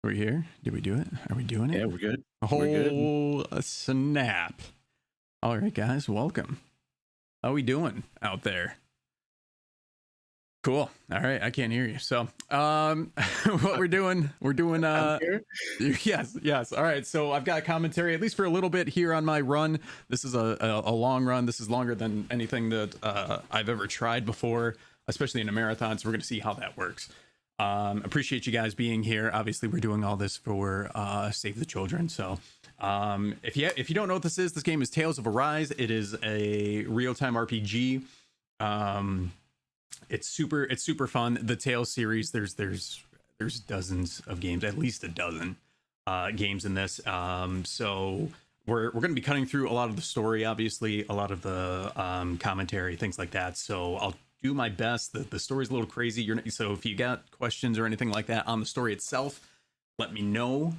Are we here? Did we do it? Are we doing it? Yeah, we're good. Oh, snap. All right, guys, welcome. How we doing out there? Cool. All right, I can't hear you. So, what we're doing, yes. All right, so I've got commentary, at least for a little bit here on my run. This is a long run. This is longer than anything that I've ever tried before, especially in a marathon. So we're going to see how that works. Appreciate you guys being here. Obviously, we're doing all this for Save the Children. So if you don't know what this is, this game is Tales of Arise. It is a real-time RPG. It's super fun. The Tales series, there's dozens of games, at least a dozen games in this. So we're going to be cutting through a lot of the story, obviously, a lot of the commentary, things like that. So I'll do my best. The story's a little crazy. So if you got questions or anything like that on the story itself, let me know.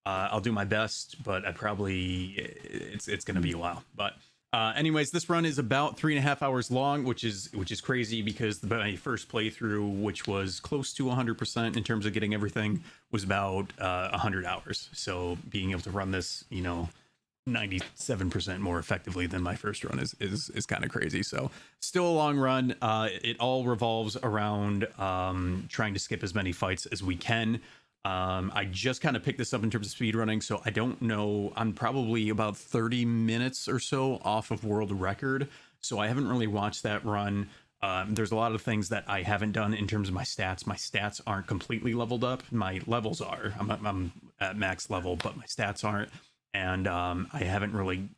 I'll do my best, but it's going to be a while. But anyways, this run is about 3.5 hours long, which is crazy because my first playthrough, which was close to 100% in terms of getting everything, was about 100 hours. So being able to run this, 97% more effectively than my first run is kind of crazy. So still a long run. It all revolves around trying to skip as many fights as we can. I just kind of picked this up in terms of speedrunning, so I don't know. I'm probably about 30 minutes or so off of world record, so I haven't really watched that run. There's a lot of things that I haven't done in terms of my stats. My stats aren't completely leveled up. My levels are. I'm at max level, but my stats aren't. And I haven't really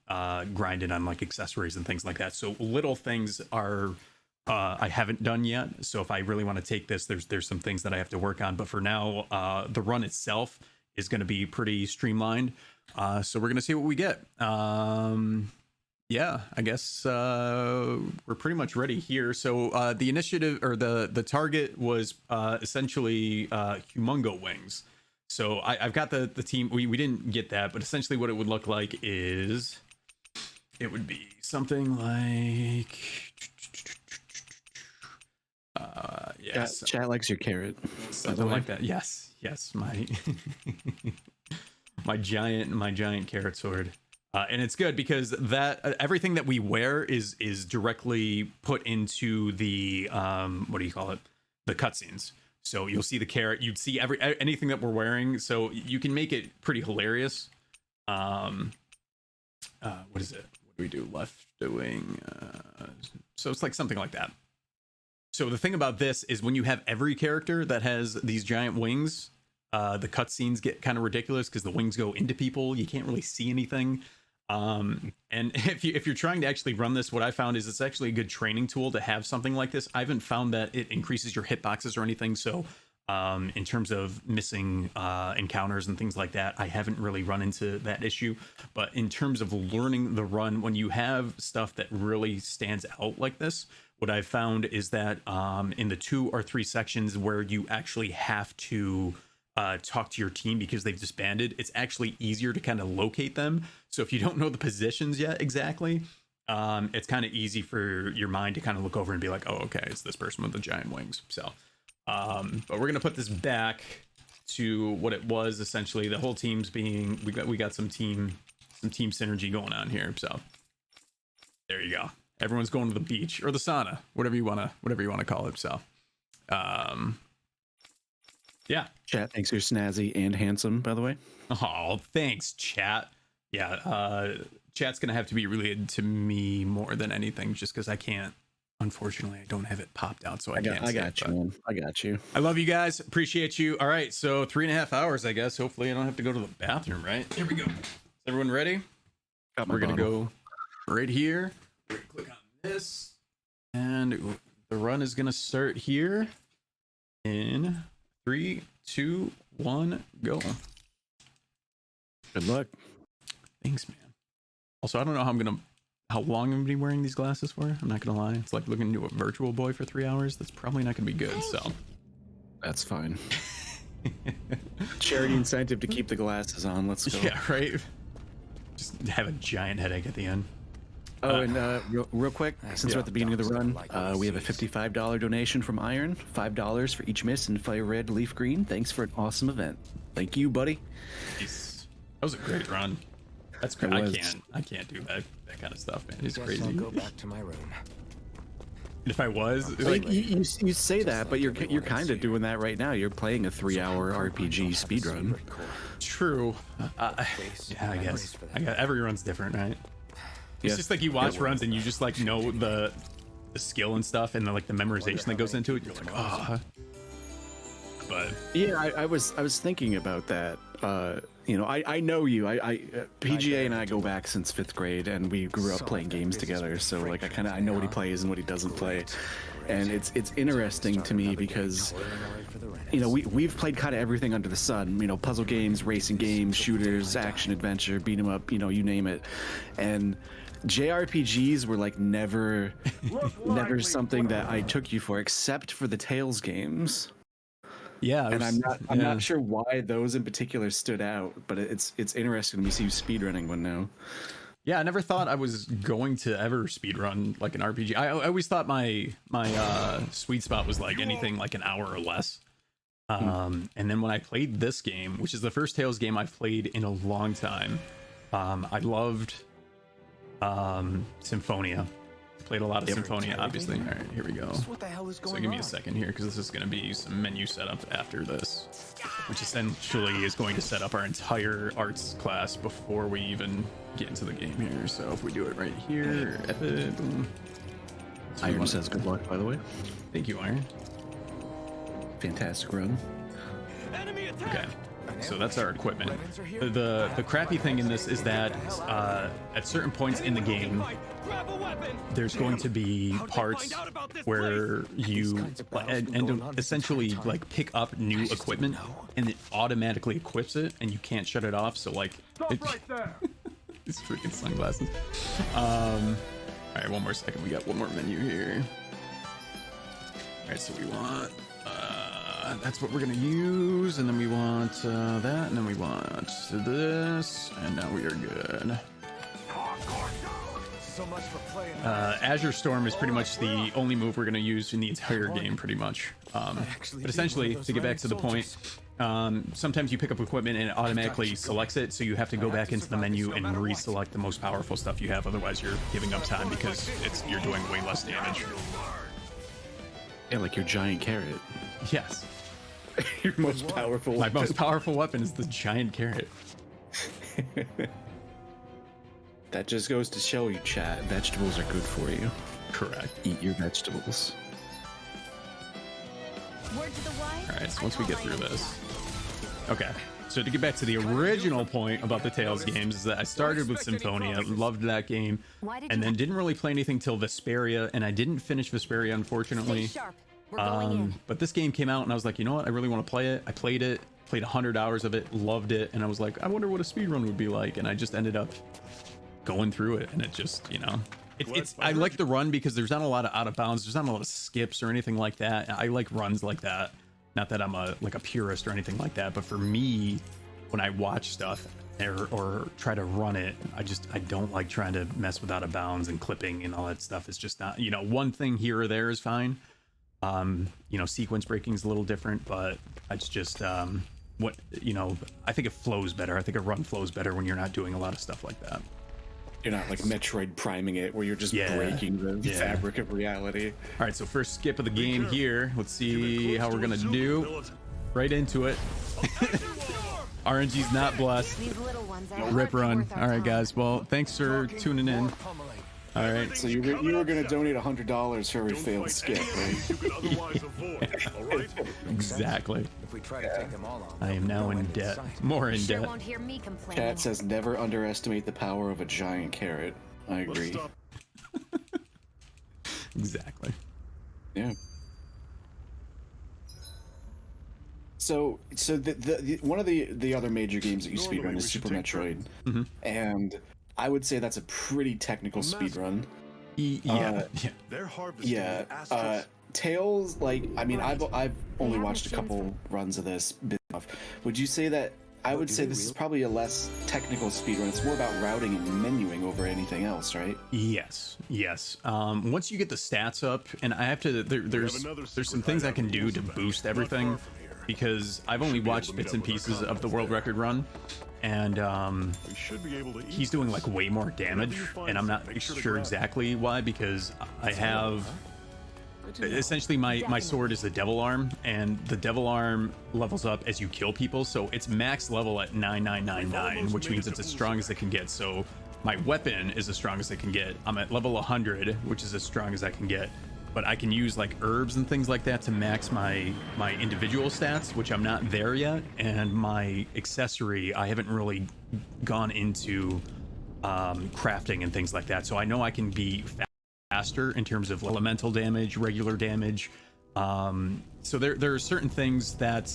grinded on like accessories and things like that. So little things are I haven't done yet. So if I really want to take this, there's some things that I have to work on. But for now, the run itself is going to be pretty streamlined. So we're going to see what we get. Yeah, I guess we're pretty much ready here. So the initiative or the target was essentially Humongo Wings. So I've got the team. We didn't get that, but essentially what it would look like is it would be something like yes, chat likes your carrot, something like that. Yes, my my giant carrot sword, and it's good because that everything that we wear is directly put into the what do you call it, the cutscenes. So you'll see the carrot, you'd see anything that we're wearing. So you can make it pretty hilarious. What is it? What do we do? Left doing. So it's like something like that. So the thing about this is when you have every character that has these giant wings, the cutscenes get kind of ridiculous because the wings go into people. You can't really see anything. And if you're trying to actually run this, what I found is it's actually a good training tool to have something like this. I haven't found that it increases your hitboxes or anything. So in terms of missing encounters and things like that, I haven't really run into that issue. But in terms of learning the run, when you have stuff that really stands out like this, what I've found is that in the 2 or 3 sections where you actually have to talk to your team because they've disbanded, it's actually easier to kind of locate them. So if you don't know the positions yet exactly, it's kind of easy for your mind to kind of look over and be like, oh, okay, it's this person with the giant wings. So but we're gonna put this back to what it was essentially. The whole team's being we got some team synergy going on here. So there you go. Everyone's going to the beach or the sauna, whatever you wanna call it. So yeah. Chat thinks you're snazzy and handsome, by the way. Oh, thanks, chat. Yeah, chat's gonna have to be related to me more than anything, just because I can't. Unfortunately, I don't have it popped out, so I can't. I got you, man. I got you. I love you guys. Appreciate you. All right, so 3.5 hours, I guess. Hopefully, I don't have to go to the bathroom. Right? Here we go. Is everyone ready? We're gonna go right here. We're gonna click on this, and the run is gonna start here in 3, 2, 1, go. Good luck. Thanks, man. Also, I don't know how long I'm gonna be wearing these glasses for. I'm not gonna lie. It's like looking into a virtual boy for 3 hours. That's probably not gonna be good. So that's fine. Charity incentive to keep the glasses on. Let's go. Yeah, right. Just have a giant headache at the end. Oh, and real quick, since we're at the beginning of the run, we have a Dogs. $55 donation from Iron. $5 for each miss in fire red, leaf green. Thanks for an awesome event. Thank you, buddy. Nice. That was a great run. That's It crazy. was. I can't do that kind of stuff, man. It's Guess crazy. I'll go back to my room. If I was Like like, you say that, but you're kind of doing that right now. You're playing a 3-hour RPG speedrun. true. Yeah, I guess. Every run's different, right? It's Yeah. just like you watch Yeah. runs and you just like know the skill and stuff and the memorization that goes into it. You're like, oh. But Yeah, I was thinking about that. You know, I know you. PGA and I go back since 5th grade, and we grew up playing games together. So like, I know what he plays and what he doesn't play, and it's interesting to me because, you know, we've played kind of everything under the sun. You know, puzzle games, racing games, shooters, action adventure, beat 'em up. You know, you name it, and JRPGs were like never something that I took you for, except for the Tales games. yeah, And I'm not sure why those in particular stood out, but it's interesting to see you speedrunning one now. Yeah, I never thought I was going to ever speedrun like an RPG. I always thought my sweet spot was like anything like an hour or less. And then when I played this game, which is the first Tales game I've played in a long time, I loved Symphonia. Played a lot of Symphonia, obviously. All right, here we go. What the hell is going So give me on? a second here, because this is going to be some menu setup after this, which essentially is going to set up our entire arts class before we even get into the game here. So if we do it right here, boom. So we Iron want- says good luck, by the way. Thank you, Iron. Fantastic run. Okay, so that's our equipment. The crappy thing in this is that at certain points in the game, there's going to be parts where you essentially like pick up new equipment and it automatically equips it and you can't shut it off. So like, these freaking sunglasses. All right, one more second. We got one more menu here. All right, so we want that's what we're gonna use, and then we want that, and then we want this, and now we are good. So much for playing. Azure Storm is pretty much the only move we're going to use in the entire game, pretty much. But essentially, to get back to the point, sometimes you pick up equipment and it automatically selects it, so you have to go back into the menu and reselect the most powerful stuff you have. Otherwise, you're giving up time because you're doing way less damage. Yeah, like your giant carrot. Yes, Your most powerful. my most powerful weapon is the giant carrot. That just goes to show you, chat. Vegetables are good for you. Correct. Eat your vegetables. Word to the wise. All right, so once we get through this, okay. So to get back to the original point about the Tales games is that I started with Symphonia, loved that game, and then didn't really play anything till Vesperia, and I didn't finish Vesperia, unfortunately. Stay sharp. We're going in. But this game came out, and I was like, you know what? I really want to play it. I played it, played 100 hours of it, loved it, and I was like, I wonder what a speedrun would be like, and I just ended up going through it, and it just, you know, it's I like the run because there's not a lot of out of bounds, there's not a lot of skips or anything like that. I like runs like that. Not that I'm a purist or anything like that, but for me, when I watch stuff or try to run it, I don't like trying to mess with out of bounds and clipping and all that stuff. It's just not, you know, one thing here or there is fine. You know, sequence breaking is a little different, but it's just what, you know, I think it flows better. I think a run flows better when you're not doing a lot of stuff like that. You're not like Metroid priming it, where you're just breaking the fabric of reality. All right, so first skip of the game here. Let's see how we're gonna do. Right into it. RNG's not blessed. These little ones are Rip hardly run. worth our All right, time. guys. Well, thanks for tuning in. All right. So you were going to donate $100 for every failed skip, right? Exactly. If we try to take them all on, I am now in debt. More in Sure debt. won't hear me complaining. Chat says never underestimate the power of a giant carrot. I agree. Exactly. Yeah. So the one of the other major games that you speedrun is Super Metroid, and I would say that's a pretty technical speedrun. Yeah. They're harvesting Yeah. the Astros. Tales, like, I mean, I've only watched a couple runs of this bit off. Would you say that I would say this is probably a less technical speedrun. It's more about routing and menuing over anything else, right? Yes. Once you get the stats up, and I have to, there's some things I can do to boost everything, because I've only watched bits and pieces of the world record run, and he's doing like way more damage, and I'm not sure exactly why, because I have essentially my sword is the devil arm, and the devil arm levels up as you kill people, so it's max level at 9999, which means it's as strong as it can get. So my weapon is as strong as it can get. I'm at level 100, which is as strong as I can get, but I can use like herbs and things like that to max my individual stats, which I'm not there yet. And my accessory, I haven't really gone into crafting and things like that, so I know I can be faster in terms of elemental damage, regular damage. So there are certain things that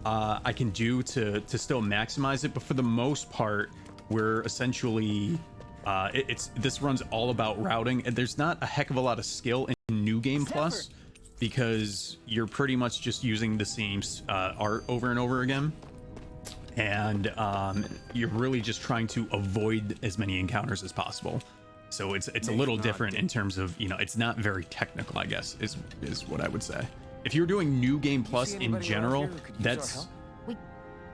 I can do to still maximize it, but for the most part, we're essentially this run's all about routing, and there's not a heck of a lot of skill in New Game Plus, because you're pretty much just using the same art over and over again, and you're really just trying to avoid as many encounters as possible. So it's a little different in terms of, you know, it's not very technical, I guess, is what I would say. If you're doing New Game Plus in general, that's,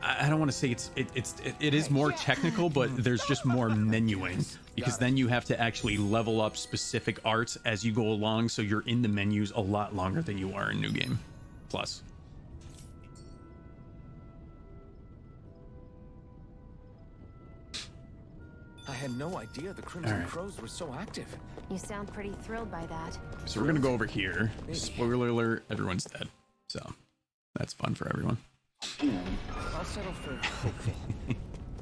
I don't want to say it is more technical, but there's just more menuing, because then you have to actually level up specific arts as you go along, so you're in the menus a lot longer than you are in New Game Plus. I had no idea the Crimson Crows were so active. You sound pretty thrilled by that. So we're gonna go over here. Spoiler alert, everyone's dead. So that's fun for everyone. I'll settle for hopeful.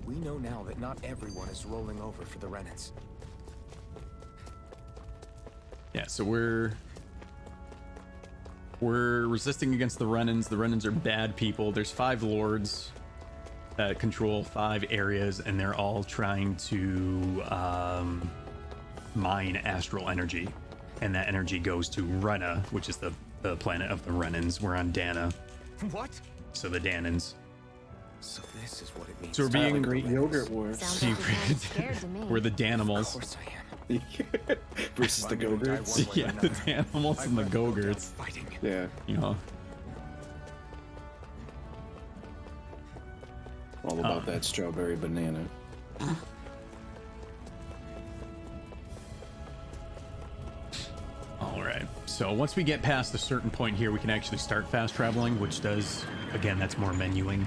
We know now that not everyone is rolling over for the Renans. Yeah, so we're resisting against the Renans. The Renans are bad people. There's 5 lords that control 5 areas, and they're all trying to mine astral energy, and that energy goes to Rena, which is the planet of the Renans. We're on Dana. What? So the Danans. So this is what it means. So we're being Great Yogurt Wars. Sounds like you're kind of scared to me. we're the Of Danimals. course I am. Versus the Go-Gurts. Yeah, the Danimals and the Go-Gurts. Fighting. Yeah. You know. All about that strawberry banana. All right. So once we get past a certain point here, we can actually start fast traveling, which does, again, that's more menuing.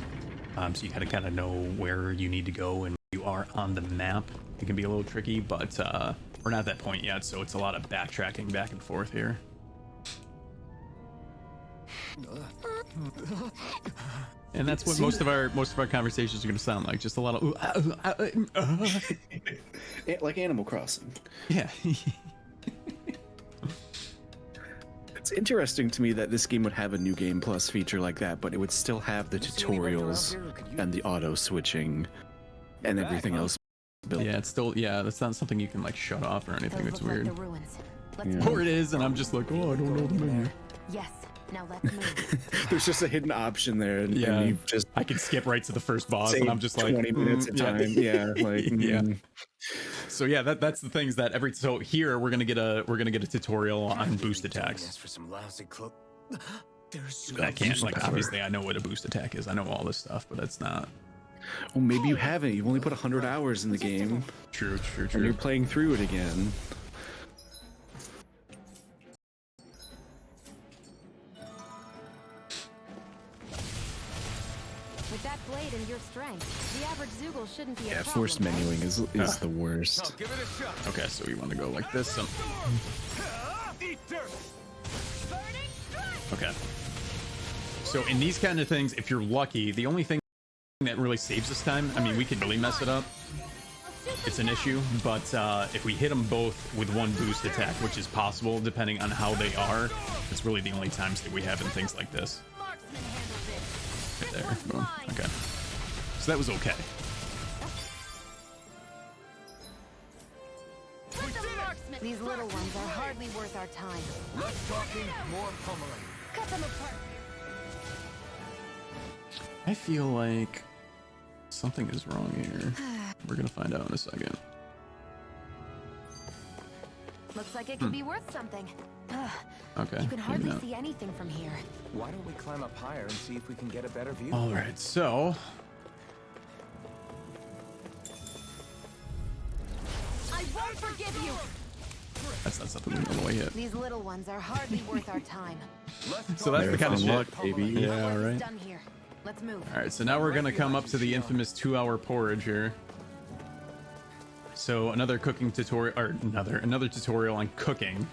So you gotta kind of know where you need to go, and you are on the map. It can be a little tricky, but we're not at that point yet, so it's a lot of backtracking back and forth here. And that's what most of our conversations are going to sound like. Just a lot of Like Animal Crossing. yeah. It's interesting to me that this game would have a New Game Plus feature like that, but it would still have the tutorials and the auto switching and everything else built. Yeah, it's still, yeah, that's not something you can like shut off or anything. Those It's look like weird. the ruins. Let's Yeah. move. Or it is, and I'm just like, oh, I don't know the menu. Yes. Now let's move. There's just a hidden option there, and, Yeah. and you just I can skip right to the first boss, and save I'm just like 20 minutes of yeah. time. Yeah, like Yeah. So yeah, that's the things that so here we're gonna get a tutorial on boost attacks. For some lousy cloak. There's I can't, like, obviously I know what a boost attack is. I know all this stuff, but it's not Oh, maybe you haven't. You've only put 100 hours in the game, true. and you're playing through it again. With that blade and your strength, the average Zoogle shouldn't be a Yeah, problem. forced menuing is the worst. Give it a shot. Okay, so we want to go like this. Eat dirt. Okay. So in these kind of things, if you're lucky, the only thing that really saves us time, I mean, we can really mess it up. It's an issue, but if we hit them both with one boost attack, which is possible depending on how they are, it's really the only times that we have in things like this. Right there. Boom. Okay. So that was okay. These little ones are hardly worth our time. Less talking, more pummeling. Cut them apart. I feel like something is wrong here. We're gonna find out in a second. Looks like it could be worth something. Okay. You can maybe hardly not. see anything from here. Why don't we climb up higher and see if we can get a better view? All right, so I won't forgive you. that's not something we normally hit. These little ones are hardly worth our time. So that's the kind of shit. luck, baby. Yeah, Work is right. done here. Let's move. All right, so now we're gonna come up to the infamous 2-hour porridge here. So another cooking tutorial, or another tutorial on cooking.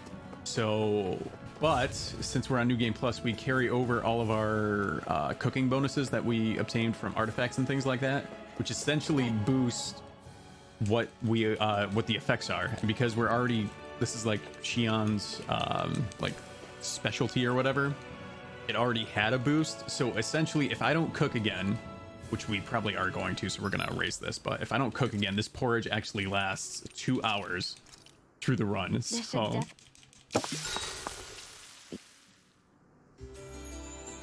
So, but since we're on New Game Plus, we carry over all of our cooking bonuses that we obtained from artifacts and things like that, which essentially boost what the effects are. And because we're already, this is like Shion's like specialty or whatever, it already had a boost. So essentially, if I don't cook again, which we probably are going to, so we're gonna erase this, but if I don't cook again, this porridge actually lasts 2 hours through the run. So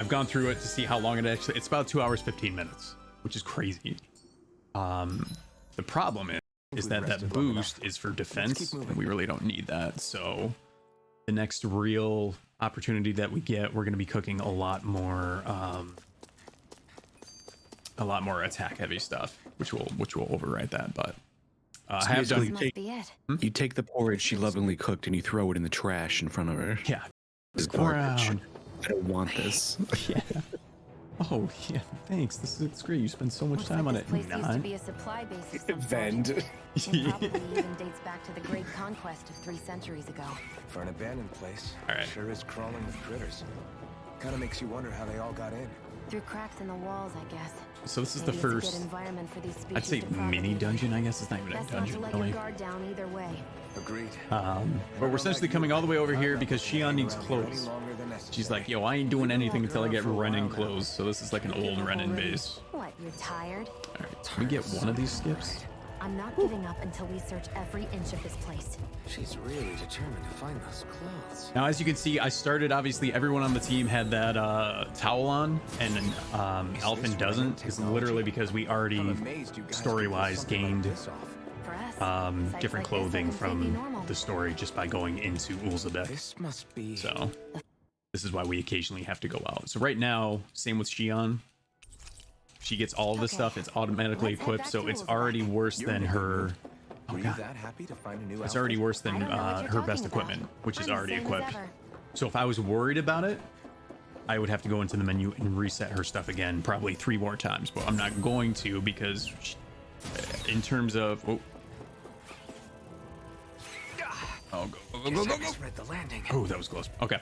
I've gone through it to see how long it's about 2 hours 15 minutes, which is crazy. The problem is that boost is for defense, and we really don't need that. So the next real opportunity that we get, we're going to be cooking a lot more attack heavy stuff, which will overwrite that. But I have basically done. Must be it. You take the porridge she lovingly cooked and you throw it in the trash in front of her. Yeah. It's Pour garbage. out. I don't want this. Yeah. Oh yeah. Thanks. It's great. You spend so much Looks time like on this it. place used to Not. be a supply base of some Vend. sort. It probably even dates back to the Great Conquest of 3 centuries ago. For an abandoned place, All right. sure is crawling with critters. Kind of makes you wonder how they all got in. Through cracks in the walls, I guess. So this is Maybe the it's a good first, environment for these I'd say, species to mini propagate. dungeon. I guess it's not even a Best not to dungeon let really. your guard down either way. Agreed. But we're essentially coming all the way over here because Shion needs clothes. She's like, yo, I ain't doing anything until I get Renin clothes. So this is like an old Renin base. What, you're tired? All right, can we get one of these skips? I'm not giving up until we search every inch of this place. She's really determined to find those clothes. Now, as you can see, I started, obviously, everyone on the team had that towel on, and Alphen doesn't. It's literally because we already, story-wise, gained For us, sights different like this are clothing completely from normal. the story just by going into Ulzabek. This must be. So this is why we occasionally have to go out. So right now, same with Shion. She gets all of this Okay. stuff. It's automatically Let's head equipped, back so to it's Ulzabek. already worse than her. Oh Were you god, that happy to find a new it's outfit? already worse than I don't know what you're her best talking about. equipment, which is I'm the already same as equipped. ever. So if I was worried about it, I would have to go into the menu and reset her stuff again, probably 3 more times. But I'm not going to because, in terms of go. Read the landing. Oh, that was close. Okay.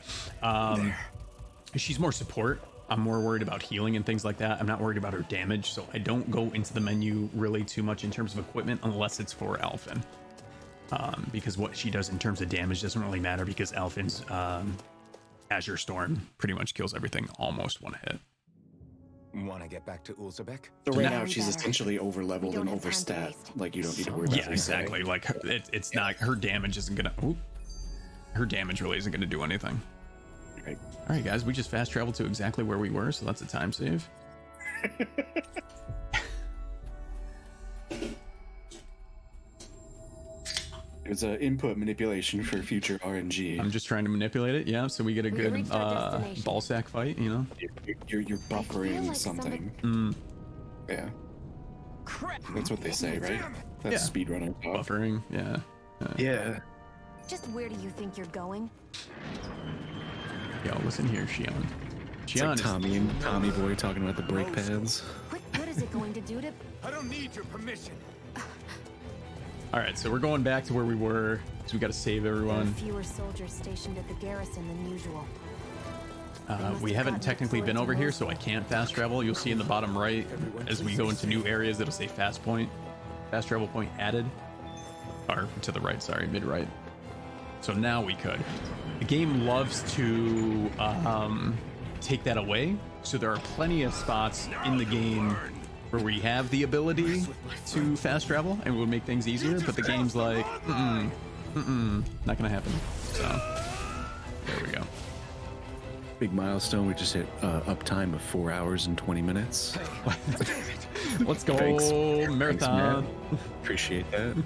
She's more support. I'm more worried about healing and things like that. I'm not worried about her damage, so I don't go into the menu really too much in terms of equipment unless it's for Alphen. Because what she does in terms of damage doesn't really matter because Alphen's Azure Storm pretty much kills everything almost one hit. Want to get back to Ulzabek? So right now now she's better. essentially over We leveled don't and have time to overstat. waste. Like you don't need to worry about Yeah, her exactly. Like it's not her damage isn't gonna. Oop, her damage really isn't gonna do anything. Right. All right, guys, we just fast traveled to exactly where we were, so that's a time save. It's an input manipulation for future RNG. I'm just trying to manipulate it, yeah, so we get a We good reached our destination. ball sack fight, you know. You're buffering like something. Yeah, Crap! that's what they say, right? That's Yeah. speedrunner talk. Buffering, yeah. Yeah. Just where do you think you're going? Yo, listen here, Shion. It's Shion like is- Tommy and Tommy Boy talking about the brake pads. What good is it going to do to... I don't need your permission. All right, so we're going back to where we were, so we got to save There are everyone. fewer soldiers stationed at the garrison than usual. We haven't technically been over here, so I can't fast travel. You'll see in the bottom right, as we go into new areas, it'll say fast travel point added. Or to the right, sorry, mid right. So now we could. The game loves to take that away. So there are plenty of spots in the game where we have the ability to fast travel and it would make things easier, but the game's like, not gonna happen. So there we go. Big milestone. We just hit uptime of 4 hours and 20 minutes. Let's go, Thanks, marathon. Matt. Appreciate that.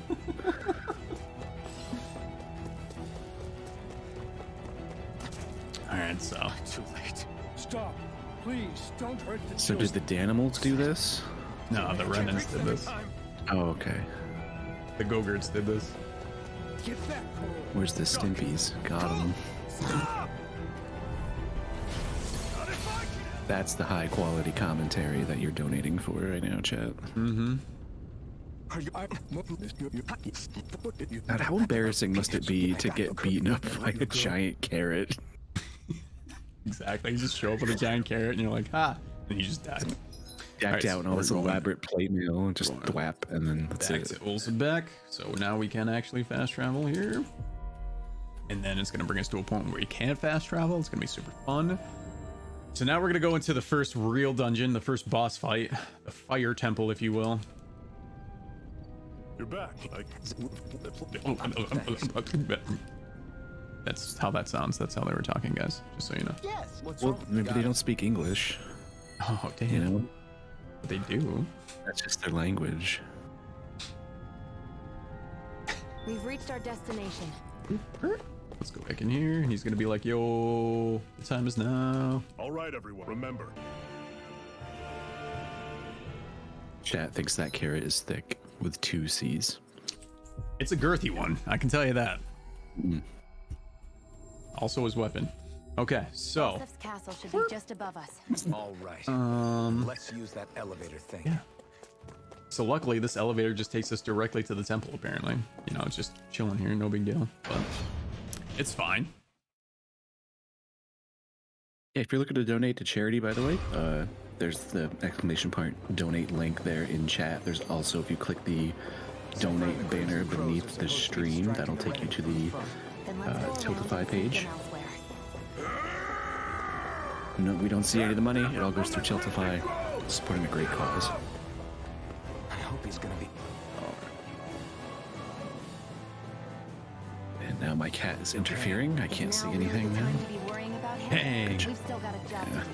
All right, so Too late. Stop. Please, don't hurt the So did the Danimals do this? no, the Renans did this. Oh, okay. The Gogurts did this. Get back, Cole. Where's the Stimpies? Got them. Stop. That's the high quality commentary that you're donating for right now, chat. Mm-hmm. God, how embarrassing must it be to get beaten up by a giant carrot? Exactly. You just show up with a giant carrot and you're like, ha, and you just die. Decked Alright, out in all so this we're going elaborate plate mail, and just thwap, and then that's Back it. to Ulzebek. So now we can actually fast travel here. And then it's going to bring us to a point where you can't fast travel. It's going to be super fun. So now we're going to go into the first real dungeon, the first boss fight, the Fire Temple, if you will. You're back. That's how that sounds. That's how they were talking, guys. Just so you know. Yes. What's Well, wrong? maybe they don't speak English. Oh, damn. You know, They do. that's just their language. We've reached our destination. Let's go back in here. He's going to be like, yo, the time is now. All right, everyone. Remember, Chat thinks that carrot is thick with 2 C's. It's a girthy one. I can tell you that. Also his weapon. Okay, so Joseph's castle should be just above us. All right. Let's use that elevator thing. yeah. So luckily this elevator just takes us directly to the temple apparently. You know, it's just chilling here, no big deal. But it's fine. Yeah, if you're looking to donate to charity, by the way, there's the exclamation point donate link there in chat. There's also, if you click the donate banner beneath the stream, that'll take you to the Then let's go around Tiltify and page. seek them elsewhere. No, we don't see any of the money. It all goes through Tiltify, supporting a great cause. I hope he's gonna be. And now my cat is interfering. I can't see Now really anything the now. time to be worrying about him. Hey. We've still got a job to Yeah. do.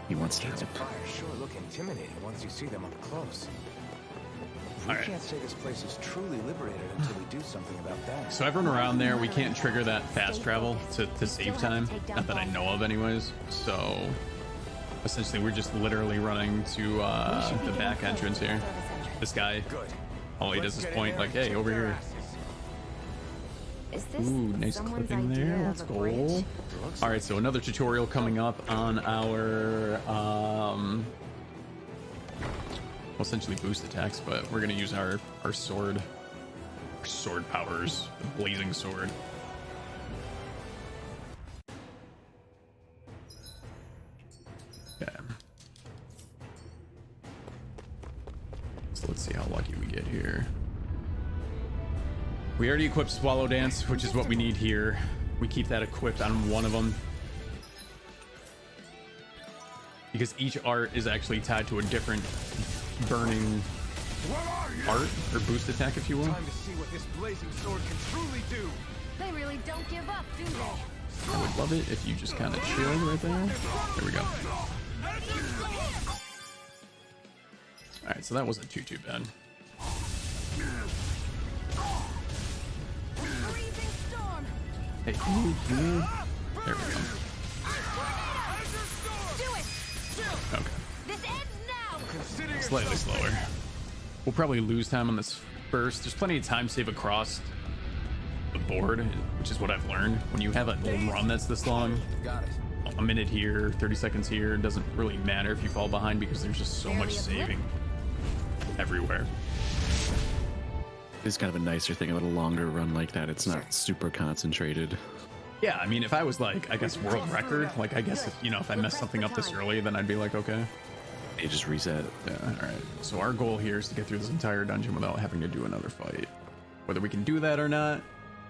He wants to Gates of help. fire sure look intimidating once you see them up close. We Alright. can't say this place is truly liberated until we do something about that. So everyone around there, we can't trigger that fast travel to save time. Not that I know of anyways. So essentially we're just literally running to the back entrance here. This guy, Good. all he does is point like, hey, over here. Is this Ooh, nice someone's clipping idea there. of Let's a go. bridge? All right, so another tutorial coming up on our essentially boost attacks, but we're gonna use our sword, powers, the blazing sword. Yeah. So let's see how lucky we get here. We already equipped Swallow Dance, which is what we need here. We keep that equipped on one of them. Because each art is actually tied to a different burning art or boost attack, if you will. Time to see what this blazing sword can truly do. They really don't give up, do they? I would love it if you just kind of chilled right there. There we go. Alright, so that wasn't too bad. Freezing storm. Hey, there we go. Do it. Okay. This ends now. Slightly slower. We'll probably lose time on this first. There's plenty of time save across the board, which is what I've learned. When you have a run that's this long, Got it. a minute here, 30 seconds here, it doesn't really matter if you fall behind because there's just so much saving everywhere. It's kind of a nicer thing about a longer run like that. It's not super concentrated. Yeah, I mean, if I was like, I guess world record, like I guess if, you know, if I messed something up this early, then I'd be like, okay. They just reset. Yeah, all right. So our goal here is to get through this entire dungeon without having to do another fight. Whether we can do that or not,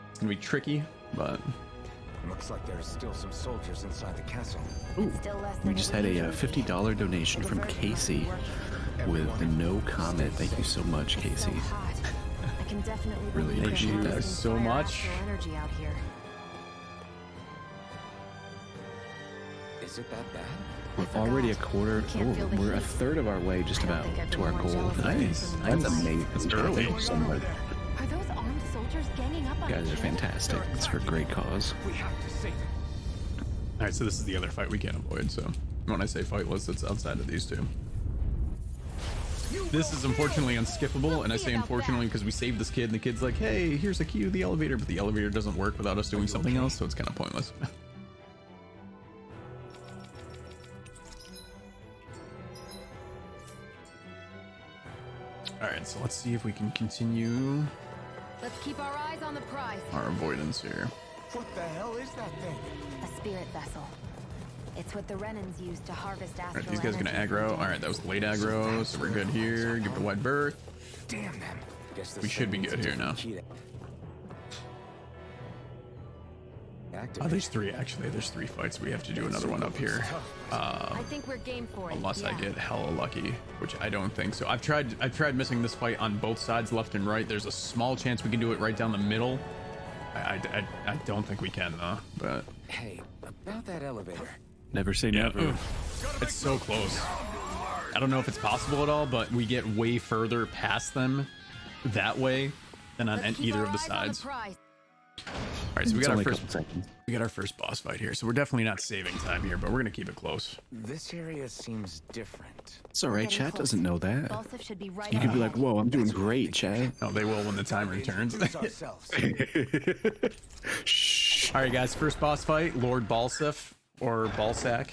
it's gonna be tricky, but Looks like there's still some soldiers inside the castle. Still less We than just what had a usually do. $50 donation The from diversion Casey must be working. with no comment. Thank you so much, It's Casey. so hot. I can definitely Really believe appreciate there's that. more so fire much. astral energy out here. Is it that bad? We're already a quarter. Oh, we're a third of our way, just about to our goal. Nice. That's amazing. That's early. Somewhat. Are those armed soldiers ganging up on You guys are each other? fantastic. It's for a great cause. We have to save it. All right, so this is the other fight we can't avoid. So when I say fightless, it's outside of these two. This is unfortunately unskippable, and I say unfortunately because we saved this kid, and the kid's like, hey, here's a key to the elevator, but the elevator doesn't work without us doing something else, so it's kind of pointless. All right, so let's see if we can continue Let's keep our eyes on the prize. our avoidance here. What the hell is that thing? A spirit vessel. It's what the Renans use to harvest astral All right, these guys are gonna energy from aggro. dead. All right, that was late aggro, so we're good here. Give it a wide berth. Damn them. Guess this We should be thing needs good a here now. different key to Oh, activate. there's three actually. There's three fights. We have to do another one up here. I think we're game for it. Unless I yeah. get hella lucky, which I don't think so. I've tried missing this fight on both sides, left and right. There's a small chance we can do it right down the middle. I don't think we can though, but Hey, about that elevator. Never say yeah, never. oof. It's so close. I don't know if it's possible at all, but we get way further past them that way than on Let's keep either our of the eyes on sides. prize. All right, so we It's got our only a first couple seconds. boss fight here, so we're definitely not saving time here, but we're gonna keep it close. This area seems different. It's all right. Getting Chat close. doesn't know that. Balsif should be right You can be ahead. like, whoa, I'm doing great, Chat. Oh, they will when the timer returns. Introduce ourselves. Shh. All right, guys, first boss fight, Lord Balsif or Balsac.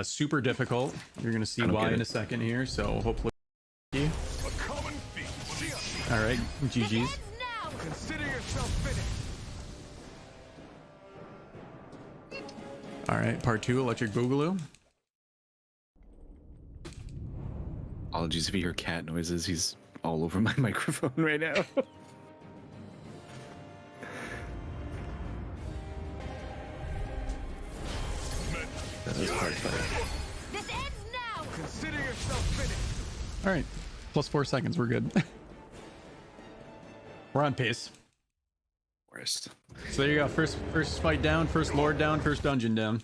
Super difficult. You're gonna see I don't why get in it. a second here. So hopefully, A common fiend. all right, GG's. Heads now! Consider yourself finished. All right, part 2, Electric Boogaloo. Apologies if you hear cat noises. He's all over my microphone right now. That was hard fight. This ends now! Consider yourself finished. All right, plus 4 seconds. We're good. We're on pace. Worst. So there you go. First fight down. First Lord down. First dungeon down.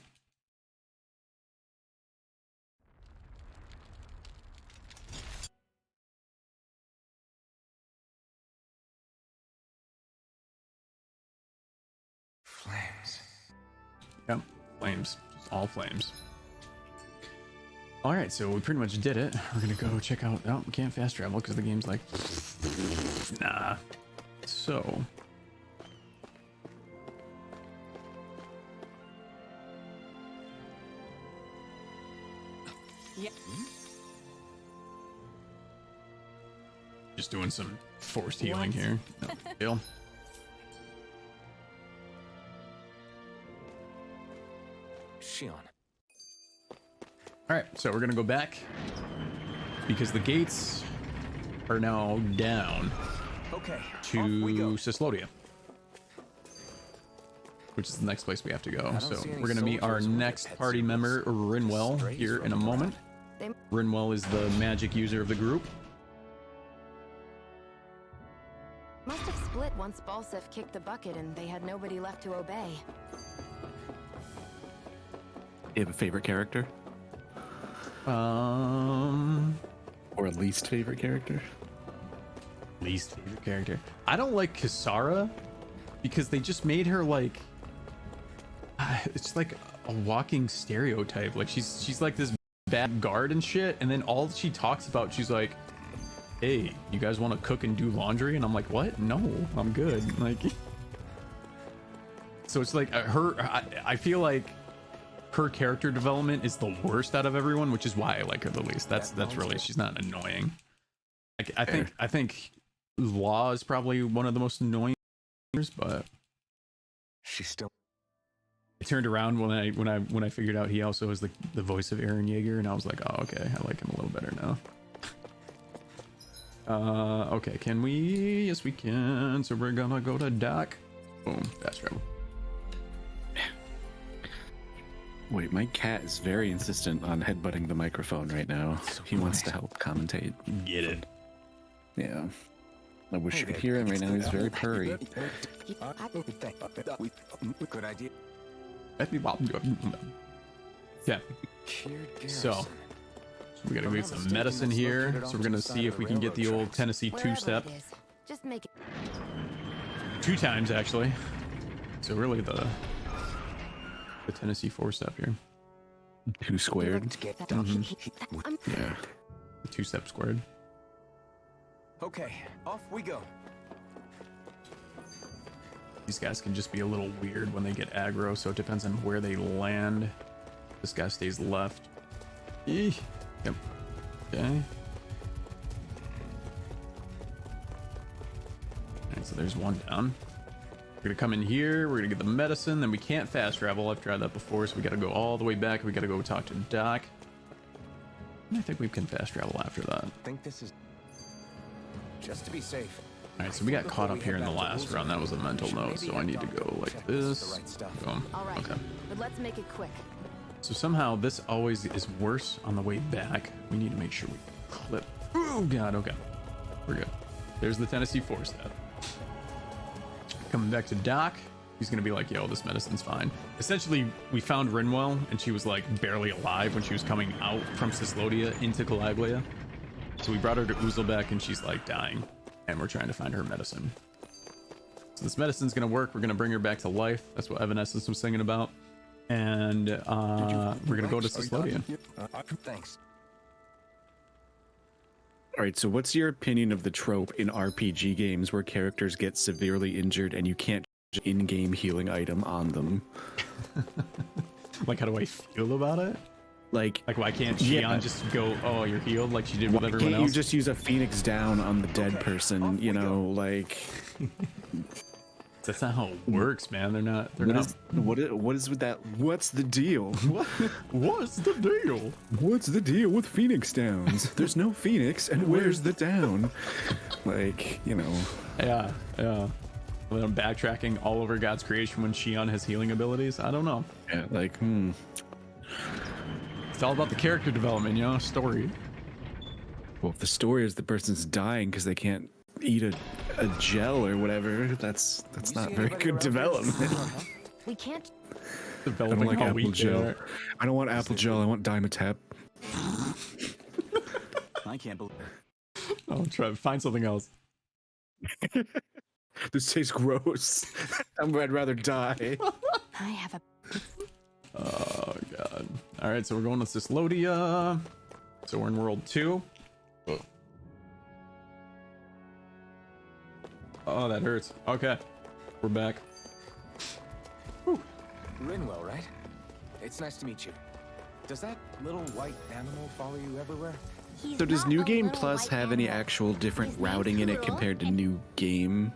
Flames. Yep, flames. Just all flames. All right, so we pretty much did it. We're gonna go check out. Oh, we can't fast travel because the game's like, nah. So. Yeah. Just doing some forced healing here. No big deal. Shion. All right, so we're gonna go back because the gates are now down Okay. to off we go. Cyslodia, which is the next place we have to go. don't So see any we're gonna meet our soldiers with next pet party suits. member, Rinwell, Strays here in a roaming moment. They Rinwell is the magic user of the group. must have split once Balsif kicked the bucket and they had nobody left to obey. You have a favorite character? Or a least favorite character? Least favorite character. I don't like Kisara because they just made her like it's like a walking stereotype. Like she's like this bad guard and shit, and then all she talks about, she's like, hey, you guys want to cook and do laundry? And I'm like, what? No, I'm good. Like, so it's like I feel like her character development is the worst out of everyone, which is why I like her the least. That's really, she's not annoying. I think Law is probably one of the most annoying, but She's still. I turned around when I figured out he also is the voice of Eren Yeager, and I was like, oh, okay, I like him a little better now. Okay, can we? Yes, we can. So we're gonna go to Doc. Boom, fast travel. Wait, my cat is very insistent on headbutting the microphone right now. He wants to help commentate. Get it. Yeah. I wish you could hear him right now. He's very purry. Good idea. Yeah. So we gotta get some medicine here. So we're gonna see if we can get the old Tennessee two-step. Just make it. 2 times actually. So really the Tennessee 4-step here. 2 squared. Yeah. The 2-step squared. Okay, off we go. These guys can just be a little weird when they get aggro, so it depends on where they land. This guy stays left. Eeh. Yep. Okay. Alright, so there's 1 down. We're gonna come in here, we're gonna get the medicine, then we can't fast travel. I've tried that before, so we gotta go all the way back. We gotta go talk to Doc. And I think we can fast travel after that. I think this is just to be safe. Alright, so we got caught up here in the last run. That was a mental note, so I need to go like this. Boom. All right, Okay. but let's make it quick. So somehow this always is worse on the way back. We need to make sure we clip. Oh god, okay. We're good. There's the Tennessee 4-step. Coming back to Doc. He's gonna be like, yo, this medicine's fine. Essentially, we found Rinwell, and she was like barely alive when she was coming out from Cislodia into Calaglia. So we brought her to Ouzelbeck, and she's like dying. And we're trying to find her medicine. So this medicine's gonna work. We're gonna bring her back to life. That's what Evanescence was singing about. And we're gonna go to Cislodia. Thanks. All right, so what's your opinion of the trope in RPG games where characters get severely injured and you can't in-game healing item on them? Like, how do I feel about it? Like why can't Xion just go, oh, you're healed, like she did with everyone can't else? you just use a Phoenix down on the dead person? You know, like That's not how it works, man. They're not. what is with that? What's the deal? What's the deal? What's the deal with Phoenix downs? There's no Phoenix, and where's the down? Like, you know. Yeah. Well, I'm backtracking all over God's creation when Xion has healing abilities. I don't know. Yeah, like, It's all about the character development, you know, story. Well, if the story is the person's dying because they can't eat a gel or whatever, that's not very good development. We can't. I don't like apple gel. I don't want apple gel. I want Dimetap. I can't believe. Oh, try find something else. This tastes gross. I'd rather die. I have a. Oh god. All right, so we're going to Cislodia. So we're in World 2. Oh, that hurts. Okay, we're back. Whew. Rinwell, right? It's nice to meet you. Does that little white animal follow you everywhere? He's So does not New a Game little Plus white have any animal. actual different His name's routing in it Kuro, compared to and- New Game?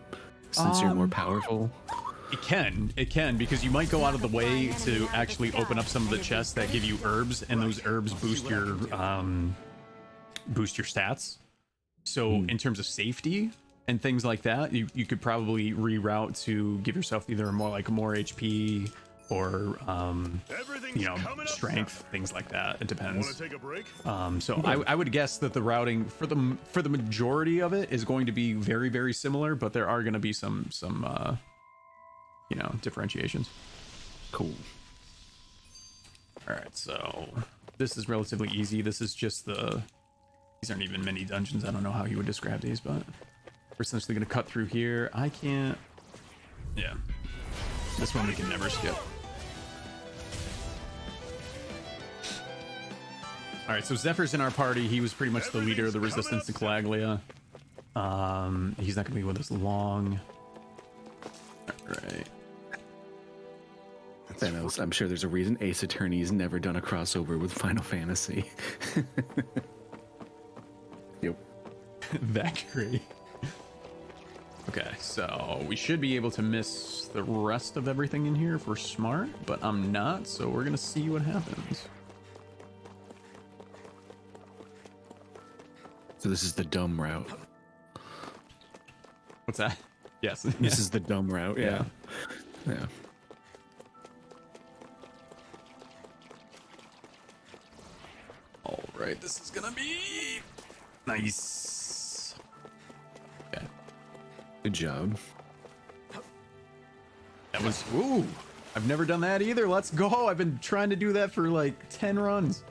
Since you're more powerful? It can, because you might go out of the way to actually open up some of the chests that give you herbs, and those herbs boost your stats. So in terms of safety and things like that, you could probably reroute to give yourself either more HP or you know, strength, things like that. It depends. Want to take a break? So I would guess that the routing for the majority of it is going to be very, very similar, but there are going to be some you know, differentiations. Cool. All right, so this is relatively easy. This is just these aren't even mini dungeons. I don't know how he would describe these, but we're essentially going to cut through here. I can't. Yeah, this one we can never skip. All right, so Zephyr's in our party. He was pretty much the leader of the resistance to Calaglia. He's not gonna be with us long. All right. Thanos, I'm sure there's a reason Ace Attorney's never done a crossover with Final Fantasy. Yep. That great. Okay, so we should be able to miss the rest of everything in here if we're smart, but I'm not, so we're gonna see what happens. So this is the dumb route. What's that? Yes. This is the dumb route. Yeah. Yeah. All right, this is gonna be nice. Okay. Good job. That was, ooh, I've never done that either. Let's go. I've been trying to do that for like 10 runs.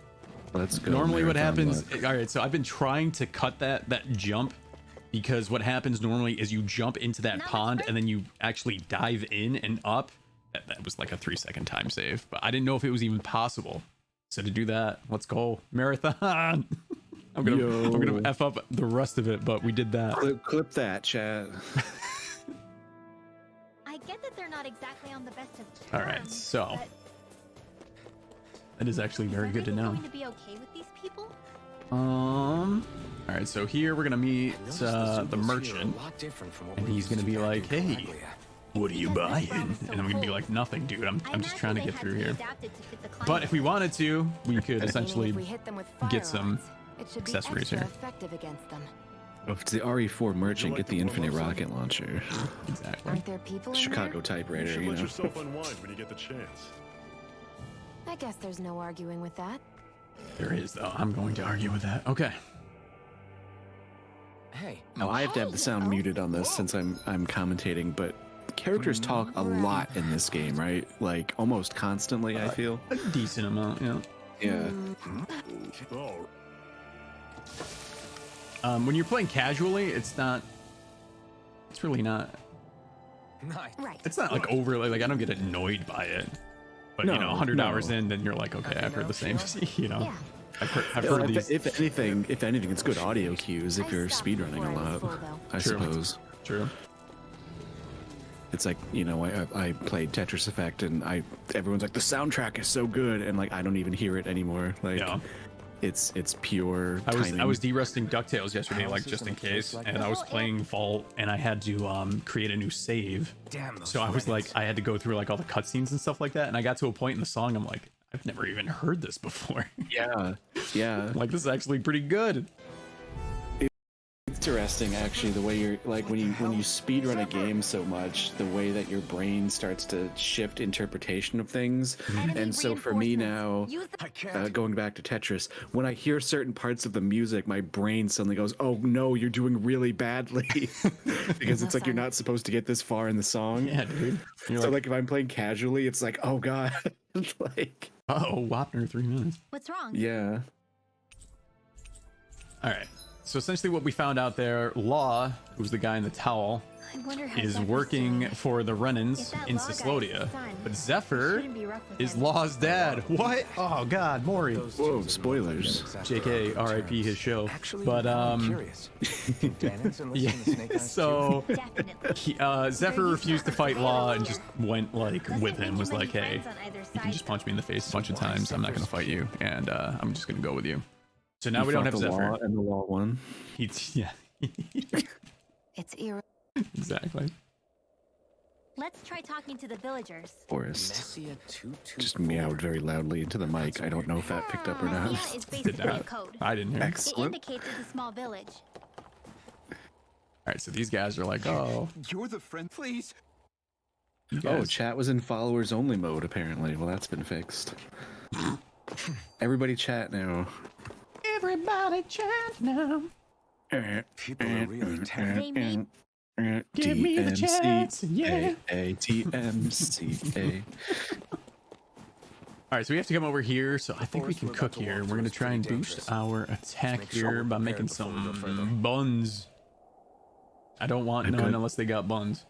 Let's go. Normally what Marathon happens, luck. all right, so I've been trying to cut that jump, because what happens normally is you jump into that pond and then you actually dive in and up. That was like a 3-second time save, but I didn't know if it was even possible. So to do that, let's go marathon. I'm gonna F up the rest of it, but we did that. Clip that, chat. I get that they're not exactly on the best of terms. All right, so but that is actually very good to know. Going to be okay with these people? All right, so here we're gonna meet Notice the symbols here are merchant, a lot different from what and we're he's used gonna to be back like, in "Hey, Columbia." what are you buying?" And I'm gonna be like, "Nothing, dude. I'm just trying to get through here." But if we wanted to, we could essentially If we hit them with get some firearms, it should be accessories extra here. effective against them. If it's the RE4 merchant, get the infinite rocket launcher. Exactly. Aren't there people in Chicago here? You typewriter, should you let know. yourself unwind when you get the chance. I guess there's no arguing with that. There is, though. I'm going to argue with that. Okay. Hey, Now I have to have the sound muted on this since I'm commentating, but characters talk a lot in this game, right? Like almost constantly, I feel. A decent amount, yeah. Yeah. Oh, When you're playing casually, it's really not, nice. Right. it's not like overly, like I don't get annoyed by it. But you No, know, 100 no. hours in, then you're like, okay, I've heard the same, you know. Yeah. I've heard these. If anything, it's good audio cues if I you're stopped speedrunning before a I was lot. full, though. I True. suppose. True. It's like, you know, I played Tetris Effect and everyone's like the soundtrack is so good and like I don't even hear it anymore. Like Yeah. it's pure I timing. was de-rusting DuckTales yesterday, like just in case, and I was playing Vault, and I had to create a new save. Damn those So I was like, remnants. I had to go through like all the cutscenes and stuff like that, and I got to a point in the song, I'm like, I've never even heard this before. Yeah. Like, this is actually pretty good. Interesting actually the way you're like when you speedrun a game so much, the way that your brain starts to shift interpretation of things. And so for me now, I can't. going back to Tetris, when I hear certain parts of the music, my brain suddenly goes, "Oh no, you're doing really badly," because it's like you're not supposed to get this far in the song. Yeah, dude. You're So like if I'm playing casually, it's like, "Oh god," like oh, Wapner, 3 minutes. What's wrong? yeah. All right. So essentially what we found out there, Law, who's the guy in the towel, I wonder how is Zephyr's working doing. for the Renans If that in Law guy is Cyslodia. his son, But he Zephyr shouldn't be rough with is him. Law's dad. What? Oh god, Maury. Those Whoa, two are spoilers. not exactly JK, on RIP terms. his show. Actually, But I'm curious. Can Daniels and yeah, listen to Snake Eyes so Definitely. Zephyr refused to fight Law and just went like Doesn't with him, make was too many like, hey, friends on either you side, can just punch though. me in the face a bunch of times. I'm not gonna fight you, and I'm just gonna go with you. So now You we don't fought have the Zephyr. Law and the Law won. Yeah, It's eerie. exactly. Let's try talking to the villagers. Forest. Messia 224. Just meowed very loudly into the mic. I don't know if that picked up or not. Messia is Did basically a not. code. I didn't hear. It Excellent. indicates it's a small village. All right, so these guys are like, oh, You're the friend, please. you Oh, guys. chat was in followers only mode apparently. Well, that's been fixed. Everybody chat now. Everybody chat now. People are really terrible. They mean Give me the chance, yeah. TMCA. All right, so we have to come over here. So I think we can cook here. We're gonna try and boost our attack make sure here we're by prepared making before we go some further. buns. I don't want Okay. none unless they got buns.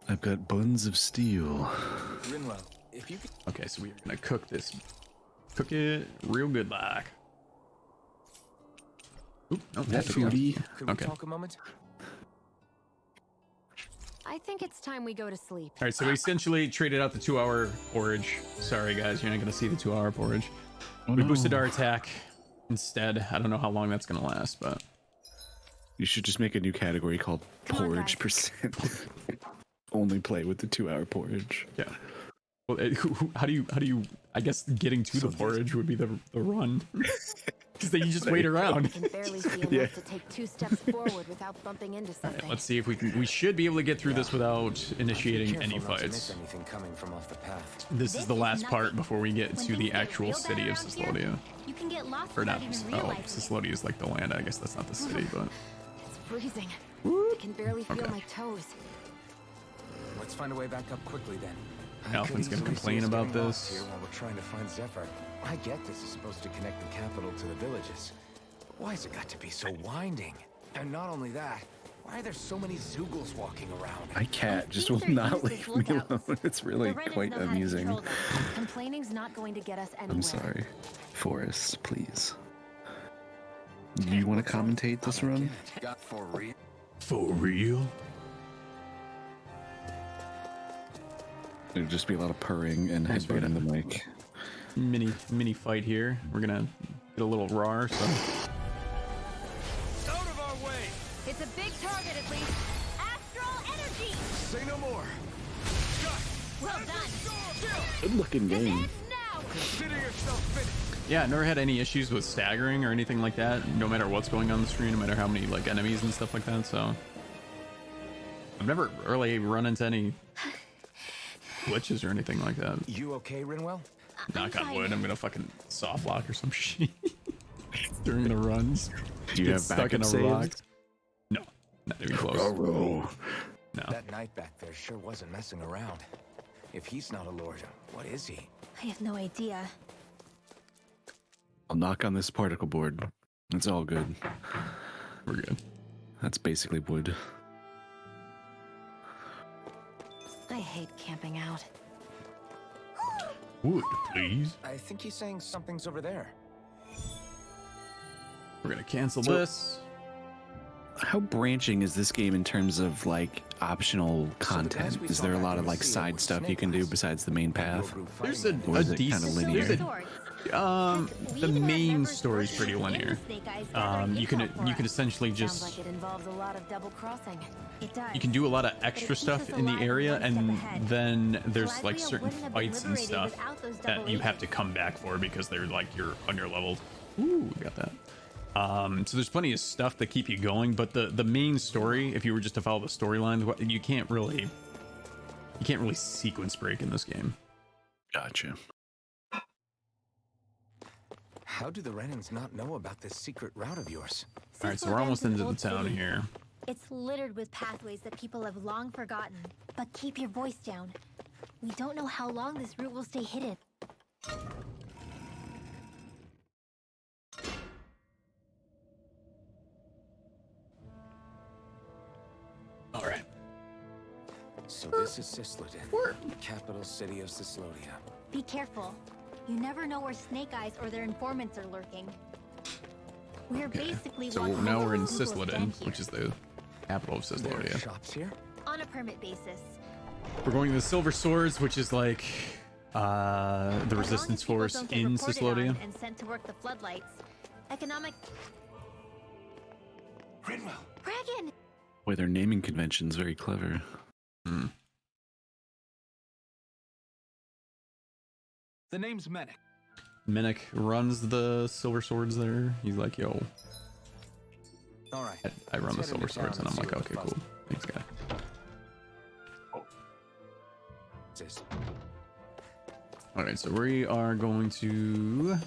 I've got buns of steel. Rinlo, if you could Okay, so we are gonna cook this. Cook it real good, like. Oop, no, That there we go. foodie. could we Okay. talk a moment? I think it's time we go to sleep. All right, so we essentially traded out the 2-hour porridge. Sorry, guys, you're not gonna see the 2-hour porridge. We boosted our attack instead. I don't know how long that's gonna last, but You should just make a new category called Come on, porridge guys. percent. Only play with the 2-hour porridge. yeah. Well, how do you? I guess getting to the porridge would be the run, because then you just wait I around. can barely see enough Yeah. to take 2 steps forward without bumping into something. Let's see if we can. We should be able to get through this without Be initiating careful any not to miss fights. anything coming from off the path. This is the last part nothing. before we get When to the things get actual real city bad of around here, Cyslodia. You can get lost Or not. without even Oh, realizing it. Cyslodia is like the land. I guess that's not the city, but It's freezing. I can barely feel Okay. my toes. Let's find a way back up quickly then. I Alpin's could gonna easily see complain us about getting lost this. Here while we're trying to find Zephyr. I get this is supposed to connect the capital to the villages. But why's it got to be so winding? And not only that, why are there so many Zoogles walking around? My cat just will not leave me alone. It's really quite amusing. Complaining's not going to get us anywhere. I'm sorry. Forrest, please. Do you want to commentate this run? For real? For real? There'd just be a lot of purring and headbutting the mic. Mini fight here. We're gonna get a little raw. So Out of our way! It's a big target at least. Astral energy! Say no more! Well done. Good looking game. Ends now! Consider yourself finished! yeah, never had any issues with staggering or anything like that. No matter what's going on the screen, no matter how many like enemies and stuff like that. So I've never really run into any glitches or anything like that. You okay, Rinwell? Knock on wood, I'm gonna fucking soft lock or some shit during the runs. Do you Get have stuck in backup a rock? saves? No, not even close. Oh, No. That knight back there sure wasn't messing around. If he's not a lord, what is he? I have no idea. I'll knock on this particle board. It's all good. We're good. That's basically wood. I hate camping out. Wood, please. I think he's saying something's over there. We're gonna cancel So- this. How branching is this game in terms of like optional content? we Is saw there a back lot in of the like sea side were stuff you snake can do eyes. besides the main path? There's Or is a it kinda decent. linear? There's Swords. the main story's pretty linear. You can essentially Sounds just like it involves a lot of double crossing. It does. you can do a lot of extra keeps stuff us in the alive area, one step and ahead. then there's Glyphia like certain wouldn't have been fights and liberated stuff without those that double you have to agents. come back for because they're like you're under leveled. Ooh, we got that. So there's plenty of stuff that keep you going, but the main story, if you were just to follow the storyline, you can't really sequence break in this game. Gotcha. How do the Renans not know about this secret route of yours? All right, so we're almost into the town here. It's littered with pathways that people have long forgotten. But keep your voice down. We don't know how long this route will stay hidden. All right. So this is Cisloden, capital city of Cislodia. Be careful. You never know where Snake Eyes or their informants are lurking. We're basically So walking now we're in over Google's den Cisloden, here. which is the capital of There are Cislodia. shops here? On a permit basis. We're going to the Silver Swords, which is like the As long resistance as people force don't get in reported Cislodia. on and sent to work the floodlights. Economic Rinwell! Dragon! Boy, their naming convention's very clever. Hmm. The name's Menek. Minik runs the Silver Swords there. He's like, yo, All right. I run the Let's head Silver into Swords, town and I'm see like, what the okay, fuss cool. Thanks, guy. is. All right, so we are going to.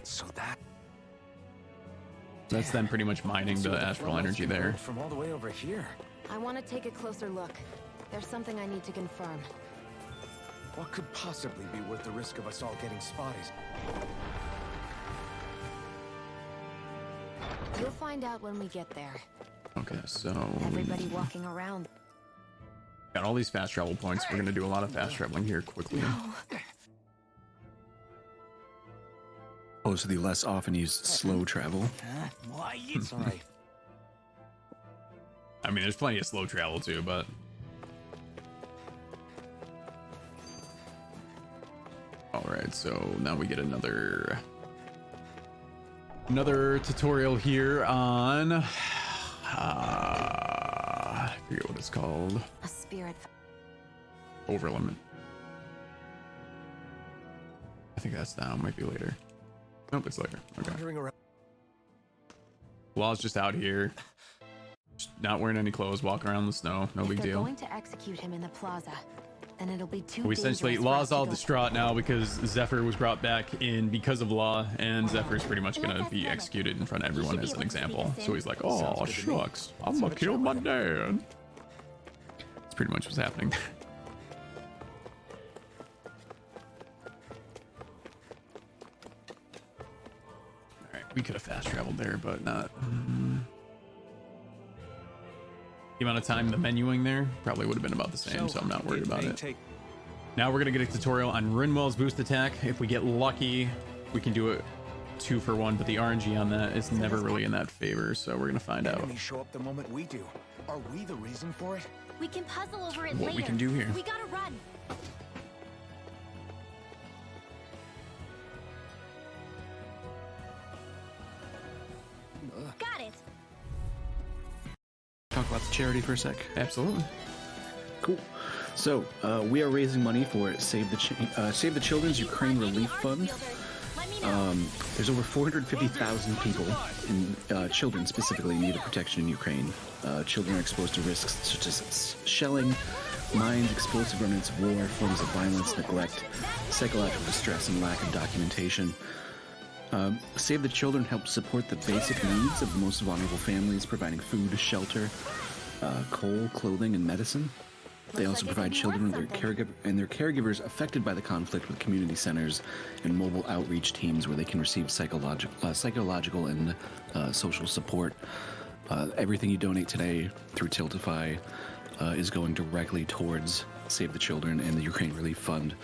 So that. That's them pretty much mining So the the astral floodlights energy can there. go from all the way over here. I want to take a closer look. There's something I need to confirm. What could possibly be worth the risk of us all getting spotted? You'll find out when we get there. Okay, so Everybody walking around. got all these fast travel points. We're gonna do a lot of fast traveling here quickly. Oh, so the less often used slow travel. Sorry. I mean, there's plenty of slow travel too, but all right. So now we get another tutorial here on I forget what it's called. A spirit. Overlimit. I think that's now. Might be later. Nope, it's later. Okay. Wandering around. Law's just out here, just not wearing any clothes, walking around in the snow. No If big they're deal. going to execute him in the plaza, then it'll be too We essentially, dangerous for us Law's to all go- distraught now because Zephyr was brought back in because of Law, and Zephyr's pretty much gonna be executed in front of everyone as an example. So he's like, oh, Sounds good to me. shucks, I'm gonna kill my dad. That's pretty much what's happening. We could have fast traveled there, but not. The amount of time the menuing there probably would have been about the same, so I'm not worried about it. Now we're gonna get a tutorial on Rinwell's boost attack. If we get lucky, we can do it 2 for 1, but the RNG on that is never really in that favor, so we're gonna find out Enemies show up the moment we do. Are we the reason for it? We can puzzle over it what later. we can do here. We gotta run. Got it. Talk about the charity for a sec. Absolutely. Cool. So we are raising money for Save the Children's Ukraine Relief Fund. Let me know. There's over 450,000 people, children specifically, in need of protection in Ukraine. Children are exposed to risks such as shelling, mines, explosive remnants of war, forms of violence, neglect, psychological distress, and lack of documentation. Save the Children helps support the basic needs of the most vulnerable families, providing food, shelter, coal, clothing, and medicine. They also provide children and their caregivers affected by the conflict with community centers and mobile outreach teams where they can receive psychological and social support. Everything you donate today through Tiltify is going directly towards Save the Children and the Ukraine Relief Fund.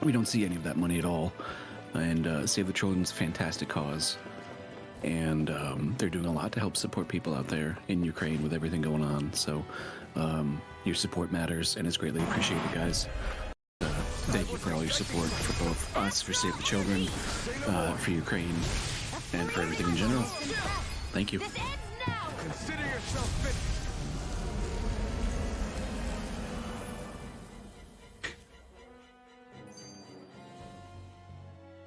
We don't see any of that money at all. And Save the Children's a fantastic cause. And they're doing a lot to help support people out there in Ukraine with everything going on. So your support matters and is greatly appreciated, guys. Thank you for all your support for both us, for Save the Children, for Ukraine, and for everything in general. Thank you. Consider yourself fit.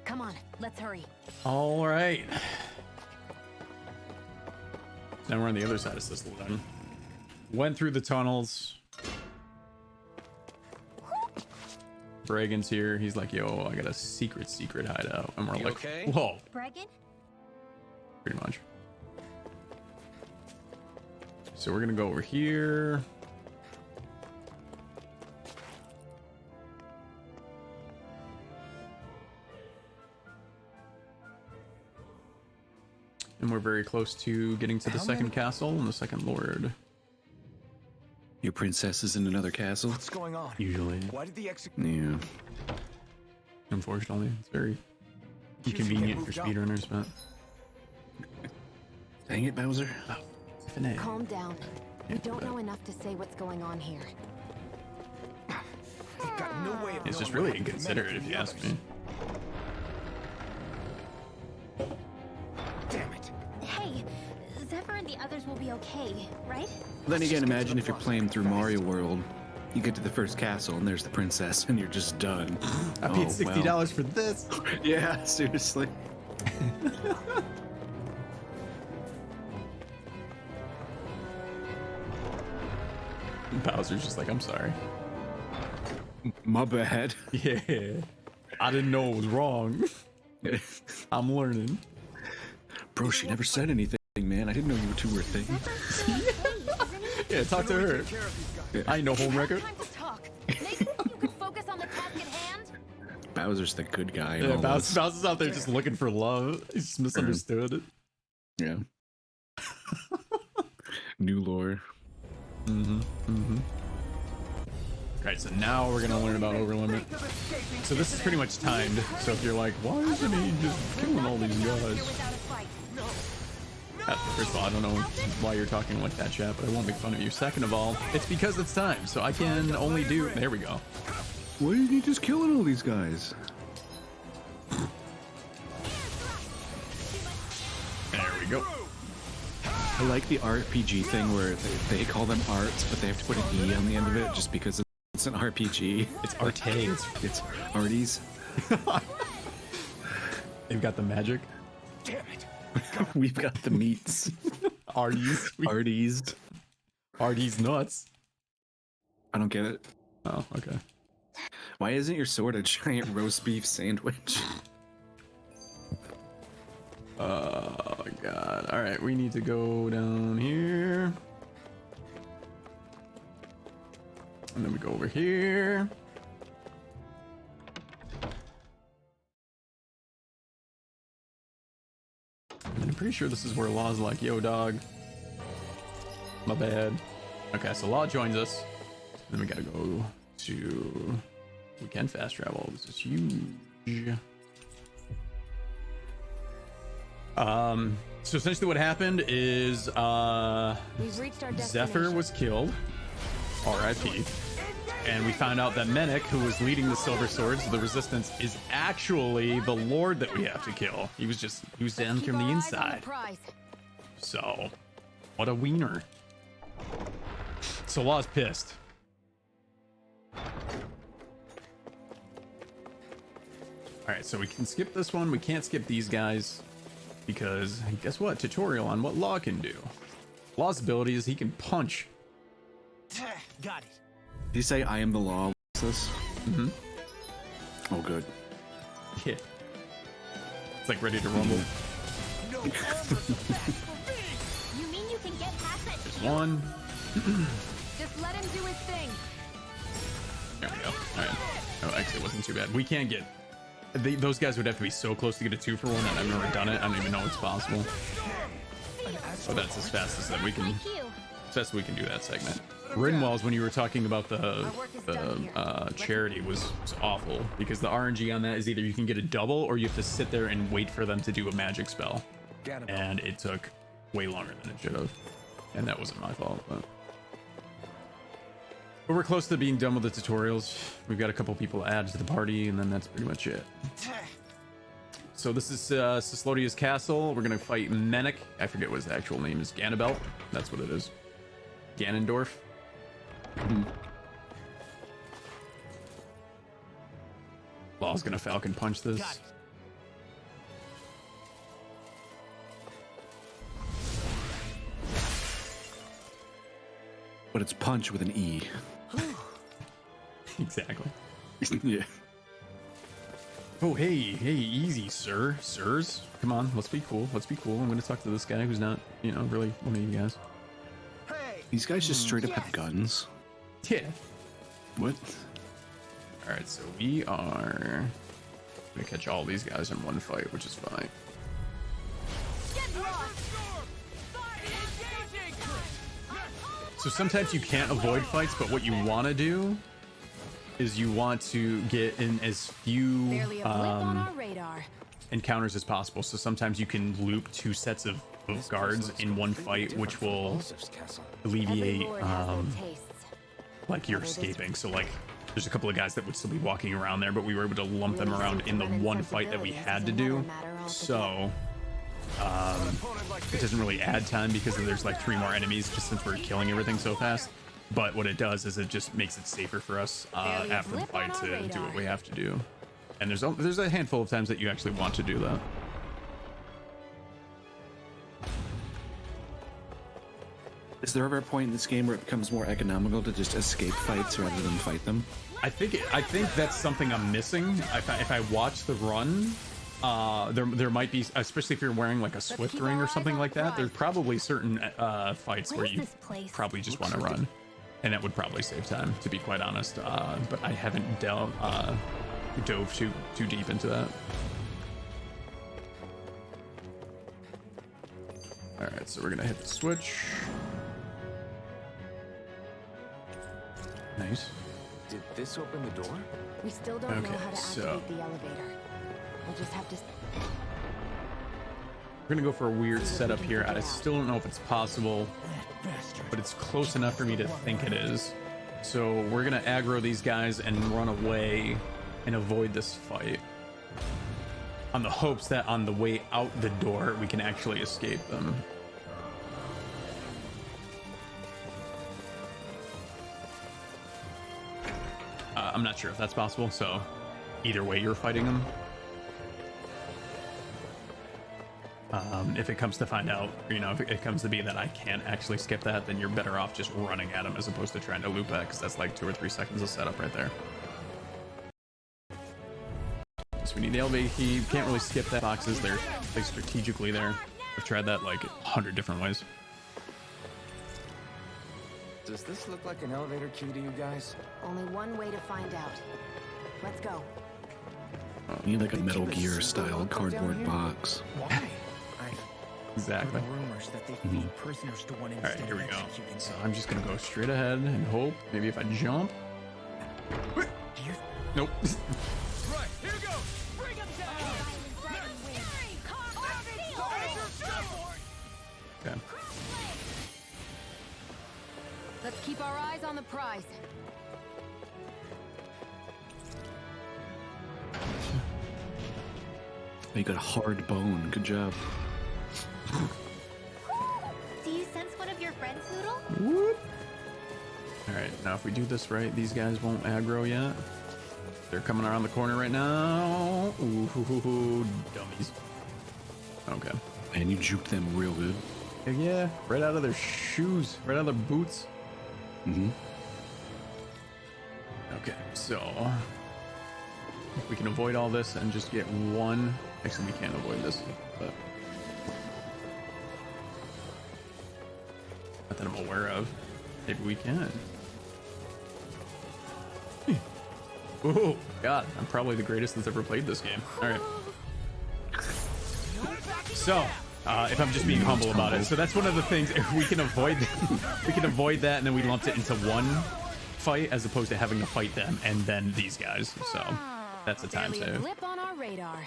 Come on, let's hurry. All right. Now we're on the other side of Sicily then. Went through the tunnels. Bragan's here. He's like, yo, I got a secret hideout. And we're like, okay? whoa. Bregan? Pretty much. So we're gonna go over here. And we're very close to getting to the second castle and the second lord. Your princess is in another castle? What's going on? Usually. Why did the Yeah. Unfortunately, it's very inconvenient for speedrunners, but... Dang it, Bowser. Calm down. We don't know enough to say what's going on here. They've got no way of It's just knowing really what happened to inconsiderate if you ask me. Damn it. Hey, Zephyr and the others will be okay, right? Then again, imagine if you're playing through Mario World, you get to the first castle and there's the princess and you're just done. I paid $60 for this. Yeah, seriously. Bowser's just like, I'm sorry. My bad. Yeah. I didn't know it was wrong. I'm learning. Bro, she never said anything, man. I didn't know you two were a thing. Yeah, talk to her. I ain't no home record. Time to talk. Maybe you could focus on the task at hand. Bowser's the good guy. in Yeah, all this. Bowser's out there just looking for love. He's just misunderstood. Yeah. New lore. Right, so now we're gonna learn about overlimit. So this is pretty much timed. So if you're like, why isn't he just killing all these guys? Without a fight. First of all, I don't know why you're talking like that, chat, but I won't make fun of you. Second of all, it's because it's time, so I can only do. There we go. Why isn't he just killing all these guys? There we go. I like the RPG thing where they call them arts, but they have to put an E on the end of it just because it's an RPG. It's Arte. It's arties. They've got the magic. Damn it. We've got the meats. Arties. Arties. Arties nuts. I don't get it. Oh, okay. Why isn't your sword a giant roast beef sandwich? Oh god. Alright, we need to go down here. And then we go over here. I'm pretty sure this is where Law's like, yo, dog. My bad. Okay, so Law joins us. Then we gotta go to... We can fast travel. This is huge. So essentially what happened is We've reached our destination. Zephyr was killed. R.I.P. And we found out that Menek, who was leading the Silver Swords, the Resistance, is actually the Lord that we have to kill. He was down Keep from the our eyes on inside. prize. So, what a wiener. So Law's pissed. Alright, so we can skip this one. We can't skip these guys. Because, guess what? Tutorial on what Law can do. Law's ability is he can punch. Got it. Did you say I am the law? What's this? Mm-hmm. Oh, good. Yeah. It's like ready to rumble. No armor back for me. You mean you can get past that There's shield? one. Just let him do his thing. There we go. Alright. Oh, actually, it wasn't too bad. We can't get... those guys would have to be so close to get a 2-for-1, and I've never done it. I don't even know it's possible. So that's as fast as that we can... Like you. As fast as we can do that segment. Rinwells, when you were talking about the charity, was awful, because the RNG on that is either you can get a double or you have to sit there and wait for them to do a magic spell, and it took way longer than it should have, and that wasn't my fault. But we're close to being done with the tutorials. We've got a couple people to add to the party, and then that's pretty much it. So this is Sislodia's castle. We're gonna fight Menek. I forget what his actual name is. Ganabelt. That's what it is. Ganondorf. Law's gonna Falcon punch this. Got it. But it's punch with an E. Exactly. Yeah. Oh, hey, easy, sir. Sirs. Come on, let's be cool. Let's be cool. I'm gonna talk to this guy who's not, really one of you guys. These guys just straight up have guns. Yeah. What? Alright, so we are gonna catch all these guys in one fight, which is fine. So sometimes you can't avoid fights, but what you want to do is you want to get in as few Barely a blip on our radar. encounters as possible. So sometimes you can loop 2 sets of guards in one fight, which will alleviate Every lord has their tastes. like you're escaping. So like there's a couple of guys that would still be walking around there, but we were able to lump them around in the one fight that we had to do. So it doesn't really add time because there's like 3 more enemies just since we're killing everything so fast. But what it does is it just makes it safer for us after the fight to do what we have to do. And there's a handful of times that you actually want to do that. Is there ever a point in this game where it becomes more economical to just escape fights rather than fight them? I think that's something I'm missing. If I watch the run, there might be, especially if you're wearing like a Swift ring or something like that. There's probably certain fights where you probably just want to run, and that would probably save time, to be quite honest. But I haven't dove too deep into that. All right, so we're gonna hit the switch. Nice. Did this open the door? We still don't Okay, know how to so- activate the elevator. We'll just have to. We're gonna go for a weird setup here. I still don't know if it's possible, but it's close enough for me to think it is. So we're gonna aggro these guys and run away and avoid this fight, on the hopes that on the way out the door we can actually escape them. I'm not sure if that's possible, so either way you're fighting them. If it comes to find out, if it comes to be that I can't actually skip that, then you're better off just running at him as opposed to trying to loop that, because that's like 2 or 3 seconds of setup right there. So we need the elevator key. Can't really skip that. Boxes, they're strategically there. I've tried that like 100 different ways. Does this look like an elevator key to you guys? Only one way to find out. Let's go. You need like a Metal Gear style cardboard box. Why? Exactly. Rumors that they feed prisoners to one All right, instead here we of go. executing So them. I'm just gonna go straight ahead and hope. Maybe if I jump. Nope. Right, here goes! Bring him down! Okay. Let's keep our eyes on the prize. You got a hard bone. Good job. Do you sense one of your friends, Noodle? Whoop. All right, now if we do this right, these guys won't aggro yet. They're coming around the corner right now. Ooh, dummies. Okay. And you juked them real good. Yeah, right out of their shoes, right out of their boots. Mm-hmm. Okay, so if we can avoid all this and just get one. Actually, we can't avoid this, but not that I'm aware of. Maybe we can. Oh God, I'm probably the greatest that's ever played this game. All right. So, if I'm just being humble about it, so that's one of the things. If we can avoid, we can avoid that, and then we lumped it into one fight as opposed to having to fight them and then these guys. So that's a time Barely a save. blip on our radar.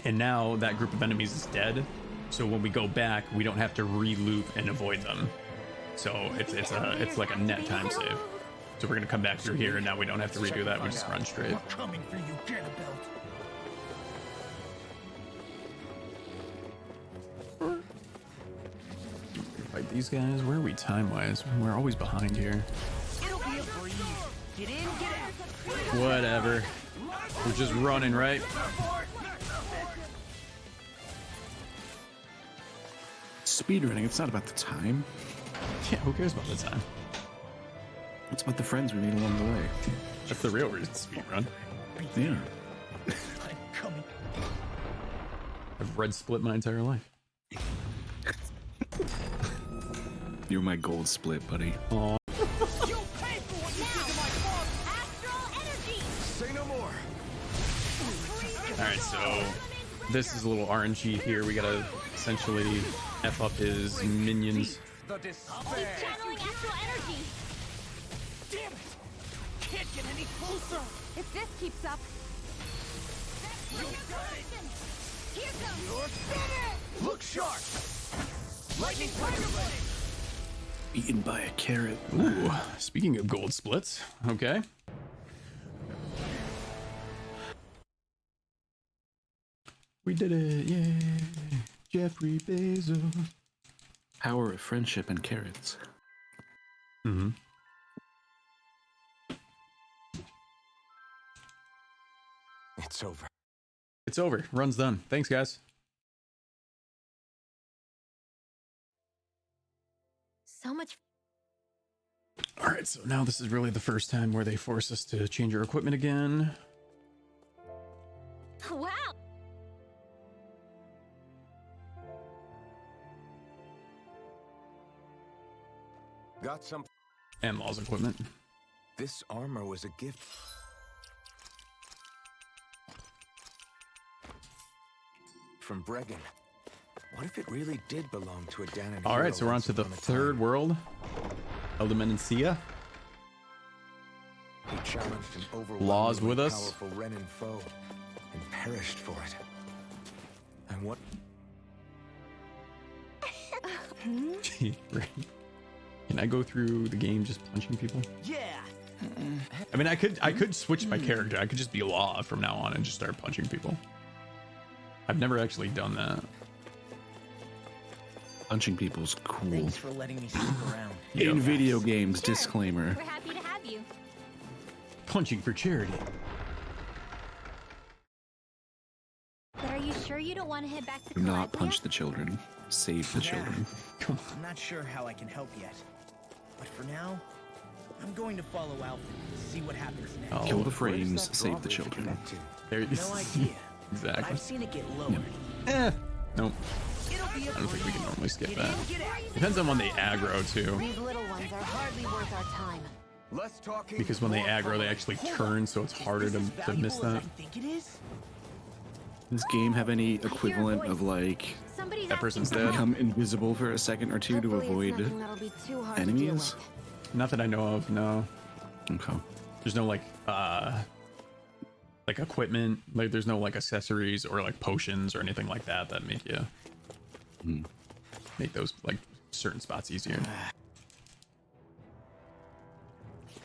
And now that group of enemies is dead. So when we go back, we don't have to re-loop and avoid them. So it's like a net time save. So we're gonna come back through here, and now we don't have to redo that. We just run straight. We're coming for you, Cannibal. Fight these guys. Where are we time-wise? We're always behind here. It'll be a breeze. Get in, get out. Whatever. We're just running, right? Speedrunning, it's not about the time. Yeah, who cares about the time? It's about the friends we made along the way. That's the real reason to speedrun. Yeah. I'm coming. I've read Split my entire life. You're my gold split, buddy. Aw. You'll pay for what you did to my father. Astral energy! Say no more. Alright, so this is a little RNG here. We gotta essentially F up his minions. The He's despair. channeling astral energy! Damn it! Can't get any closer. If this keeps up, Here comes! You're finished. Look sharp. Lightning tiger blade. Eaten by a carrot. Ooh, speaking of gold splits, okay. We did it, yay! Jeffrey Bezos. Power of friendship and carrots. Mm-hmm. It's over. It's over. Run's done. Thanks, guys. So much. All right, so now this is really the first time where they force us to change our equipment again. Wow! Got some. And Law's equipment. This armor was a gift. From Bregan. What if it really did belong to a Danon? All right, so we're on to the third world. Eldemenencia. He challenged an overwhelmingly Law's with us. powerful Renin foe and perished for it. And what? Can I go through the game just punching people? Yeah. I mean, I could switch my character. I could just be Law from now on and just start punching people. I've never actually done that. Punching people's cool. Thanks for letting me snoop around. In video games, Sure. disclaimer. We're happy to have you. Punching for charity. But are you sure you don't want to head back to Do not Calabria? punch the children. Save the children. Come on. I'm not sure how I can help yet. But for now, I'm going to follow Alfred to see what happens next. Oh, Kill the Where does frames, that save the drawbridge children. connect to? there you No idea. But Exactly. I've seen it get lowered. Nope. It'll be a I don't think we can breeze. normally skip Get that. in, get out. Depends on when they aggro too. these little ones are hardly worth our time. Less talking. Because when they more aggro, they fighting. actually turn, so it's harder Is to, this as to miss valuable that. as I think it is? Does this game have any equivalent of like Somebody's That person's asking for dead. help. Become invisible for a second or two to Hopefully it's avoid nothing that'll be too hard to deal enemies. with. Not that I know of. No, Okay. there's no like equipment. Like there's no like accessories or like potions or anything like that that make you make those like certain spots easier.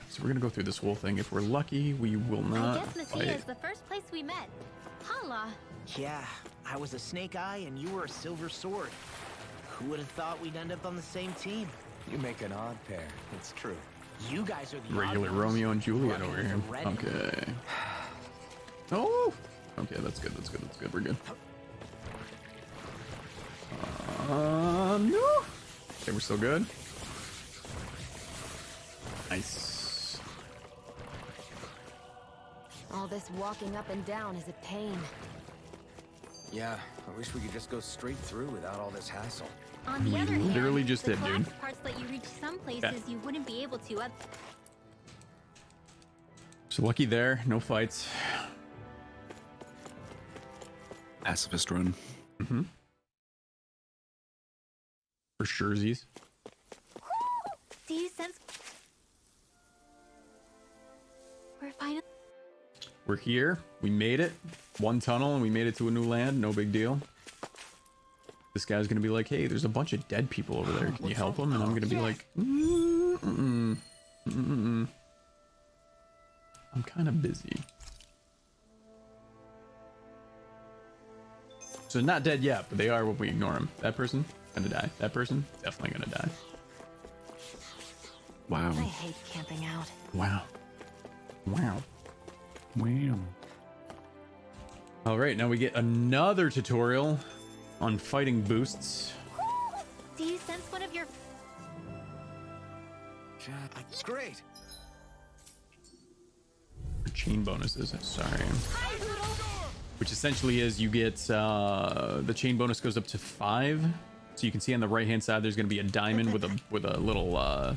So we're gonna go through this whole thing. If we're lucky, we will I not guess Messia fight. is the first place we met. Holla. Yeah, I was a snake eye and you were a silver sword. Who would have thought we'd end up on the same team? You make an odd pair. It's true. You guys are the Regular odd ones. Romeo and Juliet Lucky over for here. Red. Okay. Oh. Okay, that's good. That's good. That's good. We're good. No. Okay, we're still good. Nice. All this walking up and down is a pain. Yeah, I wish we could just go straight through without all this hassle. On the We other hand, literally just the did, dude. collapsed parts let you reach some places you wouldn't be able to. So lucky there. No fights. Pacifist run. For surezies. Do you sense? We're finally. We're here. We made it. One tunnel and we made it to a new land. No big deal. This guy's gonna be like, hey, there's a bunch of dead people over there. Can you help them? And I'm gonna be like, I'm kind of busy. So not dead yet, but they are when we ignore them. That person gonna die. That person definitely gonna die. Wow. I hate camping out. Wow. Wow. Wow. All right, now we get another tutorial on fighting boosts. Do you sense one of your? Great. Chain bonuses, sorry. Which essentially is you get the chain bonus goes up to 5. So you can see on the right hand side there's gonna be a diamond with a little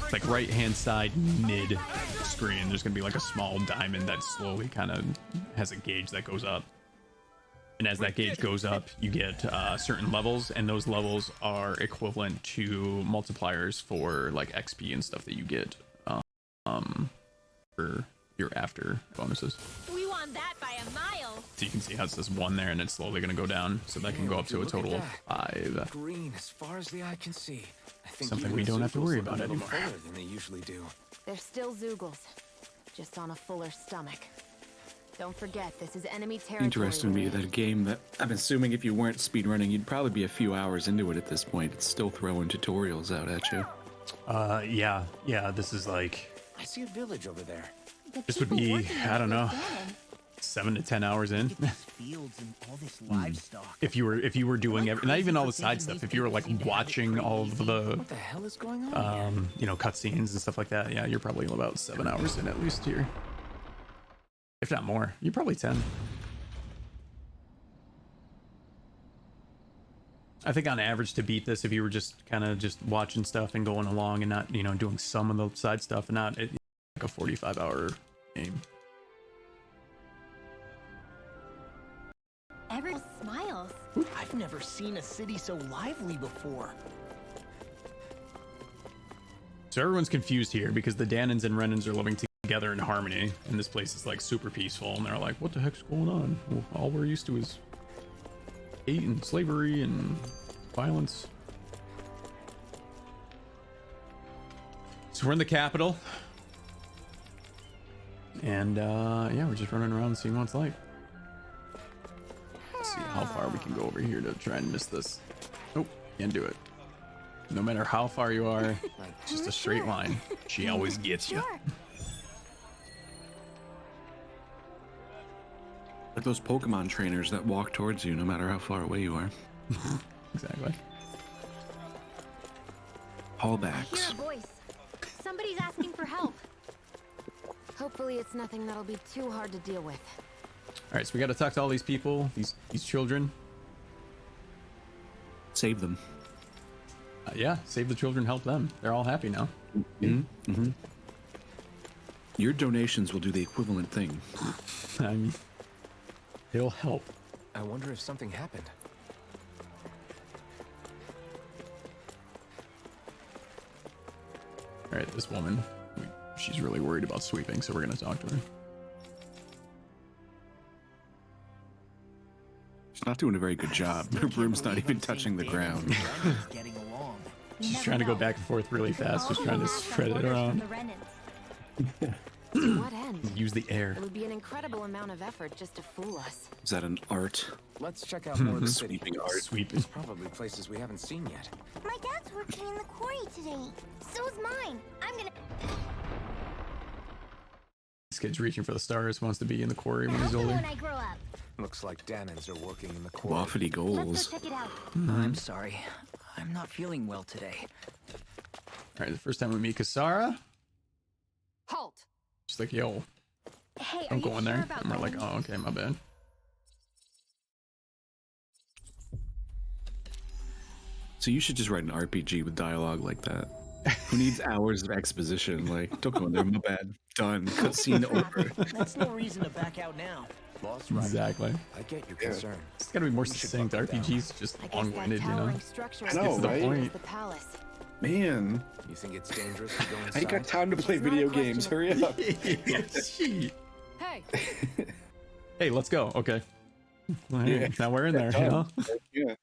it's like right hand side mid screen. There's gonna be like a small diamond that slowly kind of has a gauge that goes up. And as that gauge goes up, you get certain levels, and those levels are equivalent to multipliers for like XP and stuff that you get for your after bonuses. We won that by a mile. So you can see how it says 1 there, and it's slowly going to go down, so that can go up to a Look at total of that. 5. Green as far as the eye can see. I think Something even we the don't have to Zoogles worry look a about little anymore. fuller than they usually do. They're still Zoogles, just on a fuller stomach. Don't forget, this is enemy territory. Interesting to me we're that a in. game that I'm assuming if you weren't speedrunning, you'd probably be a few hours into it at this point. It's still throwing tutorials out at you. Yeah, this is like, I see a village over there. The this would people be, working I don't there know, look down. 7 to 10 hours in. Look at these fields and all this livestock. If you were doing not even all the side stuff, if you were like watching all of the What the hell is going on here? you know, cutscenes and stuff like that, yeah, you're probably about 7 hours in at least here. If not more, you're probably 10. I think on average to beat this, if you were just kind of just watching stuff and going along and not, you know, doing some of the side stuff and not like a 45-hour game. Everyone smiles. I've never seen a city so lively before. So everyone's confused here because the Danons and Renans are living together in harmony, and this place is like super peaceful, and they're like, what the heck's going on? Well, all we're used to is hate and slavery and violence. So we're in the capital, and yeah, we're just running around and seeing what it's like. Let's see how far we can go over here to try and miss this. Nope, can't do it. No matter how far you are, it's just a straight line. She always gets you. Sure. Like those Pokemon trainers that walk towards you no matter how far away you are. Exactly. I hear Callbacks. a voice. Somebody's asking for help. Hopefully it's nothing that'll be too hard to deal with. All right, so we got to talk to all these people, these children. Save them. Yeah, save the children, help them. They're all happy now. Your donations will do the equivalent thing. I mean, it'll help. I wonder if something happened. All right, this woman, she's really worried about sweeping, so we're gonna talk to her. She's not doing a very good job. Her broom's not even touching the ground. Getting along. She's trying to go back and forth really fast, just trying to spread it around. To what end? Use the air. It would be an incredible amount of effort just to fool us. Is that an art? Let's check out more of the city. Sweeping art. Sweeping. There's probably places we haven't seen yet. My dad's working in the quarry today. So's mine. I'm gonna. This kid's reaching for the stars, wants to be in the quarry when I'll he's do older. when I grow up. Looks like Danans are working in the quarry. Waffity Let's goals. go check it out. I'm sorry. I'm not feeling well today. All right, the first time we meet Kasara, Halt! she's like, yo, Hey, I'm are you going sure there. about And we're like, going? oh, okay, my bad. So you should just write an RPG with dialogue like that. Who needs hours of exposition? Like, don't go in there, my bad. Done. Cutscene over. That's no reason to back out now. Boss, right. Exactly. I get your concern. It's gotta be more We should succinct. buckle down. RPG's just I guess that long-winded, you know? towering structure I is know, the right? same as the palace. Man, You think it's dangerous to go I inside? ain't got time to play It's not a video question games. of- Hurry up. Shit. Hey, Hey, let's go. Okay. Well, Yeah. now we're in there, you know? Yeah.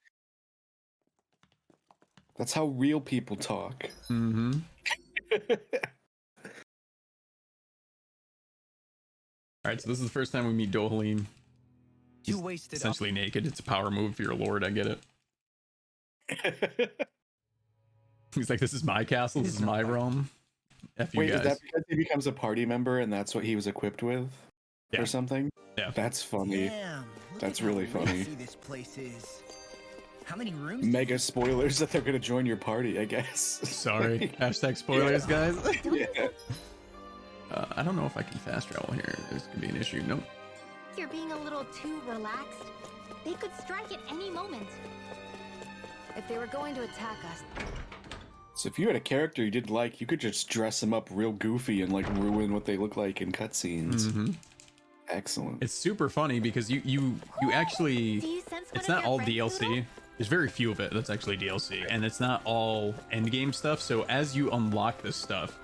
That's how real people talk. Mm-hmm. All right, so this is the first time we meet Dohalim. You wasted up. Essentially naked. It's a power move if you're a lord. I get it. He's like, this is my castle. This is my realm. F you Wait, is guys. that because he becomes a party member and that's what he was equipped with? Yeah. Or something? Yeah. That's funny. Damn, look That's at how really funny. messy this place is. How many rooms? Mega spoilers that they're gonna join your party, I guess. Sorry. Hashtag spoilers, guys. Yeah. I don't know if I can fast travel here. This could be an issue. Nope. You're being a little too relaxed. They could strike at any moment. if they were going to attack us, So if you had a character you didn't like, you could just dress them up real goofy and like ruin what they look like in cutscenes. Mm-hmm. Excellent. It's super funny because you actually, Do you sense one it's of not your all friends, DLC. Noodle? There's very few of it that's actually DLC, and it's not all endgame stuff. So as you unlock this stuff,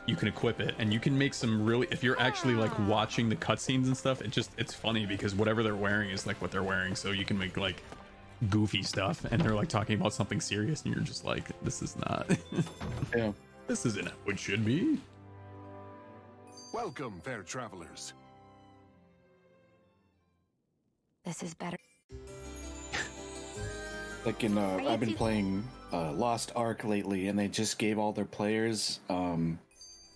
you can equip it, and you can make some really. If you're actually like watching the cutscenes and stuff, it's funny because whatever they're wearing is like what they're wearing. So you can make like goofy stuff, and they're like talking about something serious, and you're just like, this is not. Yeah. This isn't what it should be. Welcome, fair travelers. this is better. Like in, you I've been too- playing Lost Ark lately, and they just gave all their players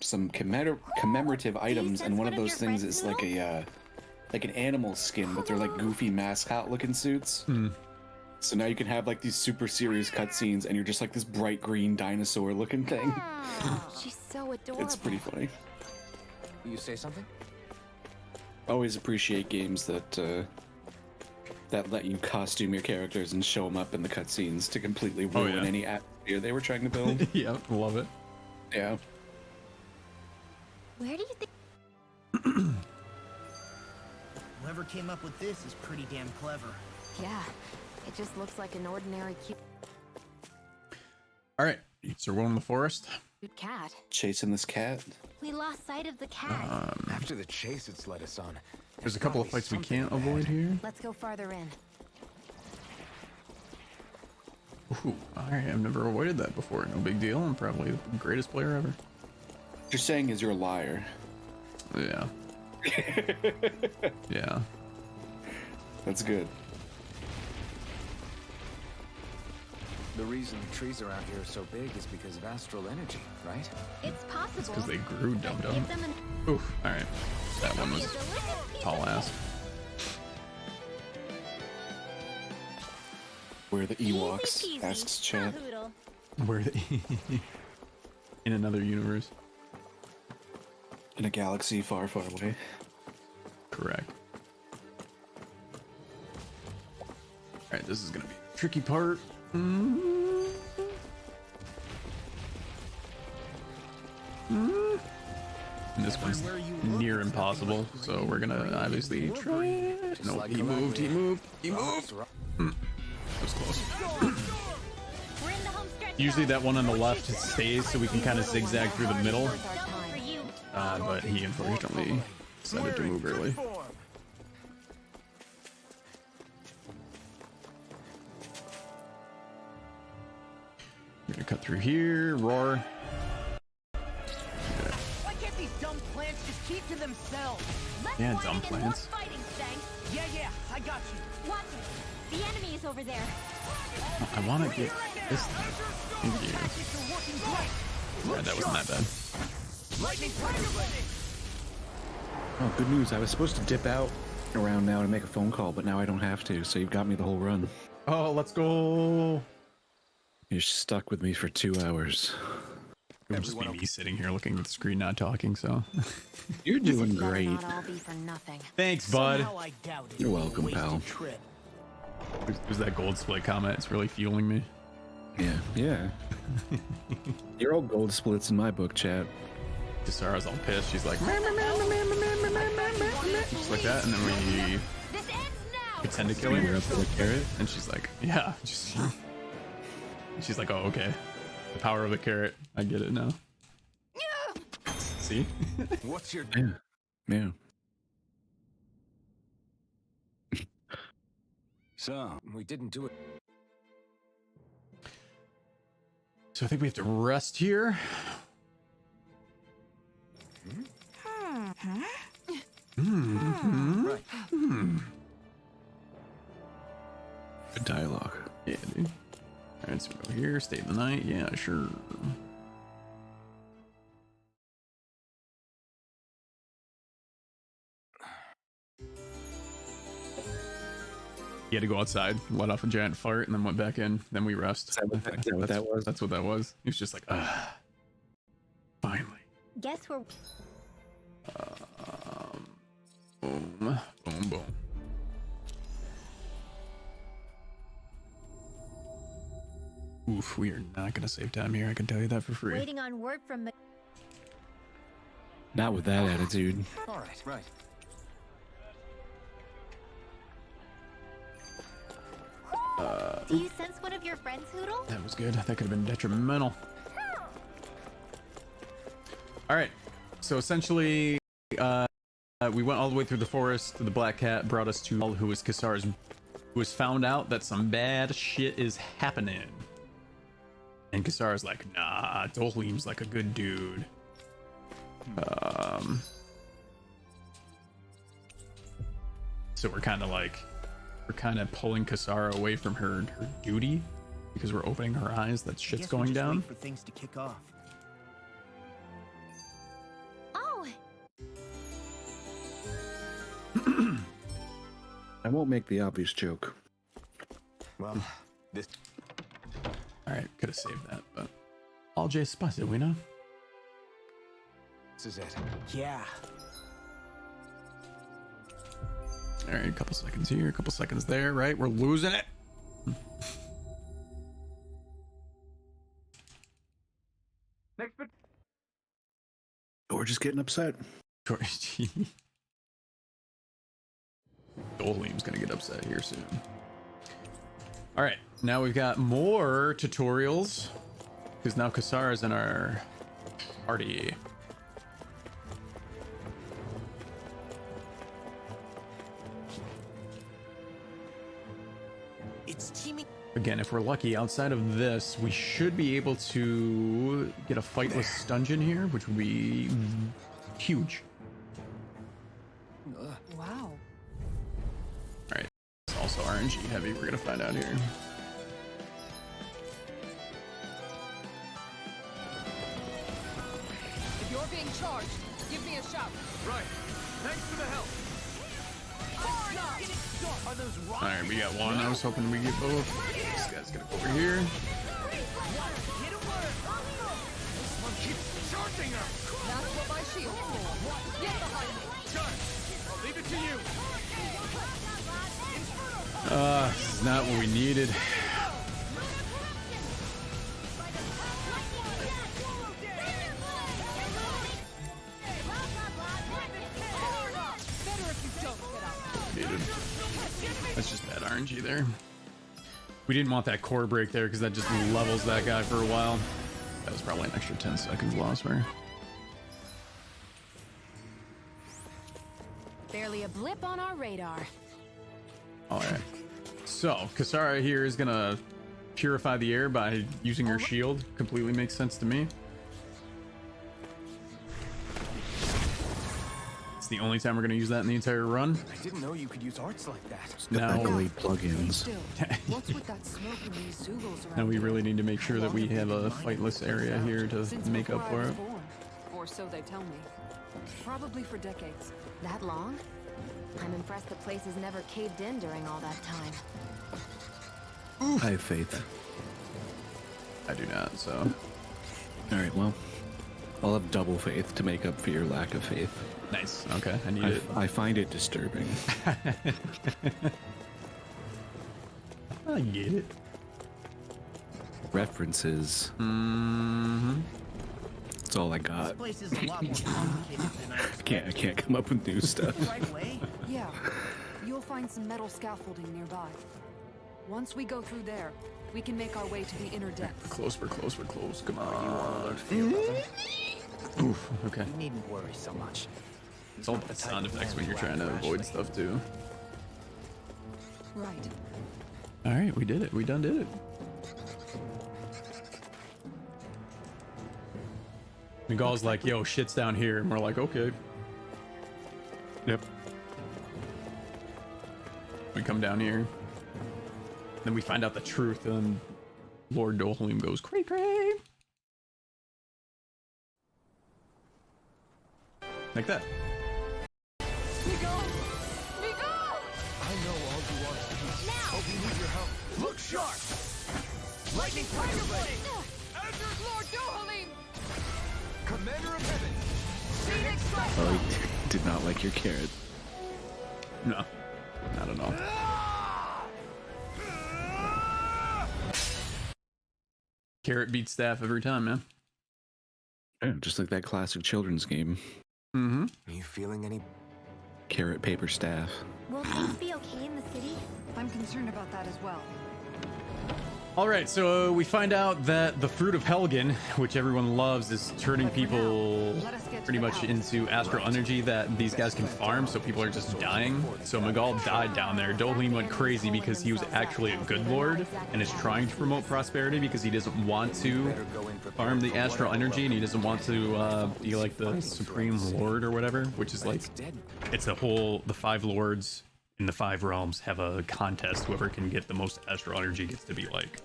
some commemorative items, sense and one one of of those your things friends, is like a like an animal skin, but they're like goofy mascot-looking suits. So now you can have like these super serious cutscenes, and you're just like this bright green dinosaur-looking thing. She's so adorable. It's pretty funny. You say something? Always appreciate games that that let you costume your characters and show them up in the cutscenes to completely Oh, ruin yeah. any atmosphere they were trying to build. Yeah, love it. Yeah. Where do you think? Whoever came up with this is pretty damn clever. Yeah, it just looks like an ordinary cute All right, so we're in the forest. cat. Chasing this cat. We lost sight of the cat. After the chase it's led us on. There's a couple of fights we can't avoid here. Let's go farther in. Ooh, all right, I've never avoided that before. No big deal. I'm probably the greatest player ever. What you're saying is you're a liar. Yeah. Yeah. That's good. The reason the trees around here are so big is because of astral energy, right? It's possible. Because they grew, dum But dum. give them an Oof. All right. That one was delicious piece tall of ass. Where the Easy Ewoks peasy. asks chat. Mahoodle. Where they in another universe. In a galaxy far, far away. Correct. All right, this is gonna be the tricky part. And this one's near impossible, so we're gonna obviously try it. No, he moved. That was close. We're in the home stretch. Usually now. that one on the left stays so we can kind of zigzag through the middle. Double for you. But he unfortunately decided to move early. We're gonna cut through here, roar. Why can't these dumb plants just keep to themselves? Less Yeah, whining dumb and more plants. fighting, Shanks. Yeah, I got you. Watch it. The enemy is over there. I want to get this. Thank you. Tactics are working great. Yeah, that wasn't that bad. Lightning strike ready. Oh, good news. I was supposed to dip out around now to make a phone call, but now I don't have to. So you've got me the whole run. Oh, let's go. You're stuck with me for 2 hours. It would just be me sitting here looking at the screen, not talking. So You're doing This better great. not all be for nothing. thanks, bud. Somehow I doubt it. You're welcome, Wasted pal. Trip. There's that gold split comment. It's really fueling me. Yeah. You're all gold splits in my book, chat. Kisara's all pissed. She's like, just like that, and then we This ends now. pretend to kill You're him. up for the carrot. And she's like, yeah. Just. She's like, oh, okay. The power of the carrot. I get it now. See? What's your... Yeah. So, we didn't do it. So I think we have to rest here. Right. Good dialogue. Yeah, dude. Alright, so we go here, stay the night. Yeah, sure. He had to go outside, let off a giant fart, and then went back in. Then we rest. Is that what that was? That's what that was. He was just like, finally. Guess we're Boom, boom, boom. Oof, we are not gonna save time here. I can tell you that for free. waiting on word from. Not with that attitude. All right, right. Do you sense one of your friends, Hoodle? That was good. That could have been detrimental. All right. So essentially, we went all the way through the forest. The Black Cat brought us to who was Kisara's, who has found out that some bad shit is happening. And Kisara's like, nah, Dohlim's like a good dude. So we're kind of pulling Kisara away from her duty because we're opening her eyes that shit's Guess we going just down. wait for things to kick off. Oh, I won't make the obvious joke. Well, this... All right, could have saved that, but all J spotted, we know. This is it. Yeah. All right, a couple seconds here, a couple seconds there, right? We're losing it. Or just getting upset. Dohlim's gonna get upset here soon. All right, now we've got more tutorials because now Kisara's in our party. It's teaming. Again, if we're lucky, outside of this, we should be able to get a fight with Stungeon here, which would be huge. Wow. All right, it's also RNG heavy. We're gonna find out here. If you're being charged, give me a shout. Right. Thanks for the help. Are those All rocks? right, we got one. I was hoping we get both. This guy's gonna go over here. Get away! This one keeps charging her. That's what my shield is for. Get behind me. Charge. I'll leave it to you. This is not what we needed. Better if you don't get out. Needed. That's just bad RNG there. We didn't want that core break there because that just levels that guy for a while. That was probably an extra 10 seconds lost there. Barely a blip on our radar. All right. So Kasara here is gonna purify the air by using her shield. Completely makes sense to me. It's the only time we're gonna use that in the entire run. I didn't know you could use arts like that. Now, plugins. What's with that smoke and these Zoogles around? now we really need to make sure that we have a fightless area here to Since make before up I for was it. born. Or so they tell me. Probably for decades. That long? I'm impressed the place has never caved in during all that time. I have faith. I do not, so. All right, well, I'll have double faith to make up for your lack of faith. Nice. Okay, I need it. I find it disturbing. I get it. References. That's all I This got. place is a lot more complicated than I can't come up with new stuff. the right way. Yeah. You'll find some metal scaffolding nearby. Once we go through there, we can make our way to the inner depths. Close, we're close, we're close. Come You want to on. learn fear, brother? Oof. Okay. You needn't worry so much. It's all the sound effects when you're trying to avoid stuff too. Right. All right, we did it. We done did it. Miguel's like, yo, shit's down here. And we're like, okay. Yep. We come down here. Then we find out the truth, and Lord Dohalim goes, cray cray. Like that. Miguel! Miguel! I know all you want is peace. But we need your help. Look sharp! Lightning Fire Blade! Answers Lord Dohalim! Commander of Heaven! Phoenix Strike! Oh, I did not like your carrot. No, not at all. Carrot beats staff every time, man. Yeah, just like that classic children's game. Mm-hmm. Are you feeling any... Carrot, paper, staff. Will things be okay in the city? I'm concerned about that as well. All right, so we find out that the fruit of Helgen, which everyone loves, is turning But for people now, let us get to pretty the much palace. into astral energy that these guys can farm, so people are just dying. So Miguel died down there. Dohalim went crazy because he was actually a good lord and is trying to promote prosperity because he doesn't want to farm the astral energy and he doesn't want to be like the supreme lord or whatever, which is like, it's a whole, the 5 lords in the 5 realms have a contest. Whoever can get the most astral energy gets to be like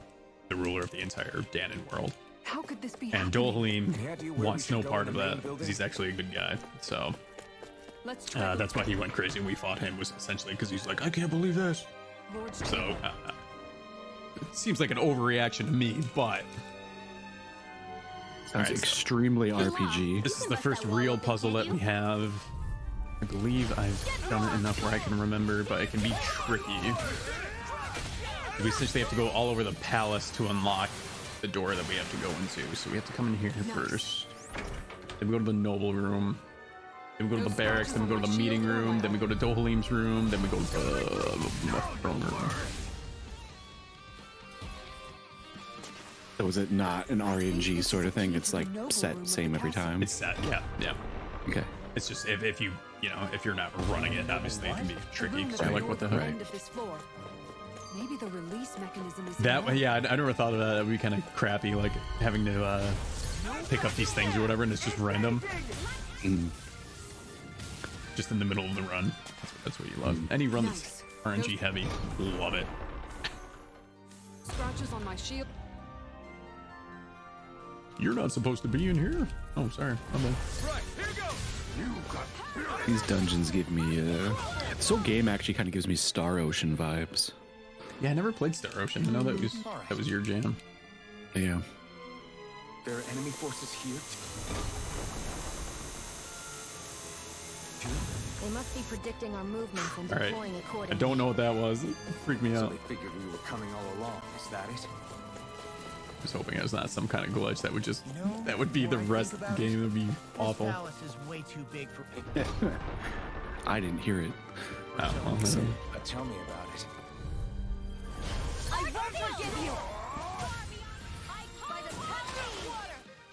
the ruler of the entire Danon world. How could this be And happening? Dohalim wants no part of that because he's actually a good guy. So Let's try that's why he went crazy and we fought him, was essentially because he's like, I can't believe this. Lord So it seems like an overreaction to me, but Sounds Alright, so- extremely RPG. this is the first real puzzle that we have. I believe I've done it enough where I can remember, but it can be tricky. We essentially have to go all over the palace to unlock the door that we have to go into. So we have to come in here first. Then we go to the noble room. Then we go to the barracks. Then we go to the meeting room. Then we go to Dohalim's room. Then we go to the throne room. So is it not an RNG sort of thing? It's like set same every time. It's set. Yeah, yeah. Okay. It's just if you if you're not running it, obviously it can be tricky because you're like, what the heck? End of this floor. Maybe the release mechanism is That way, yeah, I never thought of that. That would be kind of crappy, like having to pick up these things or whatever, and it's just random. Just in the middle of the run. That's what you love. Any run that's RNG heavy, love it. Scratches on my shield. You're not supposed to be in here. Oh, sorry. My bad. These dungeons give me this whole game actually kind of gives me Star Ocean vibes. Yeah, I never played Star Ocean. I know that was your jam. Yeah. There are enemy forces here. They must be predicting our movements and All right. deploying I accordingly. don't know what that was. It freaked me So out. they figured we were coming all along. Is that it? I was hoping it was not some kind of glitch that would just You know, that would be the more I rest of think the about game. It would be This awful. palace is way too big for. I didn't hear it. Oh, well, So Tell me about it.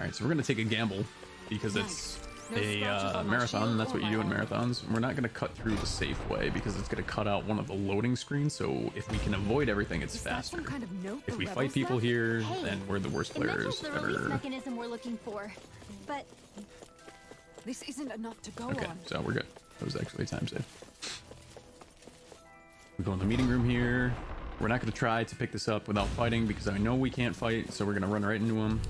All right, so we're gonna take a gamble because it's a marathon. That's what you do in marathons. We're not gonna cut through the safe way because it's gonna cut out one of the loading screens. So if we can avoid everything, it's faster. If we fight people here, then we're the worst players the release ever. mechanism we're looking for, but This isn't enough to go Okay, on. so we're good. That was actually time save. We go in the meeting room here. We're not going to try to pick this up without fighting because I know we can't fight, so we're going to run right into him.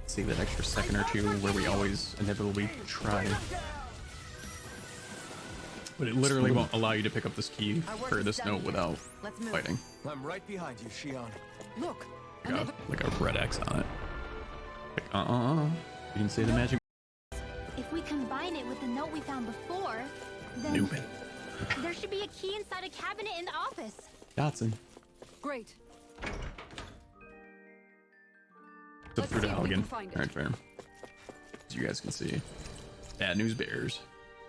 Save that extra second or two where we always inevitably try. But it literally won't allow you to pick up this key or this note without fighting. I'm right behind you, Shion. Look, Got like a red X on it. Like, you can say the magic. if we combine it with the note we found before, then Newman. there should be a key inside a cabinet in the office. Dotson. great. Flip through to see if we Halligan. can find it. Alright, fair. As you guys can see. Bad news bears.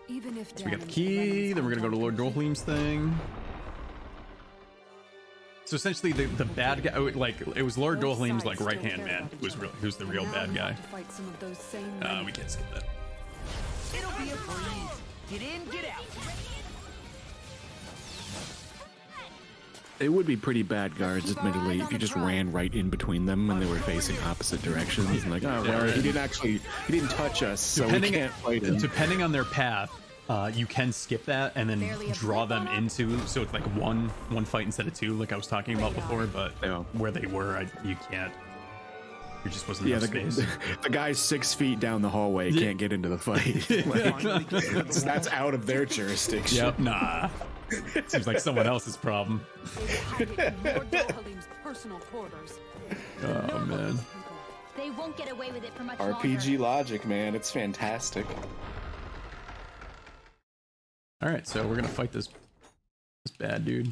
Even if So we got the key, then we're gonna go to Lord Dohleem's thing. So essentially the bad guy, like, it was Lord Dohleem's like right-hand man who's the real bad guy. We can't skip that. It'll be a breeze. Get in, get out. It would be pretty bad guards, admittedly, if you just ran right in between them when they were facing opposite directions. And like, oh, well, he didn't touch us, so we can't fight him. Depending on their path, you can skip that and then draw them into, so it's like one fight instead of two, like I was talking about before. But where they were, you can't. There just wasn't enough space. The guy's 6 feet down the hallway can't get into the fight. Like, that's out of their jurisdiction. Yep, nah. Seems like someone else's problem. Lord Dohleem's personal quarters. Oh man. They won't get away with it for much RPG longer. logic, man. It's fantastic. All right, so we're gonna fight this bad dude.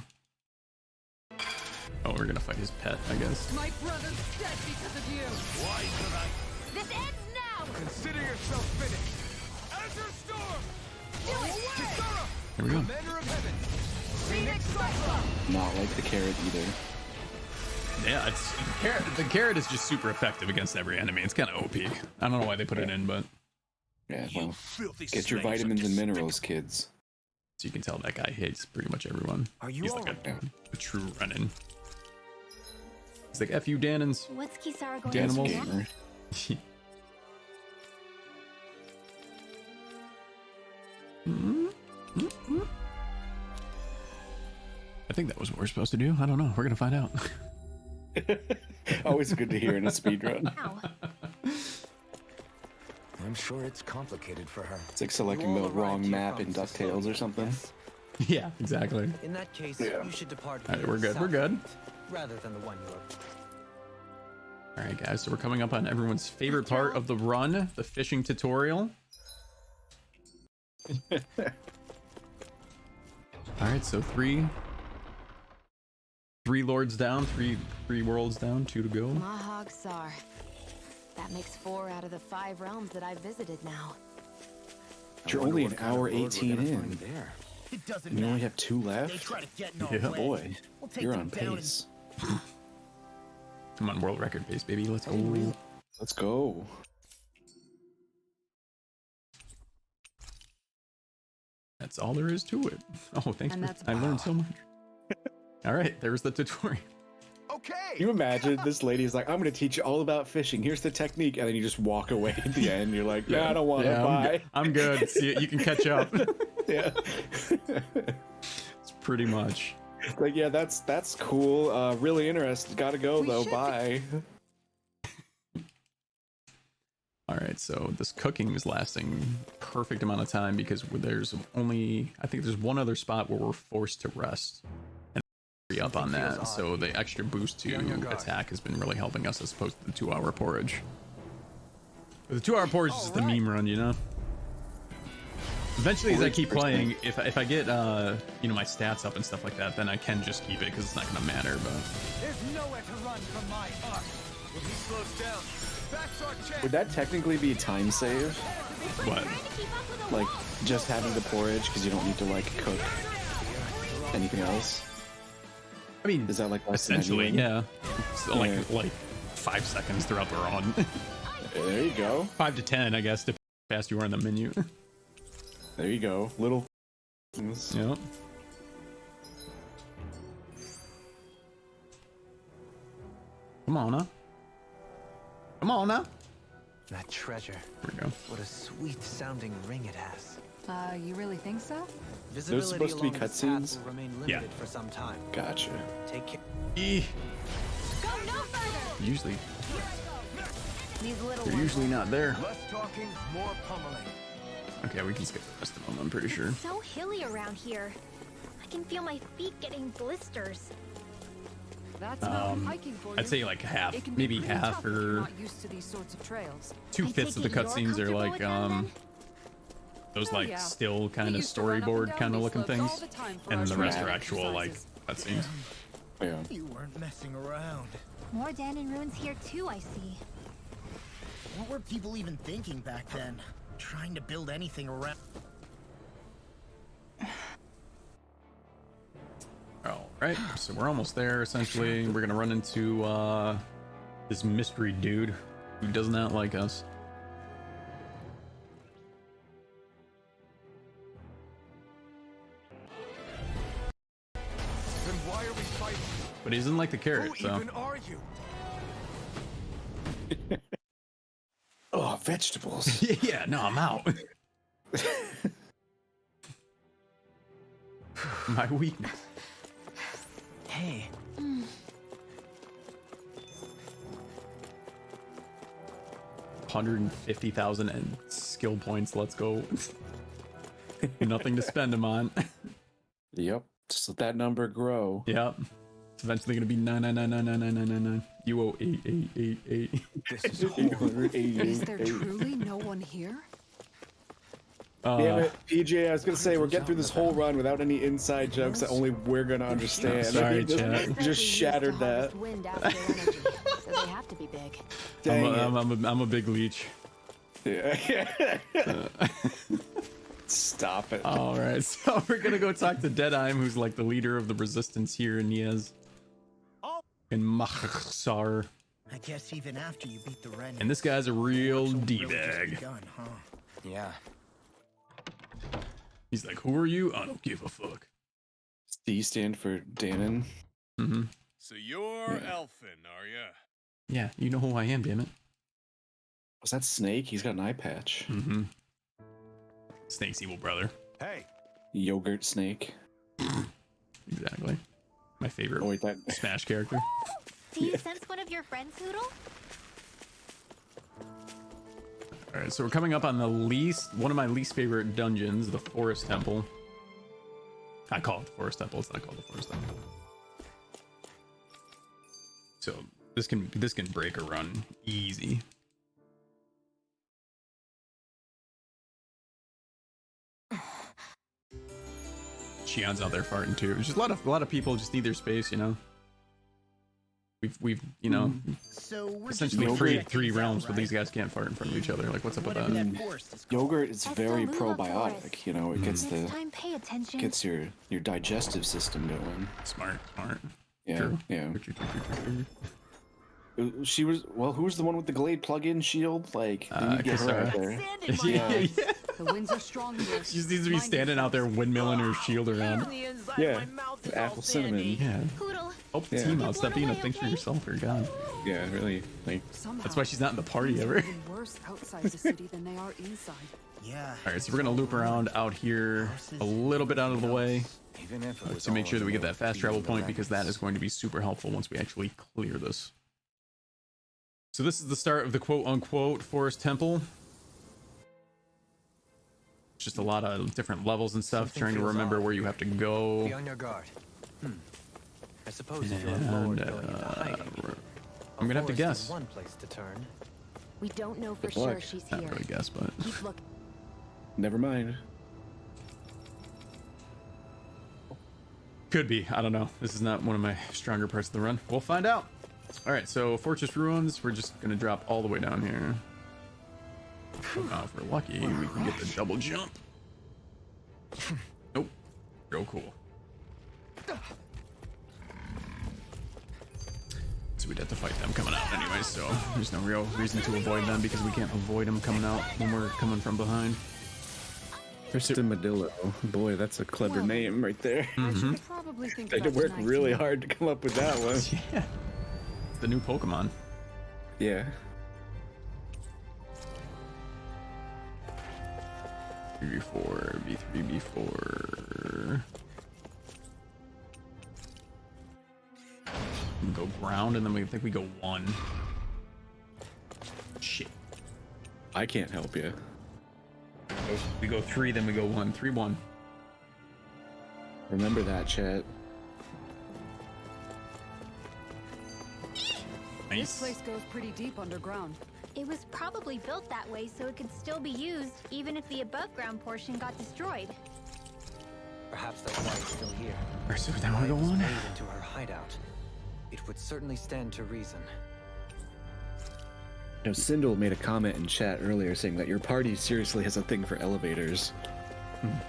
Oh, we're gonna fight his pet, I guess. My brother's dead because of you. Why should I? This ends now! Consider yourself finished. Azure Storm! Kisara! Here we go. Commander of Heaven! Phoenix Cyclone! Not like the carrot either. Yeah, the carrot is just super effective against every enemy. It's kind of OP. I don't know why they put it in, but Yeah, well, get your vitamins and minerals, kids. so you can tell that guy hates pretty much everyone. Are you He's like a true run-in. He's like, F you, Danons. What's Kisara going Danimals. to do? Gamer. I think that was what we're supposed to do. I don't know. We're gonna find out. Always good to hear in a speedrun. Ow. I'm sure it's complicated for her. It's like selecting the wrong map in DuckTales or something. Yeah, exactly. In that case, Yeah. you should depart. All right, via we're good. the We're good. south rather than the one you are. All right, guys. So we're coming up on everyone's favorite part of the run, the fishing tutorial. All right, so three lords down, three worlds down, 2 to go. Mahag Sar. That makes 4 out of the 5 realms that I've visited now. You're only an hour 18 in. There. It doesn't You only matter. have 2 They left? try to get in our Yeah. way. Boy, We'll take you're them on down pace. Come on, world record pace, baby. Let's go. Let's go. That's all there is to it. Oh, thanks. And For, that's I learned so much. All right, there's the tutorial. Okay. Can you imagine this lady's like, I'm going to teach you all about fishing. Here's the technique. And then you just walk away at the end. You're like, yeah, I don't want to buy. I'm good. See, you can catch up. Yeah. It's pretty much. Like, yeah, that's cool. Really interested. Gotta go, We though. should Bye. All right, so this cooking is lasting perfect amount of time because there's only, I think there's one other spot where we're forced to rest and hurry up on that. So the extra boost to attack has been really helping us as opposed to the 2-hour porridge. But the 2-hour porridge is just the meme run, you know? Eventually, as I keep playing, if I get you know, my stats up and stuff like that, then I can just keep it because it's not gonna matter. But There's nowhere to run from my arc. When he slows down, that's our chance. Would that technically be a time save? what? Like, just having the porridge because you don't need to, like, cook anything else? I mean, Is that like less than essentially, anything? yeah. So like 5 seconds throughout the run. There you go. 5 to 10, I guess, to fast you are in the menu. There you go. Little things. Yep. Come on, huh? Come on, huh? That treasure. There we go. What a sweet sounding ring it has. You really think so? There's supposed to be cutscenes? will remain Yeah. limited for some time. Gotcha. Take care. Go no further! Usually, These little they're ones. usually not there. Less talking, more pummeling. Okay, we can skip the rest of them, I'm pretty sure. It's so hilly around here. I can feel my feet getting blisters. That's mountain hiking for you. I'd say like half, It can be maybe pretty half tough if you're or not used to these sorts of trails. 2/5 of the take it you're cutscenes are comfortable like with them, then? those Oh, like yeah. still We kind of used to run up and storyboard down kind of these looking slopes all things, the time for and our then the rest training are actual like exercises. cutscenes. Yeah. You weren't messing around. More Danon ruins here too, I see. What were people even thinking back then? Trying to build anything around. All right, so we're almost there. Essentially, we're gonna run into this mystery dude who does not like us. Then why are we fighting? But he doesn't like the carrot, Who so even are you? Oh, vegetables. yeah, no, I'm out. My weakness. Hey. $150,000 and skill points. Let's go. Nothing to spend them on. Yep. Just let that number grow. Yep. It's eventually gonna be 999999999. You owe 8888. This is horrible. Is there truly no one here? Damn it, PJ, I was gonna say we're getting through this whole run without any inside jokes that only we're gonna understand. Sorry, You just- chat. you just shattered that. Wind out their energy, so they have to be big. Dang it. I'm a big leech. Yeah. Stop it. All right, so we're gonna go talk to Deadime, who's like the leader of the resistance here in Niaz. In Makhsar. I guess even after you beat the Ren. And this guy's a real Really just D-bag. begun, huh? Yeah. He's like, who are you? I don't give a fuck. D stand for Danon. Mm-hmm. So you're Elfin, are ya? Yeah, you know who I am, damn it. Was that Snake? He's got an eye patch. Mm-hmm. Snake's evil brother. Hey. Yogurt Snake. Exactly. My favorite Oh wait, that. Smash character. Do you sense one of your friends, Hoodle? All right, so we're coming up on one of my least favorite dungeons, the Forest Temple. I call it the Forest Temple. It's not called the Forest Temple. So this can break a run easy. Shion's out there farting too. It's just a lot of people just need their space, you know. We've you know So we're essentially just created checking 3 things out, realms, but right? these guys can't fart in front of each other. Like, what's up with Whatever that? that forest is called. Yogurt is That's very the Lula probiotic. forest. You know, it gets Next the time, pay attention. gets your digestive system going. Smart. Yeah, True. yeah. True. She was who was the one with the Glade plug-in shield? Like, they need to get her Kisara. out there. Yeah. The winds are strong here. She just needs to be standing out there windmilling her shield around. Yeah, apple cinnamon. Yeah. Hoodle, Help the Yeah. team out. You Stop blown being a away, thing for okay? yourself, or God. Yeah, really. Like, Somehow, That's why she's not in the party things are ever. even worse outside the city than they are inside. Yeah. All right, so we're gonna loop around out here a little bit out of the way Even if it was to make all sure that we get that about fast travel feeding the point, because that is going to be super helpful once we actually clear this. So this is the start of the quote-unquote Forest Temple. It's just a lot of different levels and stuff, Something trying to feels remember off where you have to go. Be on your guard. I suppose if you're a lord And going into hiding, I'm gonna have to forest guess. is one place to turn. We don't know for Good sure luck. she's Not here. really guess, but Keep looking. never mind. could be. I don't know. This is not one of my stronger parts of the run. We'll find out. All right, so Fortress Ruins. We're just gonna drop all the way down here. If we're lucky, we can get the double jump. Nope. Real cool. So we'd have to fight them coming out anyway, so there's no real reason to avoid them because we can't avoid them coming out when we're coming from behind. Armadillo. Boy, that's a clever name right there. I should probably think They about worked tonight's really meal. hard to come up with that one. Yeah. The new Pokemon. Yeah. B4, B3, B4. We go ground and then we think we go 1. Shit. I can't help you. We go 3, then we go 1. 3, 1. Remember that, chat. This Nice. place goes pretty deep underground. It was probably built that way so it could still be used, even if the above ground portion got destroyed. Perhaps that's why it's still here. Alright, so now we go Why it was 1. made into her hideout. It would certainly stand to reason. You know, Sindel made a comment in chat earlier saying that your party seriously has a thing for elevators.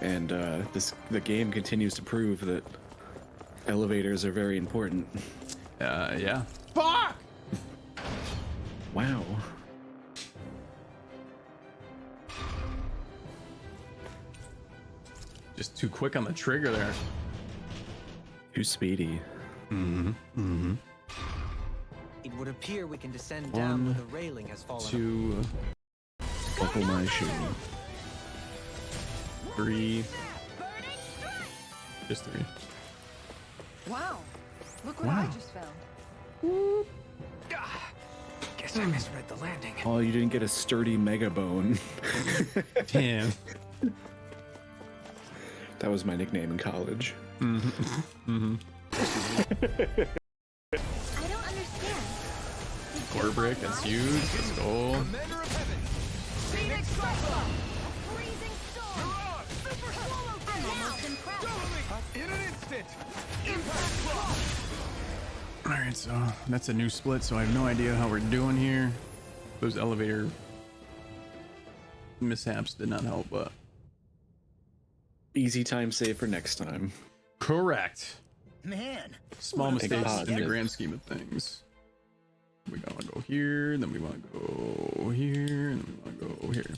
And the game continues to prove that elevators are very important. Yeah. Fuck! Wow. Just too quick on the trigger there. Too speedy. It would appear we can descend down where the railing has fallen. 2, Buckle my shoe. 3. Just 3. Wow. Look what I just found. Guess I misread the landing. Oh, you didn't get a sturdy mega bone. Damn. That was my nickname in college. I don't understand. Core brick, that's huge. Let's go. Commander of Heaven, Phoenix Cyclone! A freezing storm! Super swallow thing! I'm almost impressed. in an instant. Impact block. Alright, so that's a new split, so I have no idea how we're doing here. Those elevator mishaps did not help, but Easy time save for next time. correct. Man, Small Take a mistakes pause, in the yeah. grand scheme of things. We gotta go here, then we want to go here, and then we want to go here.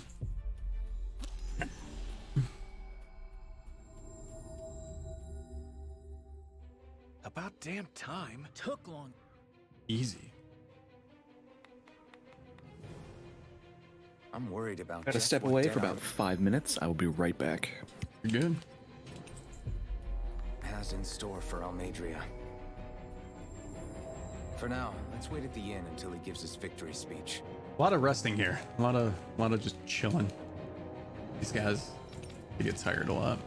About damn time. took long. Easy. I'm worried about Gotta just step what away for Deadeye about 5 minutes. I will be right back. You're good. has in store for Almadria. For now, let's wait at the inn until he gives his victory speech. A lot of resting here. A lot of just chilling. These guys, they get tired a lot.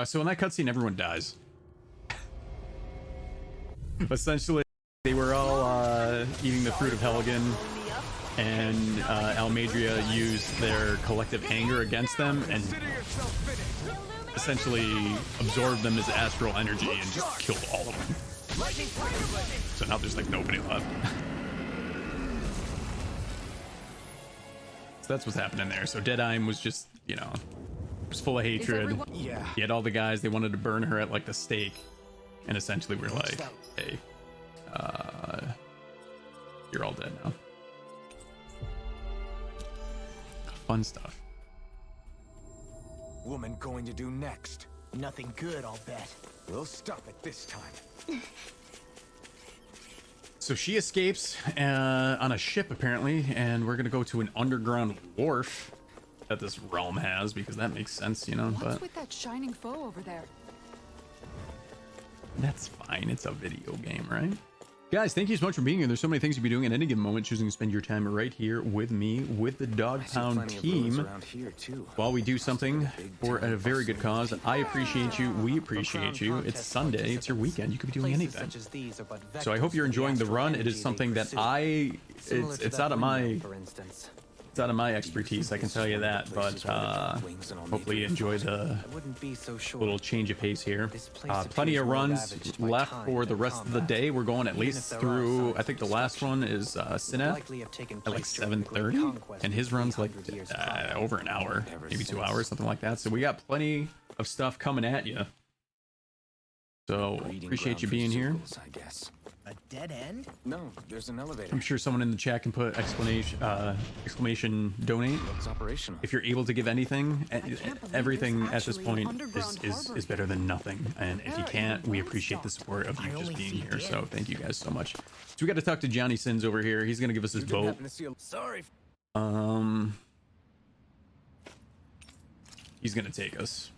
So in that cutscene, everyone dies. Essentially, they were all eating the fruit of Helgen, and Almadria used their collective anger against them and essentially absorbed them as astral energy and just killed all of them. So now there's like nobody left. So that's what's happening there. So Deadeye was just, you know, was full of hatred. Yeah. He had all the guys, they wanted to burn her at like the stake. And essentially we're like, hey, you're all dead now. Fun stuff. Woman going to do next? Nothing good, I'll bet. We'll stop it this time. So she escapes on a ship apparently, and we're gonna go to an underground wharf that this realm has because that makes sense, you know. What's But with that shining foe over there? that's fine. It's a video game, right? Guys, thank you so much for being here. There's so many things you be doing at any given moment, choosing to spend your time right here with me, with the Dog Pound team, Around here too. while we do something for a very good cause. I appreciate you. We appreciate you. It's Sunday. It's your weekend. You could be doing anything. So I hope you're enjoying the run. It is something that it's out of my It's out of my expertise, I can tell you that, but hopefully you enjoy the little change of pace here. Plenty of runs left for the rest of the day. We're going at least through, I think the last one is Sineth at like 7:30, and his run's like over an hour, maybe 2 hours, something like that. So we got plenty of stuff coming at you. So appreciate you being here. I guess. A dead end? No, there's an elevator. I'm sure someone in the chat can put exclamation donate Looks operational. if you're able to give anything. Everything at this point is better than nothing, and if you can't, we appreciate the support of you just being here. So thank you guys so much. So we got to talk to Johnny Sins over here. He's gonna give us his boat. Sorry. He's gonna take us.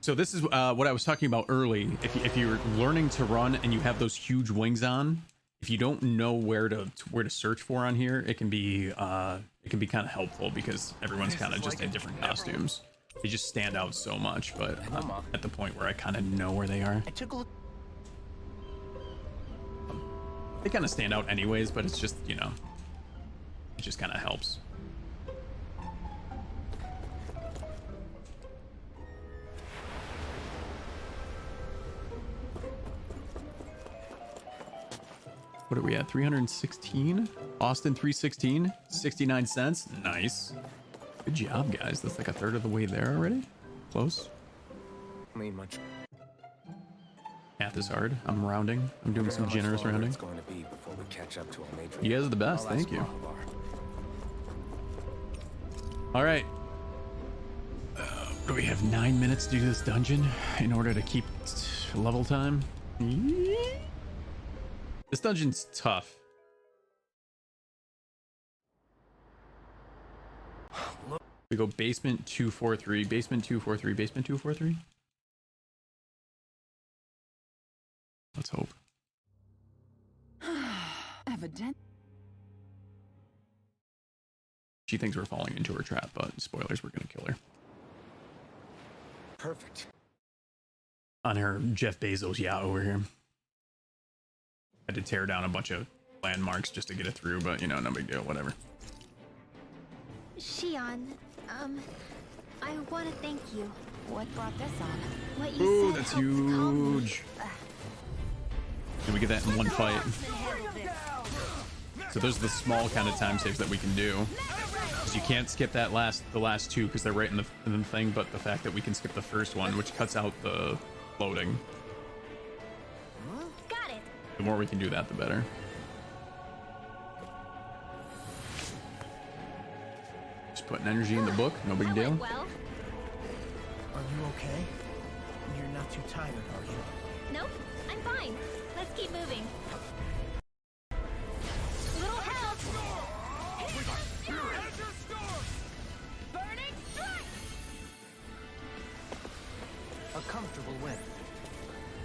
So this is what I was talking about early. If you're learning to run and you have those huge wings on, if you don't know where to search for on here, it can be kind of helpful because everyone's kind of just in different costumes. They just stand out so much. But I'm at the point where I kind of know where they are. They kind of stand out anyways, but it's just, you know, it just kind of helps. What are we at? 316? Austin 316? 69 cents? Nice. Good job, guys. That's like a third of the way there already. Close. Much. Math is hard. I'm rounding. I'm doing some generous rounding. It's going to be before we catch up to our major. You guys are the best. Thank you. All right. Do we have 9 minutes to do this dungeon in order to keep level time? This dungeon's tough. We go basement 243, basement 243, basement 243. Let's hope. Evident. She thinks we're falling into her trap, but spoilers, we're gonna kill her. Perfect. On her Jeff Bezos yacht over here. Had to tear down a bunch of landmarks just to get it through, but you know, no big deal, whatever. Shion, I want to thank you. What brought this on? What you Ooh, said that's helped calm me. huge. Did we get that in one fight? So those are the small kind of time saves that we can do. You can't skip that the last two because they're right in the thing, but the fact that we can skip the first one, which cuts out the loading. Got it. The more we can do that, the better. Just putting energy in the book, no big deal. Well, Are you okay? You're not too tired, are you? nope, I'm fine. Let's keep moving. Little help. Burning strike. A comfortable win.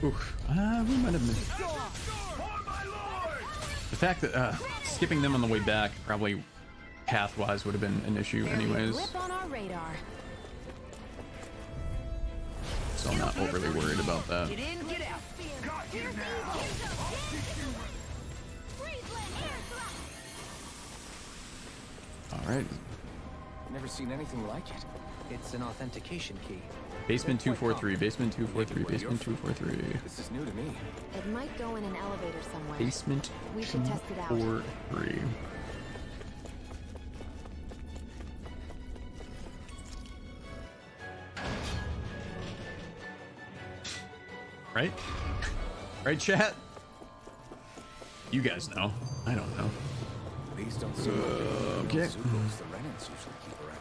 Oof. We might have missed. The fact that skipping them on the way back probably path-wise would have been an issue anyways. Blip on our radar. So I'm not overly worried about that. Get in, get out. Alright. Never seen anything like it. It's an authentication key. Basement 243, basement 243, basement 243. This is new to me. It might go in an elevator somewhere. Basement We should test it out. 243. Right? Right, chat? You guys know. I don't know. These don't seem like okay. the Zugos the Renans usually keep around.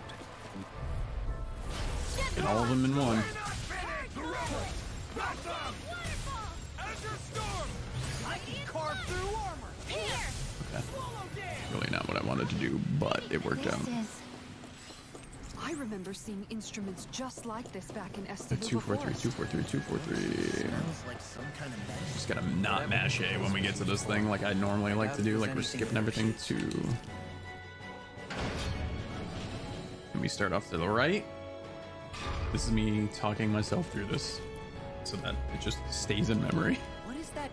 Get all of them in one. Okay. Really not what I wanted to do, but it worked out. I remember seeing instruments just like this back in Estiville. 243, 243, 243. Smells like some kind of medicine. Just gotta not mash A when we get to this thing like I normally like to do, like we're skipping everything to... Let me start off to the right. This is me talking myself through this so that it just stays in memory. What is that?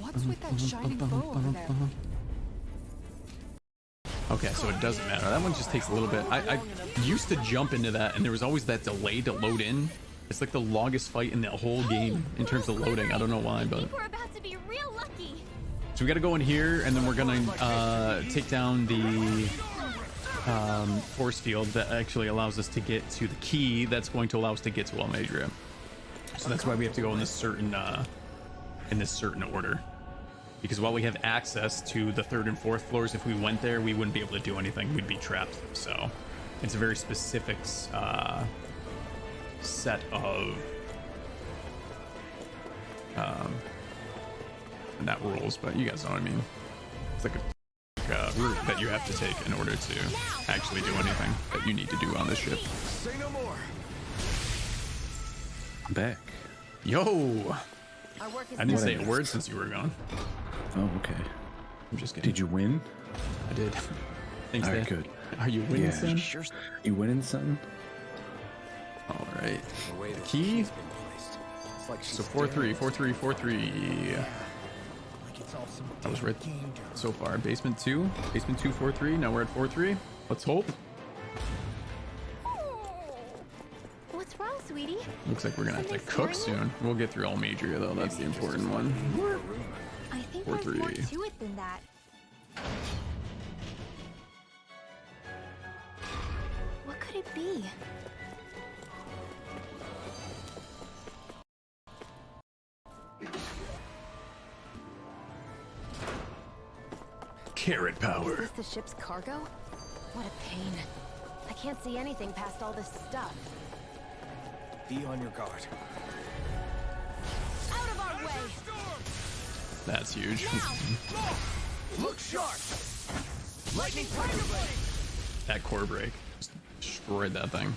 What's with that shining bow over there? Okay, so it doesn't matter. That one just takes a little bit. I used to jump into that, and there was always that delay to load in. It's like the longest fight in the whole game in terms of loading. I don't know why, but... We're about to be real lucky. So we got to go in here, and then we're going to take down the force field that actually allows us to get to the key that's going to allow us to get to Almedria. So that's why we have to go in this certain order. Because while we have access to the 3rd and 4th floors, if we went there, we wouldn't be able to do anything. We'd be trapped. So it's a very specific set of not rules, but you guys know what I mean. It's like a route that you have to take in order to actually do anything that you need to do on this ship. Say no more. I'm back. Yo! Our work is I didn't done. say a word since you were gone. Oh, okay. I'm just kidding. Did you win? I did. Thanks, All right, Dad. good. Are you winning, Yeah. son? Sure. You winning, son? All right. The way the Key? key's been placed. It's like she's So 4-3, 4-3, 4-3. Like it's all some That was damn right game jam. so far. Basement 2, 4-3. Now we're at 4-3. Let's hope. What's wrong, sweetie? Looks like we're gonna have to cook soon. We'll get through Almedria though. That's the important one. I think there's more 4-3. to it than that. What could it be? Carrot Is power. this the ship's cargo? What a pain. I can't see anything past all this stuff. Be on your guard. Out of our way! That's huge. Look sharp. Lightning tiger blade. That core break just destroyed that thing.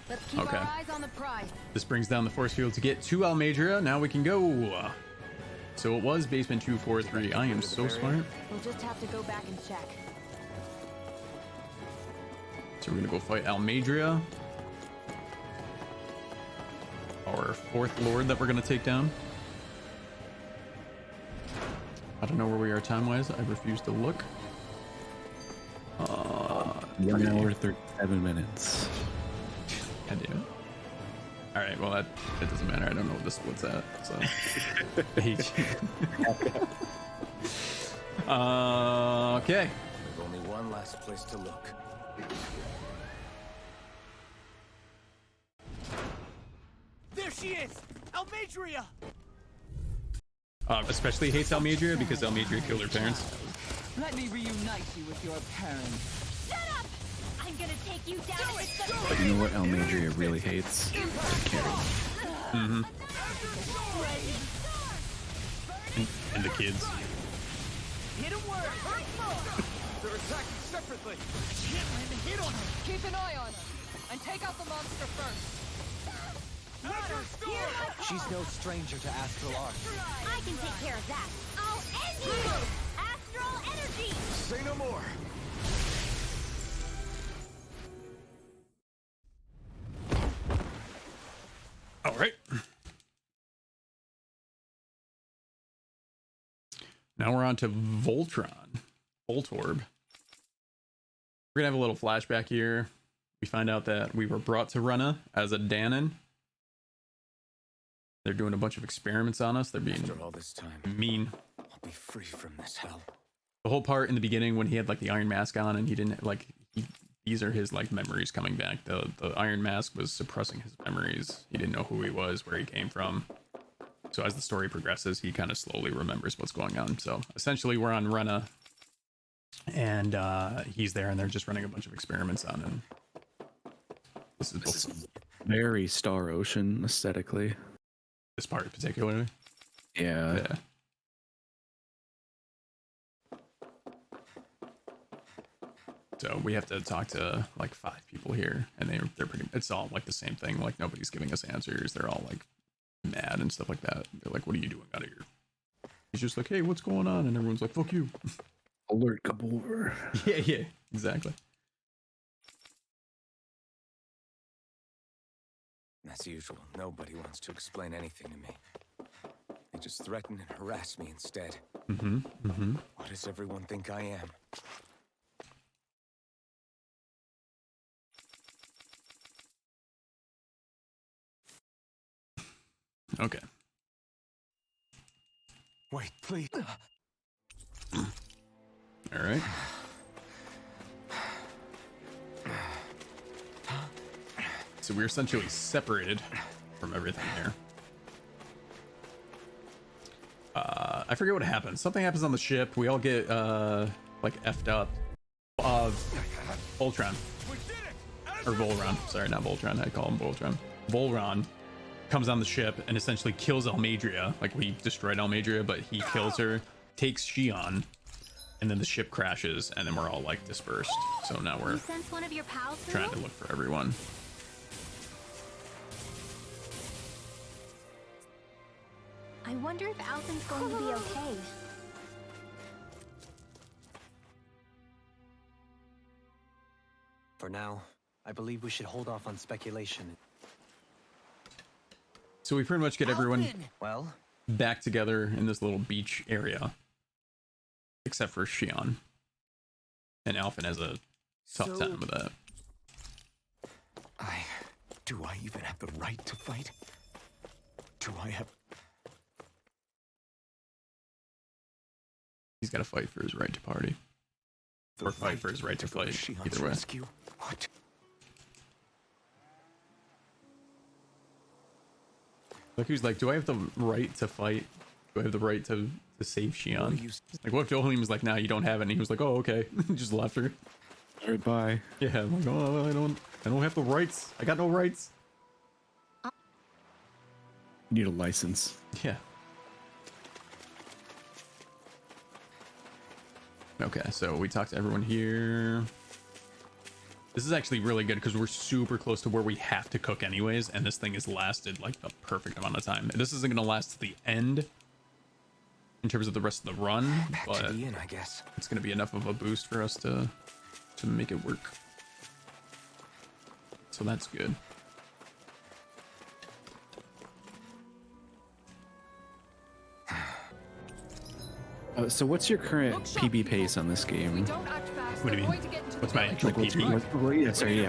Let's keep Okay. our eyes on the prize. This brings down the force field to get to Almedria. Now we can go. So it was basement 2, 4-3. I am so smart. We'll just have to go back and check. So we're gonna go fight Almedria, our 4th lord that we're gonna take down. I don't know where we are time-wise. I refuse to look. 1 hour 37 minutes. God damn it. All right, well that doesn't matter. I don't know what the split's at. So. Okay. There's only one last place to look. There she is! Almedria! Especially hates Almedria because Almedria killed her parents. Let me reunite you with your parents. Shut up! I'm gonna take you down and it's the But you know what Almedria really hates? The carrot. And the kids. Hit him where it hurts most! They're attacking separately! I can't land a hit on her! Keep an eye on her, and take out the monster first. She's no stranger to astral arts. I can take care of that. I'll end you! Astral energy! Say no more. All right. Now we're on to Voltron. Voltorb. We're gonna have a little flashback here. We find out that we were brought to Runna as a Danon. They're doing a bunch of experiments on us. They're being After all this time, mean. I'll be free from this hell. The whole part in the beginning when he had like the iron mask on and he didn't like these are his like memories coming back. The iron mask was suppressing his memories. He didn't know who he was, where he came from. So as the story progresses, he kind of slowly remembers what's going on. So essentially we're on Runna and he's there and they're just running a bunch of experiments on him. This is Very Star Ocean aesthetically. this part particularly. Yeah. Yeah. So we have to talk to like 5 people here, and they're pretty. It's all like the same thing. Like nobody's giving us answers. They're all like mad and stuff like that. They're like, "What are you doing out of here?" He's just like, "Hey, what's going on?" And everyone's like, "Fuck you." Alert Gabor. Yeah, exactly. As usual, nobody wants to explain anything to me. They just threaten and harass me instead. What does everyone think I am? Okay. Wait, please. All right. So we're essentially separated from everything here. I forget what happens. Something happens on the ship. We all get like effed up. Voltron. Or Volron. Sorry, not Voltron. I call him Voltron. Volron comes on the ship and essentially kills Almadria. Like, we destroyed Almadria, but he kills her, takes Shion, and then the ship crashes, and then we're all like dispersed. So now we're sense one of your pals trying to look for everyone. I wonder if Alvin's going to be okay. For now, I believe we should hold off on speculation. So we pretty much get everyone Well, back together in this little beach area, except for Shion. And Alvin has a tough time with that. Do I even have the right to fight? Do I have... He's got to fight for his right to party. Or fight for his right to fight. Either way. Rescue? What? Like, who's like, do I have the right to fight? Do I have the right to save Shion? Like, what if Jolim was like, nah, you don't have it, and he was like, oh, okay. Just left her. All right, bye. Yeah, I'm like, oh, I don't have the rights. I got no rights. You need a license. Yeah. Okay, so we talked to everyone here. This is actually really good because we're super close to where we have to cook anyways, and this thing has lasted like the perfect amount of time. This isn't going to last to the end in terms of the rest of the run, but I guess it's going to be enough of a boost for us to make it work. So that's good. So what's your current PB pace on this game? What do you mean? What's my actual PB?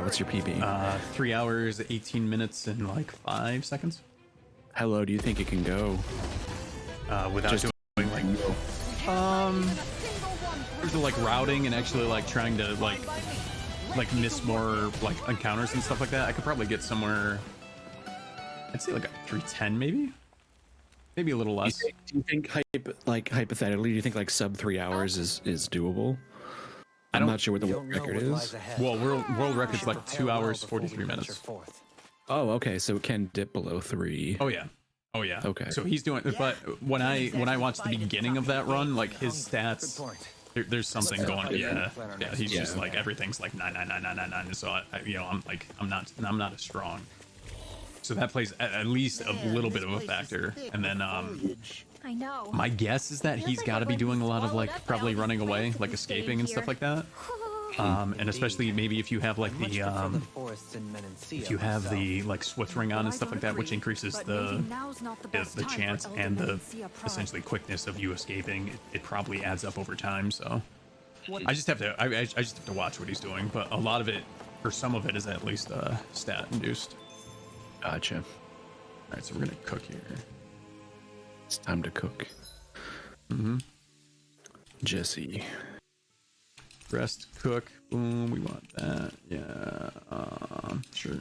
What's your PB? 3 hours, 18 minutes, and like 5 seconds. How low do you think it can go? Without Just doing like there's like routing and actually like trying to like miss more like encounters and stuff like that. I could probably get somewhere, I'd say like a 310 maybe a little less. Do you think hypothetically, do you think like sub 3 hours is doable? I'm not sure what the world record is. Well, world record's like 2 hours 43 minutes. Oh, okay, so it can dip below 3. Oh yeah. Okay. So he's doing, but when I watched the beginning of that run, like his stats, there's something going. Yeah. He's just like everything's like 99999. So I'm not as strong. So that plays at least a little bit of a factor. And then I know. my guess is that he's got to be doing a lot of like probably running away, like escaping and stuff like that. And especially maybe if you have like the if you have the like Swift ring on and stuff like that, which increases the chance and the essentially quickness of you escaping, it probably adds up over time. So I just have to watch what he's doing, but a lot of it, or some of it, is at least stat induced. Gotcha. All right, so we're gonna cook here. It's time to cook. Jesse. Rest, cook, boom, we want that. Yeah, sure.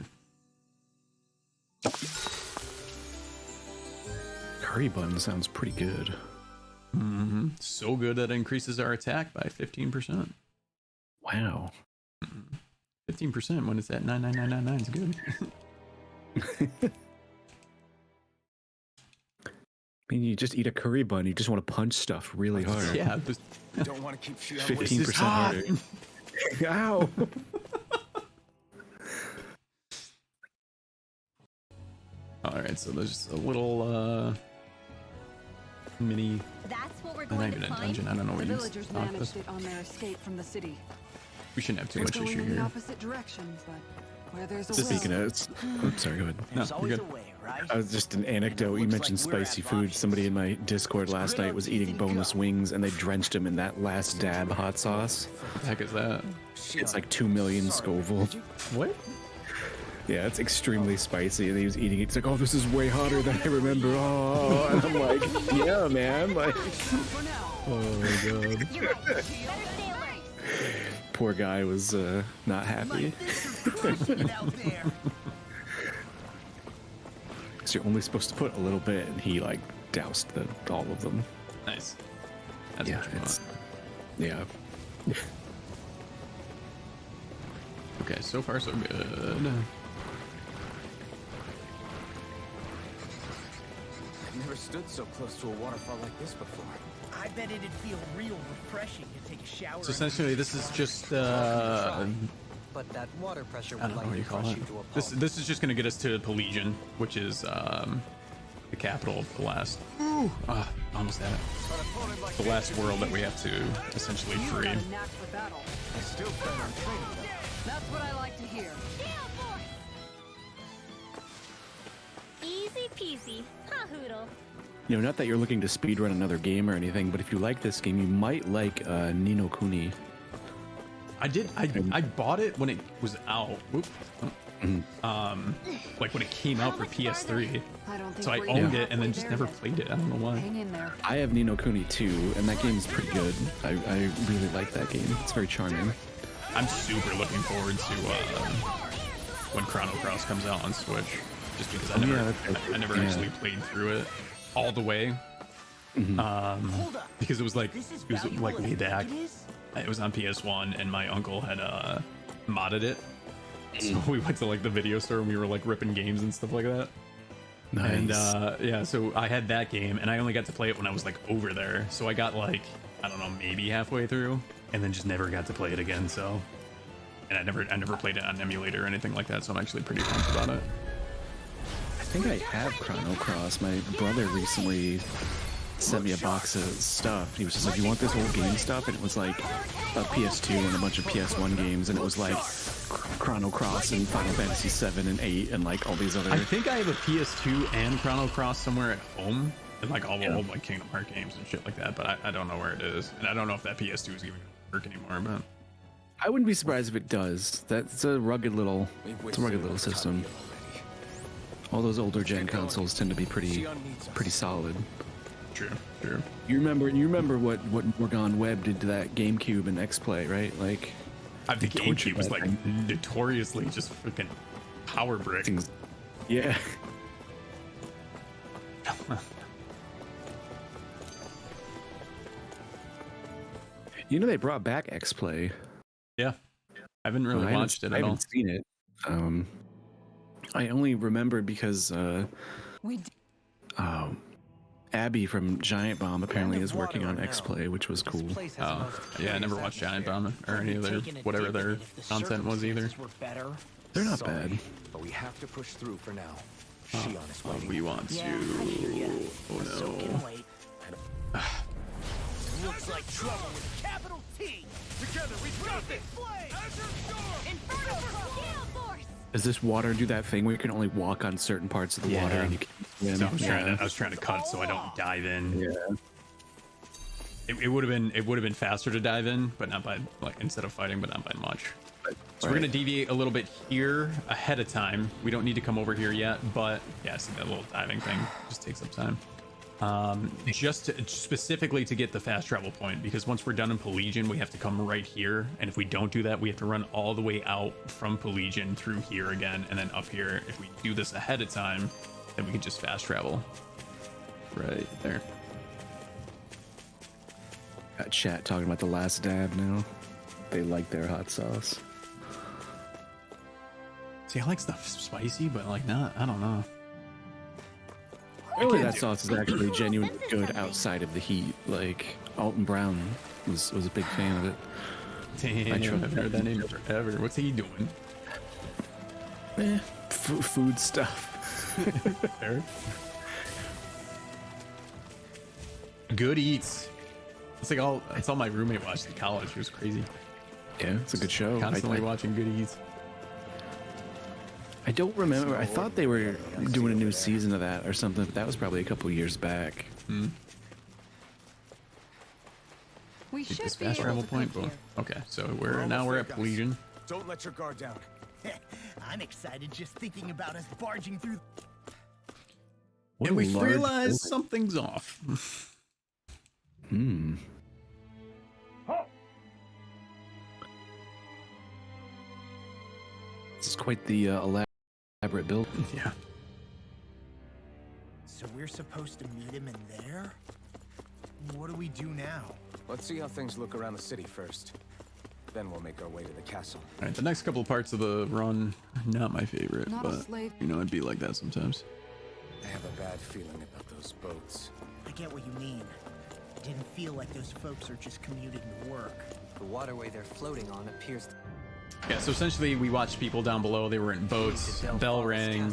Curry bun sounds pretty good. So good that it increases our attack by 15%. Wow. 15% when it's at 99999 is good. I mean, you just eat a curry bun, you just want to punch stuff really hard. Yeah, You don't want to keep 15% harder. Ow! Alright, so there's a little mini. That's what we're Not going even to a find. dungeon. I don't know what The you villagers talk managed this. it on their escape from the city. We shouldn't have too It's much going issue in the here. opposite direction, but where there's a Speaking will, of, oops, sorry, go ahead. No, you're good. I was just an anecdote. You mentioned spicy food. Somebody in my Discord last night was eating boneless wings, and they drenched him in that last dab hot sauce. What the heck is that? It's like 2 million Scoville. What? Yeah, it's extremely spicy, and he was eating it. He's like, "Oh, this is way hotter than I remember." Oh, and I'm like, "Yeah, man." Like, oh my god. Poor guy was not happy. So you're only supposed to put a little bit, and he like doused all of them. Nice. That's Yeah, what you want. yeah. Okay, so far so good. I've never stood so close to a waterfall like this before. I bet it'd feel real refreshing to take a shower. So essentially, this is just But that water pressure I will don't know what likely you call crush it. you to a This pulp. this is just gonna get us to Pelagian, which is the capital of the last. Almost had it. The last world that we have to essentially free. Got a knack for battle. I still plan on training though. That's what I like to hear. Easy peasy. Ha hoodle. You know, not that you're looking to speedrun another game or anything, but if you like this game, you might like Ni no Kuni. I bought it when it was out. Whoop. Like when it came out for PS3. I don't think So I we're owned even it and then halfway just there never yet. played it. I don't know why. Hang in there. I have Ni no Kuni 2, and that game is pretty good. I really like that game. It's very charming. I'm super looking forward to when Chrono Cross comes out on Switch, just because I never actually played through it all the way. Because it was like way back. It was on PS1, and my uncle had modded it. So we went to like the video store and we were like ripping games and stuff like that. Nice. And yeah, so I had that game, and I only got to play it when I was like over there. So I got like, I don't know, maybe halfway through, and then just never got to play it again. So, and I never played it on an emulator or anything like that. So I'm actually pretty pumped about it. I think I have Chrono Cross. My brother recently sent me a box of stuff. He was just like, "You want this old game stuff?" And it was like a PS2 and a bunch of PS1 games, and it was like Chrono Cross and Final Fantasy 7 and 8 and like all these other. I think I have a PS2 and Chrono Cross somewhere at home, and like all the old like Kingdom Hearts games and shit like that. But I don't know where it is, and I don't know if that PS2 is even gonna work anymore. But I wouldn't be surprised if it does. That's a rugged little, system. All those older gen consoles tend to be pretty solid. True. You remember what Morgan Webb did to that GameCube and X-Play, right? Like, the GameCube was like notoriously just freaking power brick. things. Yeah. You know they brought back X-Play. Yeah, I haven't really watched it at I all. haven't seen it. I only remembered because Abby from Giant Bomb apparently is working on X-Play, which was cool. Oh, yeah, I never watched Giant Bomb or any of their whatever their content was either. They're not bad. But we have to push through for now. Oh, Shion is waiting. we want to. Oh no. Looks like trouble with a capital T. Together we got this. Inferno Gale Force. Does this water do that thing where you can only walk on certain parts of the water and you can swim? So I was trying to cut so I don't dive in. Yeah. It would have been faster to dive in, but not by like instead of fighting, but not by much. So we're gonna deviate a little bit here ahead of time. We don't need to come over here yet, but yeah, see that little diving thing just takes up time. Specifically to get the fast travel point, because once we're done in Pelagian, we have to come right here, and if we don't do that, we have to run all the way out from Pelagian through here again, and then up here. If we do this ahead of time, then we can just fast travel right there. Got chat talking about the last dab now. They like their hot sauce. See, I like stuff spicy, but like not, I don't know. Really, that sauce is actually genuinely good outside of the heat. Like, Alton Brown was a big fan of it. Damn, I haven't heard that name forever. What's he doing? Food stuff. Fair. Good Eats. It's like that's all my roommate watched in college. It was crazy. Yeah, it's a good show. Constantly watching Good Eats. I don't remember. I thought they were doing a new season of that or something, but that was probably a couple years back. We Take should this be fast able travel to point. come Boom. here. Okay, so we're at Pelagian. Don't let your guard down. I'm excited just thinking about us barging through. What And a we large realize building. something's off. Hmm. This is quite the elaborate build. Yeah. So we're supposed to meet him in there? What do we do now? Let's see how things look around the city first. Then we'll make our way to the castle. All right, the next couple of parts of the run, not my favorite, Not a but slave. you know, it'd be like that sometimes. I have a bad feeling about those boats. I get what you mean. It didn't feel like those folks are just commuting to work. The waterway they're floating on appears Yeah, so essentially we watched people down below, they were in boats, bell rang,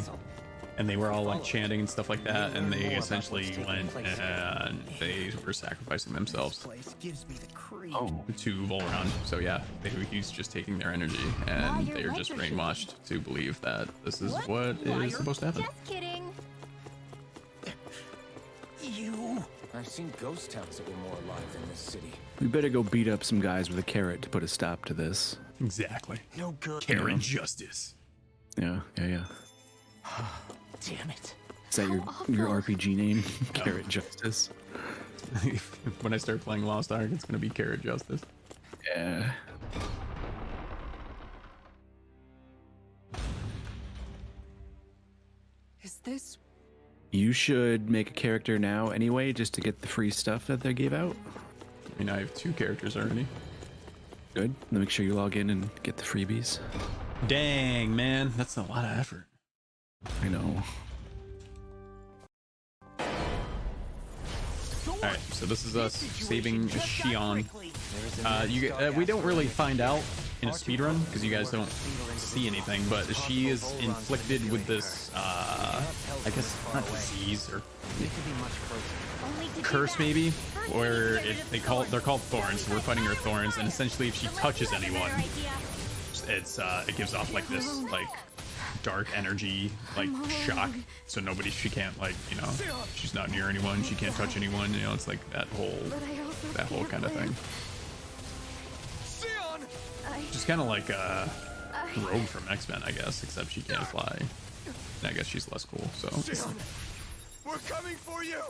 and they were all like chanting and stuff like that, and they essentially went and they were sacrificing themselves Place gives me the creep. to Volron. So yeah, he's just taking their energy, and they are just brainwashed to believe that this is what is supposed to happen. Just kidding. You. I've seen ghost towns that were more alive than this city. We better go beat up some guys with a carrot to put a stop to this. Exactly. No good. Karen Justice. Yeah. Damn it. Is that your RPG name? Carrot Justice. When I start playing Lost Ark, it's gonna be Carrot Justice. Yeah. Is this? You should make a character now anyway, just to get the free stuff that they gave out. I mean, I have 2 characters already. Good. Then make sure you log in and get the freebies. Dang, man, that's a lot of effort. I know. Alright, so this is us saving Shion. We don't really find out in a speedrun because you guys don't see anything, but she is inflicted with this, I guess, not disease or curse maybe, where they're called thorns. So we're fighting her thorns, and essentially if she touches anyone, it gives off like this like dark energy like shock, so she can't, like, you know, she's not near anyone, she can't touch anyone, you know, it's like that whole kind of thing. Just kind of like Rogue from X-Men, I guess, except she can't fly. And I guess she's less cool. So We're coming for you.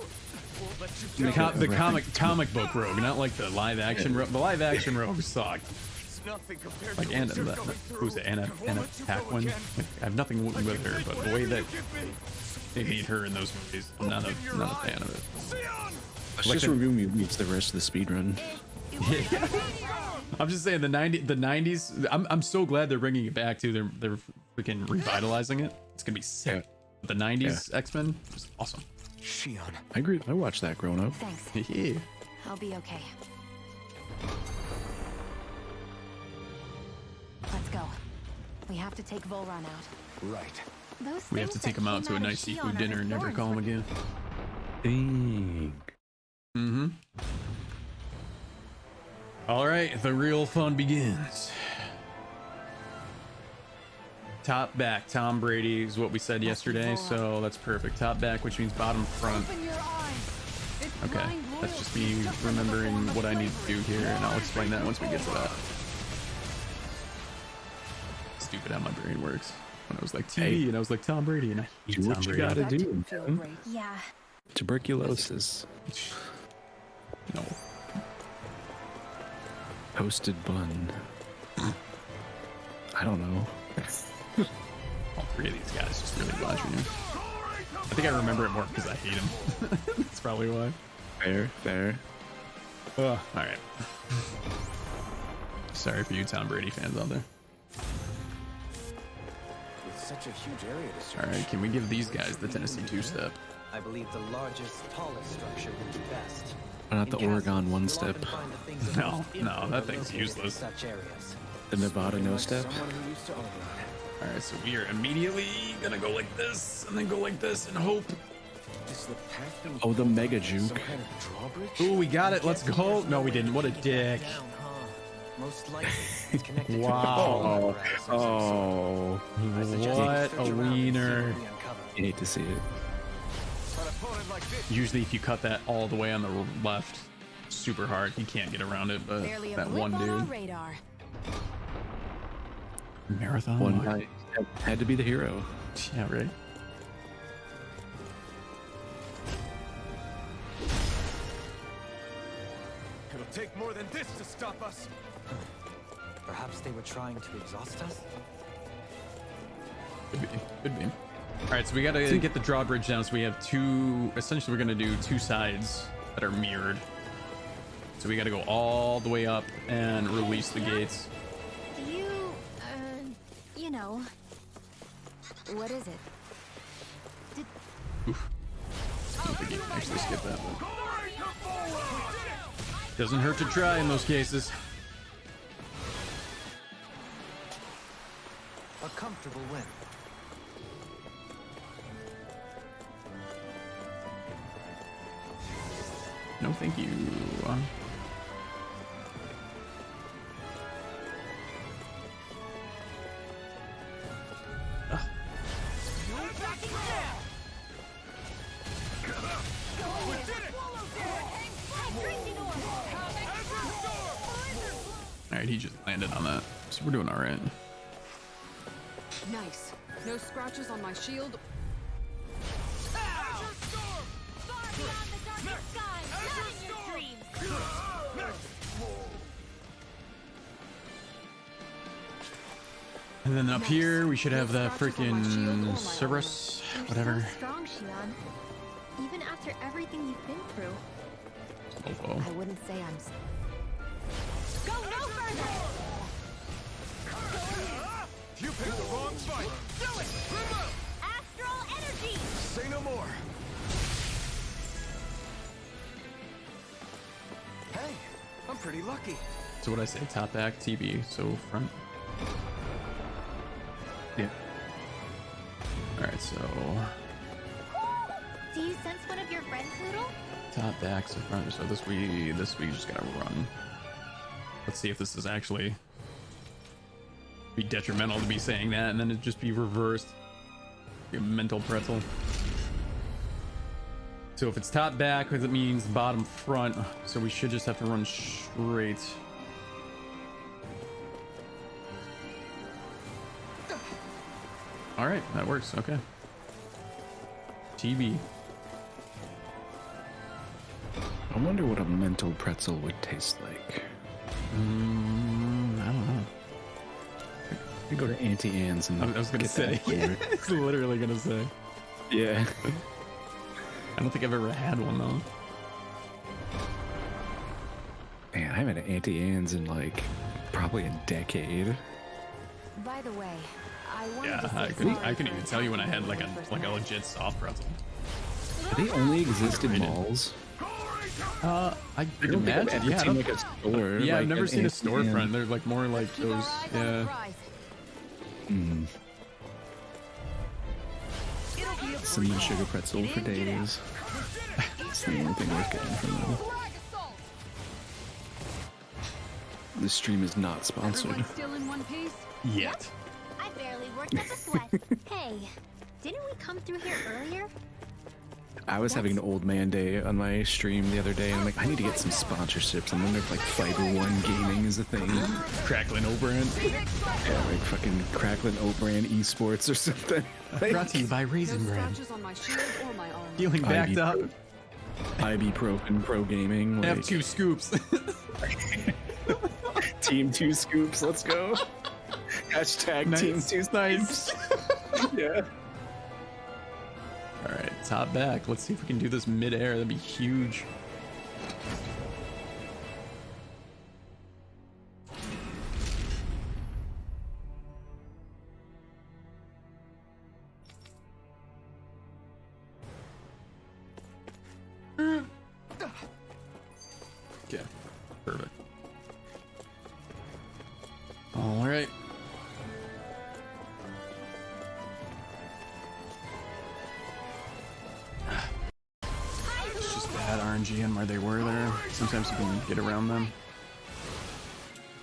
the comic book Rogue, not like the live action Rogue. The live action Rogue sucked. Nothing compared Like to Anna, what you're going through. who's it? Anna Paquin. Like, I have nothing with her, but the way that they made her in those movies, I'm not a fan of it. Let's just review movies the rest of the speed run. I'm just saying the 90s. I'm so glad they're bringing it back too. They're freaking revitalizing it. It's gonna be sick. The 90s X-Men was awesome. Shion. I agree. I watched that growing up. Thanks. Yeah. I'll be okay. Let's go. We have to take Volron out. Right. We have to take him out to a nice seafood dinner and never call him again. Dang. Mm-hmm. All right, the real fun begins. Top back, Tom Brady is what we said yesterday, so that's perfect. Top back, which means bottom front. Okay, that's just me remembering what I need to do here, and I'll explain that once we get to that. Stupid how my brain works. When I was like TV, and I was like Tom Brady, and I hate Do Tom what you Brady. gotta do. Yeah. Tuberculosis. No. Toasted bun. I don't know. All 3 of these guys just really watching him. I think I remember it more because I hate him. That's probably why. Fair. All right. Sorry for you Tom Brady fans out there. With such a huge area to search. All right, can we give these guys the Tennessee two-step? I believe the largest, tallest structure would be best. Not the In Oregon castles, one you'll step. often find the things that No, most no, influence that are thing's located in useless. Such areas. The Nevada no step. Someone who used to own one. All right, so we are immediately gonna go like this, and then go like this, and hope. Is the path being Oh, the built mega like some juke. kind of drawbridge? Ooh, we got it. Let's go. No, we didn't. What a dick. Most likely, it's connected Wow. to Oh, What a wiener. you hate to see it. An opponent like this. Usually, if you cut that all the way on the left, super hard, you can't get around it. But Barely a that blip one on our dude. radar. Marathon. One guy had to be the hero. Yeah, right. It'll take more than this to stop us. Perhaps they were trying to exhaust us? Could be. Could be. All right, so we gotta get the drawbridge down. So we have two. Essentially, we're gonna do two sides that are mirrored. So we gotta go all the way up and release the gates. Do you, you know, What is it? Oof. I don't think you can actually skip that one. Doesn't hurt to try in those cases. A comfortable win. No, thank you. All right, he just landed on that, so we're doing all right. Nice. No scratches on my shield. And then up here, we should have that freaking Cerberus, whatever. So strong, Shion. Even after everything you've been through. Oh, I wouldn't say I'm. Go no further! You picked the wrong fight. Do it! Astral energy! Say no more. Hey, I'm pretty lucky. so what I say, top back, TB, so front. Yeah. All right, so Do you sense one of your friends, Noodle? top back, so front. So this we just gotta run. Let's see if this is actually be detrimental to be saying that, and then it just be reversed. Be a mental pretzel. So if it's top back, it means bottom front. So we should just have to run straight. All right, that works. Okay. TB. I wonder what a mental pretzel would taste like. I don't know. We go to Auntie Anne's and I was gonna get say. that flavor. I was literally gonna say. Yeah. I don't think I've ever had one though. Man, I haven't had Auntie Anne's in like probably a decade. By the way, I wanted Yeah, to say I sorry couldn't for even tell you when I had like attacking a you legit soft pretzel. Do they only exist in Underrated. malls? I I could don't think I've imagine. ever Yeah, I seen don't- like a store. yeah, I've like never an seen a Auntie storefront. Anne. They're like more like Keep our those. eyes on the Yeah. prize. Cinnamon sugar pretzel for days. That's the only thing worth getting from them. This stream is not sponsored. Everyone still in one piece? Yet. I barely worked up a sweat. Hey, didn't we come through here earlier? I was having an old man day on my stream the other day, and I'm like, I need to get some sponsorships. I wonder if like Fiber One Gaming is a thing. Crackling O'Brien. Yeah, like fucking Crackling O'Brien Esports or something. Brought to you by No Raisin Bran. scratches on my shield or my armor. Feeling backed up. Ibuprofen Pro Gaming. I have Like, 2 scoops. Team 2 scoops, let's go. Hashtag Nice. Team 2 Nice. Yeah. All right, top back. Let's see if we can do this mid-air. That'd be huge. Okay, perfect. All right. It's just bad RNG and where they were there. Sometimes you can get around them.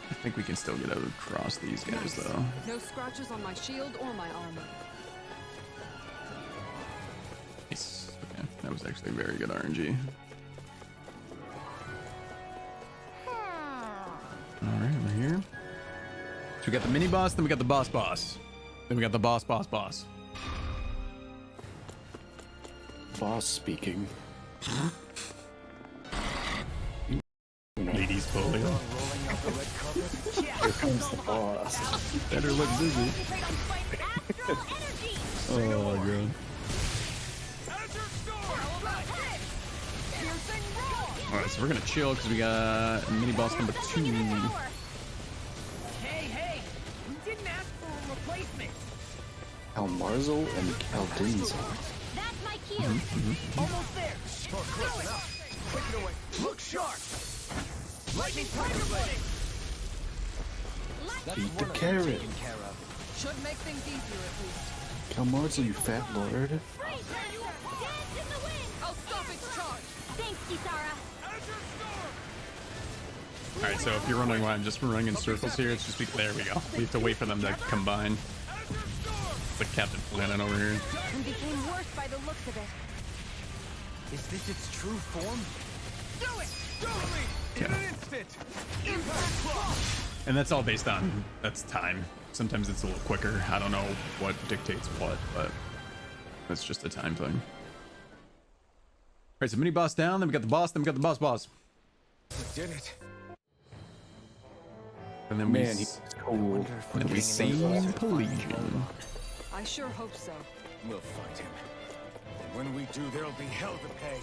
I think we can still get across these guys though. No scratches on my shield or my armor. Nice. Okay, that was actually very good RNG. All right, we're here. So we got the mini boss, then we got the boss, then we got the boss. Boss speaking. Ladies polio. Here comes the boss. Better look busy. Oh god. Alright, so we're gonna chill because we got mini boss number 2. Hey, we didn't ask for a replacement. Almarzo and Caldinzo. That's my cue. Almost there. Close enough. Take it away. Look sharp. Lightning Tiger Blade. Beat the carrot. Should make things easier at least. Almarzo, you fat lord. Dance in the wind. I'll stop its charge. Thanks, Kisara. Alright, so if you're wondering why I'm just running in circles here, it's just there we go. We have to wait for them to combine. It's like Captain Flannan over here. And became worse by the looks of it. Is this its true form? Do it! Totally! In an instant! Impact clock! And that's all based on, that's time. Sometimes it's a little quicker. I don't know what dictates what, but that's just a time thing. Alright, so mini boss down, then we got the boss, then we got the boss. We did it. And then we Man, he's cool. and we see Pelagian. I sure hope so. We'll find him. And when we do, there'll be hell to pay.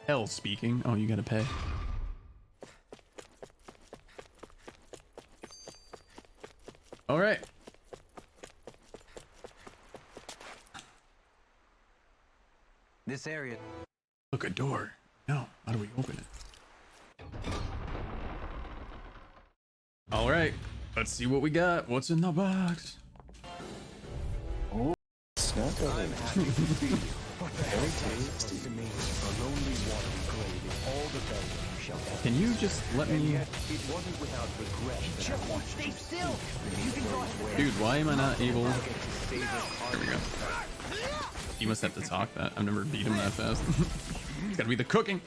Hell speaking. Oh, you gotta pay. Alright. This area. Look, a door. No, how do we open it? Alright. Let's see what we got. What's in the box? Snap I'm happy to see you. Very tasty. To me, a lonely watery grave is all the better you shall ever. Can you just let And me... yet, it wasn't without regret that I wanted Stay to still! You can go ahead. Dude, why am I not able... get to savor There we go. You must have to talk that. I've never beat him that fast. It's gotta be the cooking.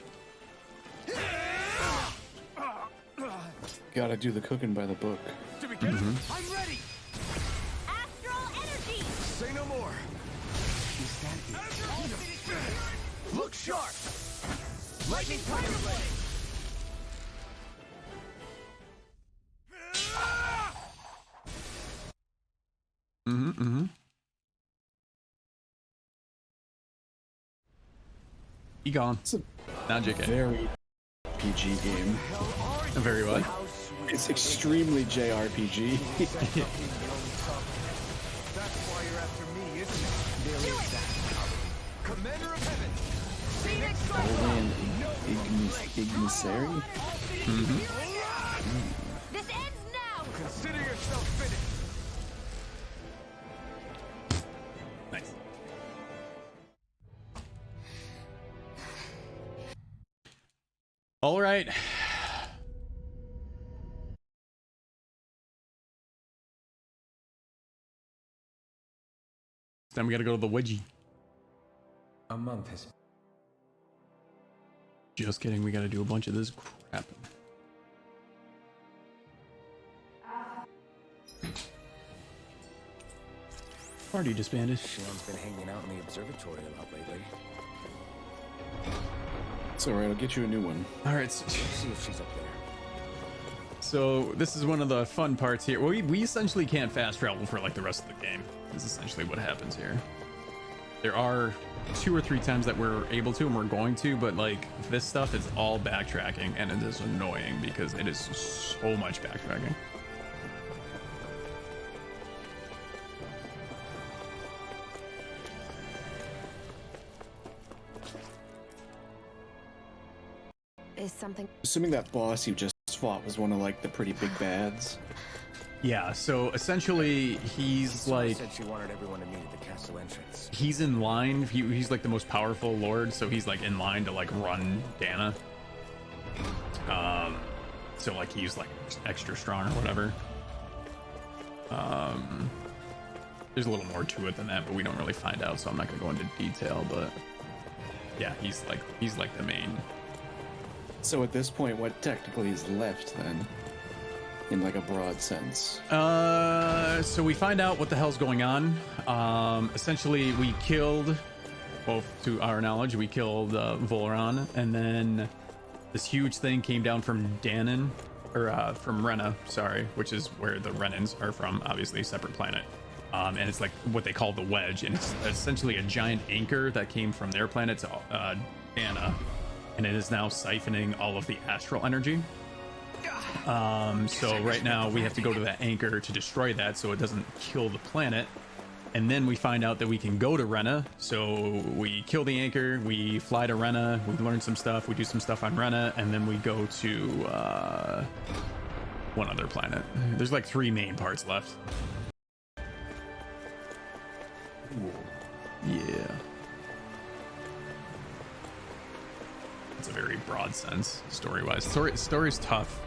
Gotta do the cooking by the book. To begin, I'm ready! Astral energy. Say no more! Look sharp! Lightning Tiger Blade! He gone. It's a Now JK. very PG game. Very well. It's extremely JRPG. That's why you're after me, isn't it? There is that power. Commander of Heaven! Phoenix Orlan Ignisari? This ends now. Consider yourself finished! Nice. All right. Then we gotta go to the wedgie. A month has. Just kidding. We gotta do a bunch of this crap. Party disbanded. Shannon's been hanging out in the observatory a lot lately. It's alright, I'll get you a new one. All right. Let's see if she's up there. So this is one of the fun parts here. We essentially can't fast travel for like the rest of the game. This is essentially what happens here. There are 2 or 3 times that we're able to and we're going to, but like this stuff is all backtracking and it is annoying because it is so much backtracking. Is something... Assuming that boss you just fought was one of like the pretty big bads. Yeah, so essentially he's like said she wanted everyone to meet at the castle entrance. he's in line. He's like the most powerful lord, so he's like in line to like run Dana. So like he's like extra strong or whatever. There's a little more to it than that, but we don't really find out, so I'm not gonna go into detail. But yeah, he's like the main So at this point, what technically is left then? In like a broad sense. So we find out what the hell's going on. Essentially, we killed, well, to our knowledge, we killed Volron, and then this huge thing came down from Danon, or from Rena, sorry, which is where the Renans are from, obviously, separate planet. And it's like what they call the wedge, and it's essentially a giant anchor that came from their planet to Dana, and it is now siphoning all of the astral energy. So right now we have to go to that anchor to destroy that so it doesn't kill the planet, and then we find out that we can go to Rena. So we kill the anchor, we fly to Rena, we learn some stuff, we do some stuff on Rena, and then we go to one other planet. There's like 3 main parts left. Yeah, it's a very broad sense story-wise. Story's tough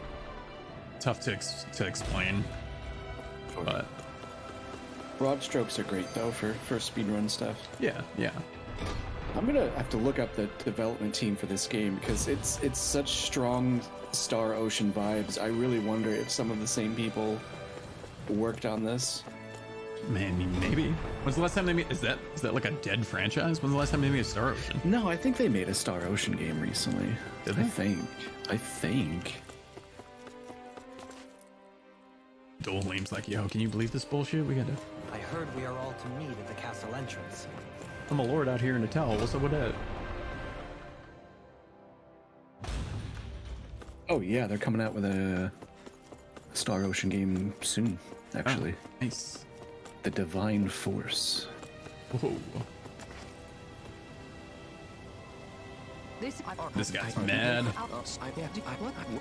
to explain, but broad strokes are great though for speedrun stuff. Yeah. I'm gonna have to look up the development team for this game because it's such strong Star Ocean vibes. I really wonder if some of the same people worked on this. Man, maybe. When's the last time they made? Is that like a dead franchise? When's the last time they made a Star Ocean? No, I think they made a Star Ocean game recently. Did they? I think. Doleem's like, yo, can you believe this bullshit? We gotta. I heard we are all to meet at the castle entrance. I'm a lord out here in a towel. What's up with that? Oh yeah, they're coming out with a Star Ocean game soon, actually. Oh, nice. The Divine Force. Whoa. This guy's mad.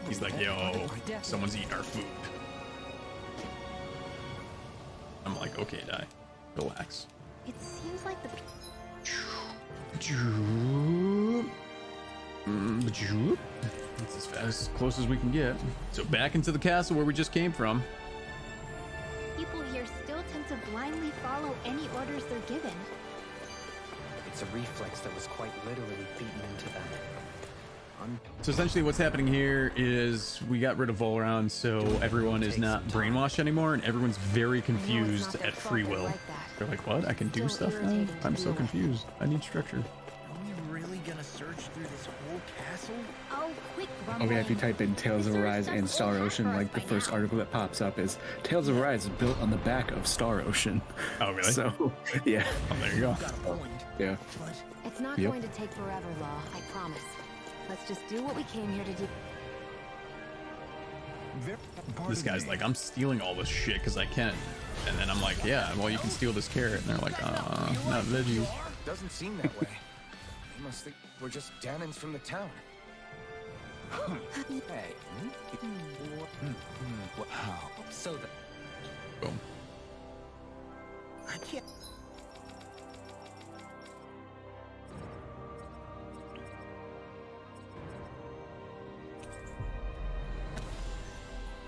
He's like, yo, someone's eating our food. I'm like, okay, die. Relax. It seems like the... It's as close as we can get. So back into the castle where we just came from. People here still tend to blindly follow any orders they're given. It's a reflex that was quite literally beaten into them. So essentially what's happening here is we got rid of Volron, so everyone is not brainwashed anymore, and everyone's very confused at free will. They're like, what? I can do stuff now? I'm so confused. I need structure. Are we really gonna search through this whole castle? Oh, quick, Okay, if you type in Tales of Arise and Star Ocean, like the first article that pops up is Tales of Arise is built on the back of Star Ocean. Oh, really? So, yeah. Oh, there you go. Yeah. It's not going to take forever, Law, I promise. Let's just do what we came here to do. This guy's like, I'm stealing all this shit because I can. And then I'm like, yeah, well, you can steal this carrot. And they're like, not veggies. Doesn't seem that way. They must think we're just Danons from the town. Hey. Wow. So the... Boom. I can't...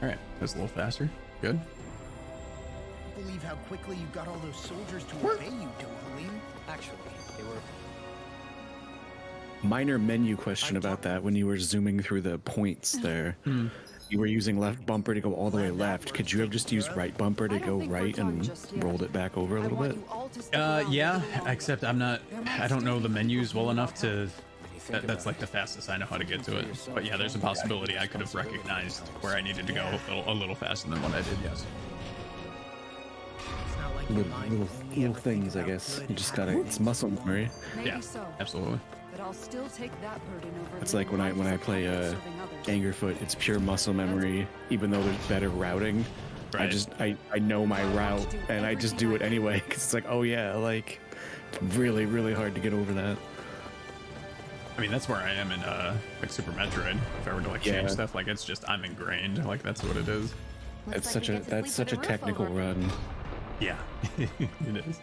All right, that's a little faster. Good. I believe how quickly you got all those soldiers to obey you, Doleem. Actually, they were... Minor menu question about that when you were zooming through the points there. You were using left bumper to go all the way left. Could you have just used right bumper to go right and rolled it back over a little bit? Yeah, except I don't know the menus well enough to... That's like the fastest I know how to get to it. But yeah, there's a possibility I could have recognized where I needed to go a little faster than what I did, yes. It's not like Little things, I guess. You just gotta, it's muscle memory. Yeah, absolutely. But I'll still take that burden over. It's like when I play Angerfoot, it's pure muscle memory, even though there's better routing. Right. I know my route, and I just do it anyway, because it's like, oh yeah, like, it's really, really hard to get over that. I mean, that's where I am in like Super Metroid. If I were to like change stuff, like it's just I'm ingrained. Like that's what it is. That's such a technical run. Yeah, it is.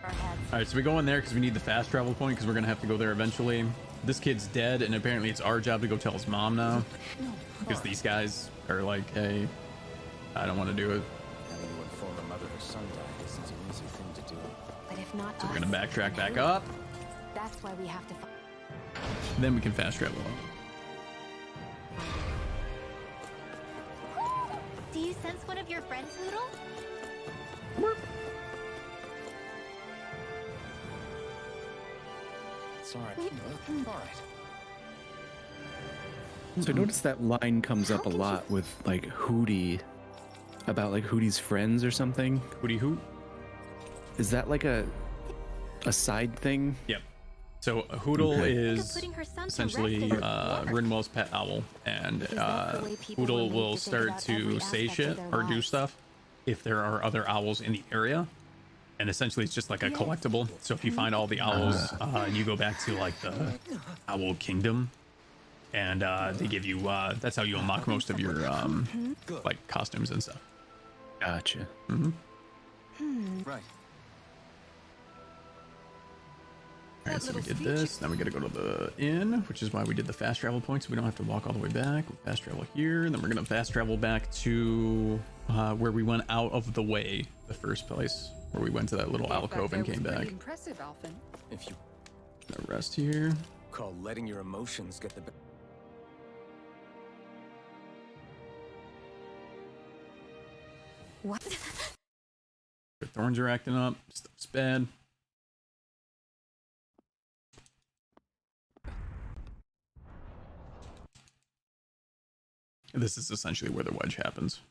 All right, so we go in there because we need the fast travel point because we're gonna have to go there eventually. This kid's dead, and apparently it's our job to go tell his mom now because these guys are like, hey, I don't want to do it. Having to inform a mother her son died isn't an easy thing to do. But if not So we're us, gonna backtrack then back who? up. That's why we have to Then we can fast travel. Do you sense one of your friends, Hoodle? It's all right. All right. So I noticed that line comes up a lot with like Hootie, about like Hootie's friends or something. Hootie who? Is that like a side thing? Yep. So Hoodle Okay. is essentially Rinwell's pet owl, and Hoodle will start to say shit or do stuff if there are other owls in the area. And essentially it's just like a collectible. So if you find all the owls, you go back to like the Owl Kingdom, and they give you that's how you unlock most of your like costumes and stuff. Gotcha. Right. All right, so we did this. Now we got to go to the inn, which is why we did the fast travel point, so we don't have to walk all the way back. We'll fast travel here, and then we're gonna fast travel back to where we went out of the way, the first place, where we went to that little alcove and came back. Impressive, Alphen. If you Gonna rest here. call letting your emotions get the What? The thorns are acting up. Stuff's bad. This is essentially where the wedge happens.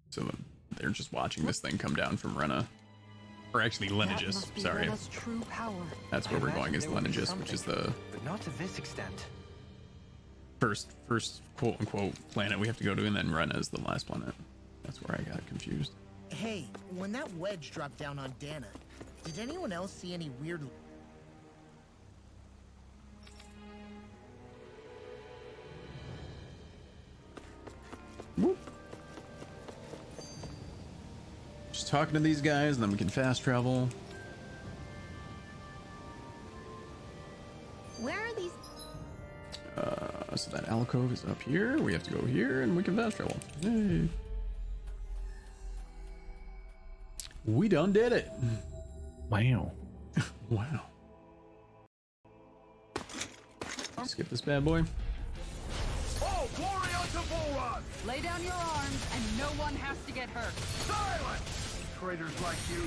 So they're just watching this thing come down from Rena. Or actually Lineages, sorry. True power. That's where we're going, is Lineages, which is the But not to this extent. first quote unquote planet we have to go to, and then Rena is the last planet. That's where I got confused. Hey, when that wedge dropped down on Dana, did anyone else see any weird... Whoop. Just talking to these guys, and then we can fast travel. Where are these? So that alcove is up here. We have to go here, and we can fast travel. Yay. We done did it. Wow. Wow. Skip this bad boy. Oh, glory unto Bull Run! Lay down your arms, and no one has to get hurt. Silence! Traitors like you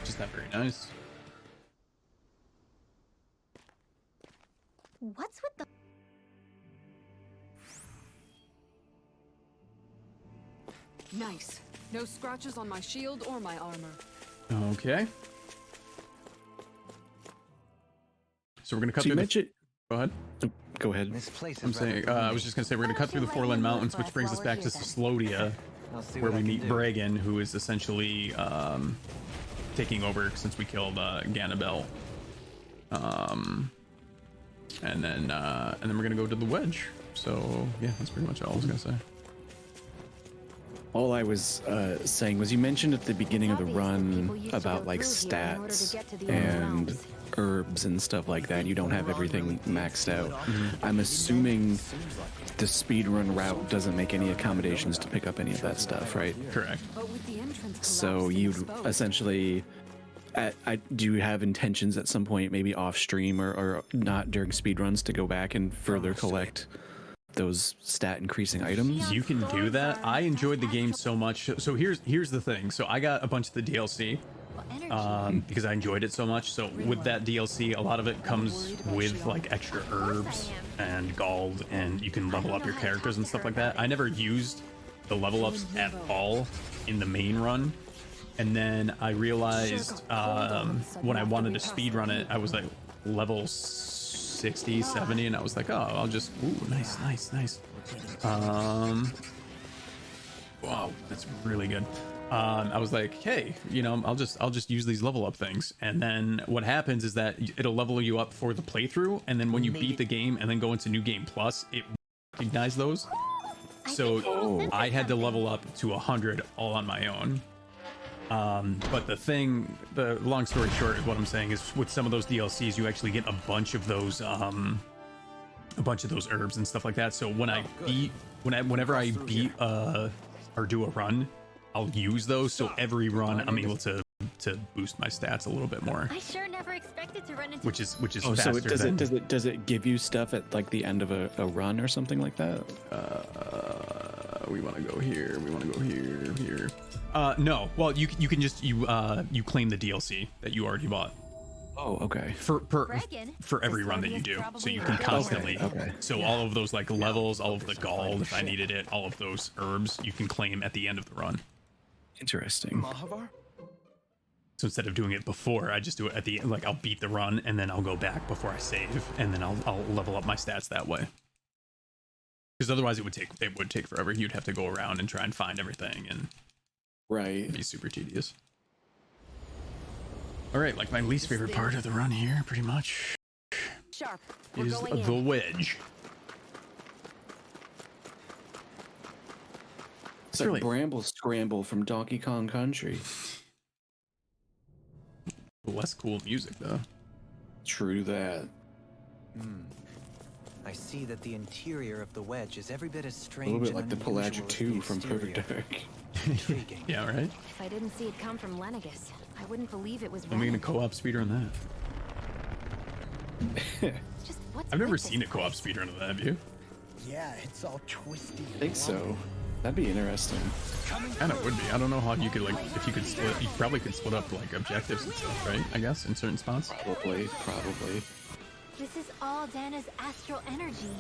Just not very nice. What's with the... Nice. No scratches on my shield or my armor. Okay. So we're gonna cut So you through mentioned... Go ahead. Go ahead. This place is I'm saying, I was just gonna say we're gonna cut through the Foreland Mountains, which brings us back to Sislodia, where we meet Bragan, who is essentially taking over since we killed Ganabel. And then we're gonna go to the Wedge. So yeah, that's pretty much all I was gonna say. All I was saying was, you mentioned at the beginning of the run about like stats and herbs and stuff like that. You don't have everything maxed out. I'm assuming the speedrun route doesn't make any accommodations to pick up any of that stuff, right? Correct. So you'd essentially... do you have intentions at some point, maybe off stream or not during speedruns, to go back and further collect those stat increasing items? You can do that. I enjoyed the game so much. So here's the thing. So I got a bunch of the DLC because I enjoyed it so much. So with that DLC, a lot of it comes with like extra herbs and gold, and you can level up your characters and stuff like that. I never used the level ups at all in the main run. And then I realized when I wanted to speedrun it, I was like level 60, 70, and I was like, oh, I'll just, ooh, nice. Wow, that's really good. I was like, hey, you know, I'll just use these level up things. And then what happens is that it'll level you up for the playthrough, and then when you beat the game and then go into New Game Plus, it recognizes those. So I had to level up to 100 all on my own. But the long story short is what I'm saying is, with some of those DLCs, you actually get a bunch of those herbs and stuff like that. So whenever I beat or do a run, I'll use those. So every run I'm able to to boost my stats a little bit more. I sure never expected to run into Which is Oh, faster so it than, does it give you stuff at like the end of a run or something like that? we want to go here. We want to go here. No. Well, you can just you claim the DLC that you already bought. Oh, okay. For every run that you do, so you can constantly. Okay. So all of those like levels, all of the gold, if I needed it, all of those herbs, you can claim at the end of the run. Interesting. Mahavar? So instead of doing it before, I just do it at the end. Like I'll beat the run and then I'll go back before I save, and then I'll level up my stats that way. Because otherwise it would take forever. You'd have to go around and try and find everything, and it'd be super tedious. All right, like my least favorite part of the run here, pretty much, Sharp. is the wedge. It's like Bramble Scramble from Donkey Kong Country. Less cool music though. True that. I see that the interior of the wedge is every bit as A strange little bit like the Pelagic 2 from exterior. Perfect Dark. Intriguing. Yeah, right? If I didn't see it come from Lenegus, I wouldn't believe it was When are we gonna co-op speedrun that? I've never seen a co-op speedrun of that, have you? Yeah, it's all twisty. I think so. That'd be interesting. Kinda would be. I don't know how you could, like, if you could split, you probably could split up, like, objectives and stuff, right? I guess, in certain spots? Probably. This is all Dana's astral energy.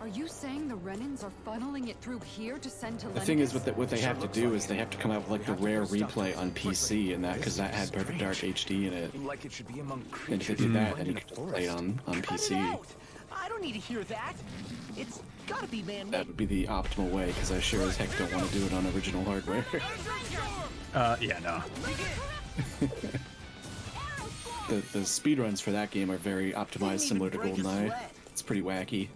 Are you saying the Renans are funneling it through here to send to The thing is, what they have to do is they have to come out with like the rare replay on PC, and that because that had Perfect Dark HD in it. Like it should be among And if they did that, then you could play it on PC. I don't need to hear that. It's gotta be man-made. That would be the optimal way, because I sure as heck don't want to do it on original hardware. Yeah, no. The speedruns for that game are very optimized, similar to GoldenEye. It's pretty wacky.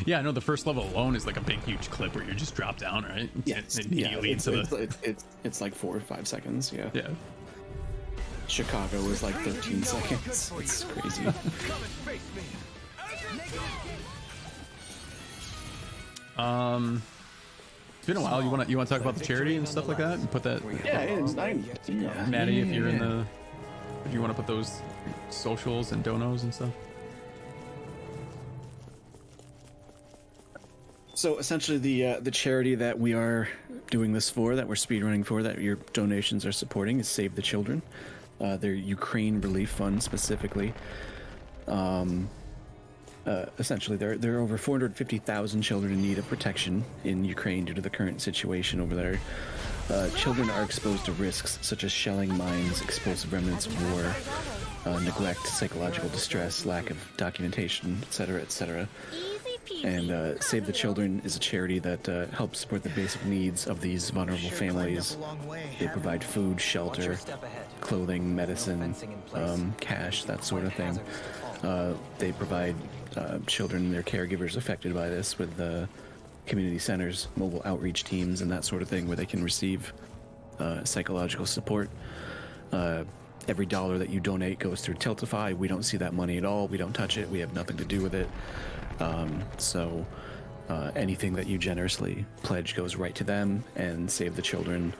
Yeah, I know the first level alone is like a big, huge clip where you just drop down, right? Yes, Immediately into the... it's like 4 or 5 seconds, yeah. Yeah. Chicago was like 13 seconds. It's crazy. It's been a while. You want to talk about the charity and stuff like that, and put that? Yeah, Maddie, if you're in the, if you want to put those socials and donos and stuff. So essentially, the charity that we are doing this for, that we're speedrunning for, that your donations are supporting, is Save the Children. Their Ukraine Relief Fund specifically. Essentially, there are over 450,000 children in need of protection in Ukraine due to the current situation over there. Children are exposed to risks such as shelling, mines, explosive remnants of war, neglect, psychological distress, lack of documentation, etc., etc. And Save the Children is a charity that helps support the basic needs of these vulnerable families. They provide food, shelter, clothing, medicine, cash, that sort of thing. They provide children and their caregivers affected by this with community centers, mobile outreach teams, and that sort of thing where they can receive psychological support. Every dollar that you donate goes through Tiltify. We don't see that money at all. We don't touch it. We have nothing to do with it. So anything that you generously pledge goes right to them, and Save the Children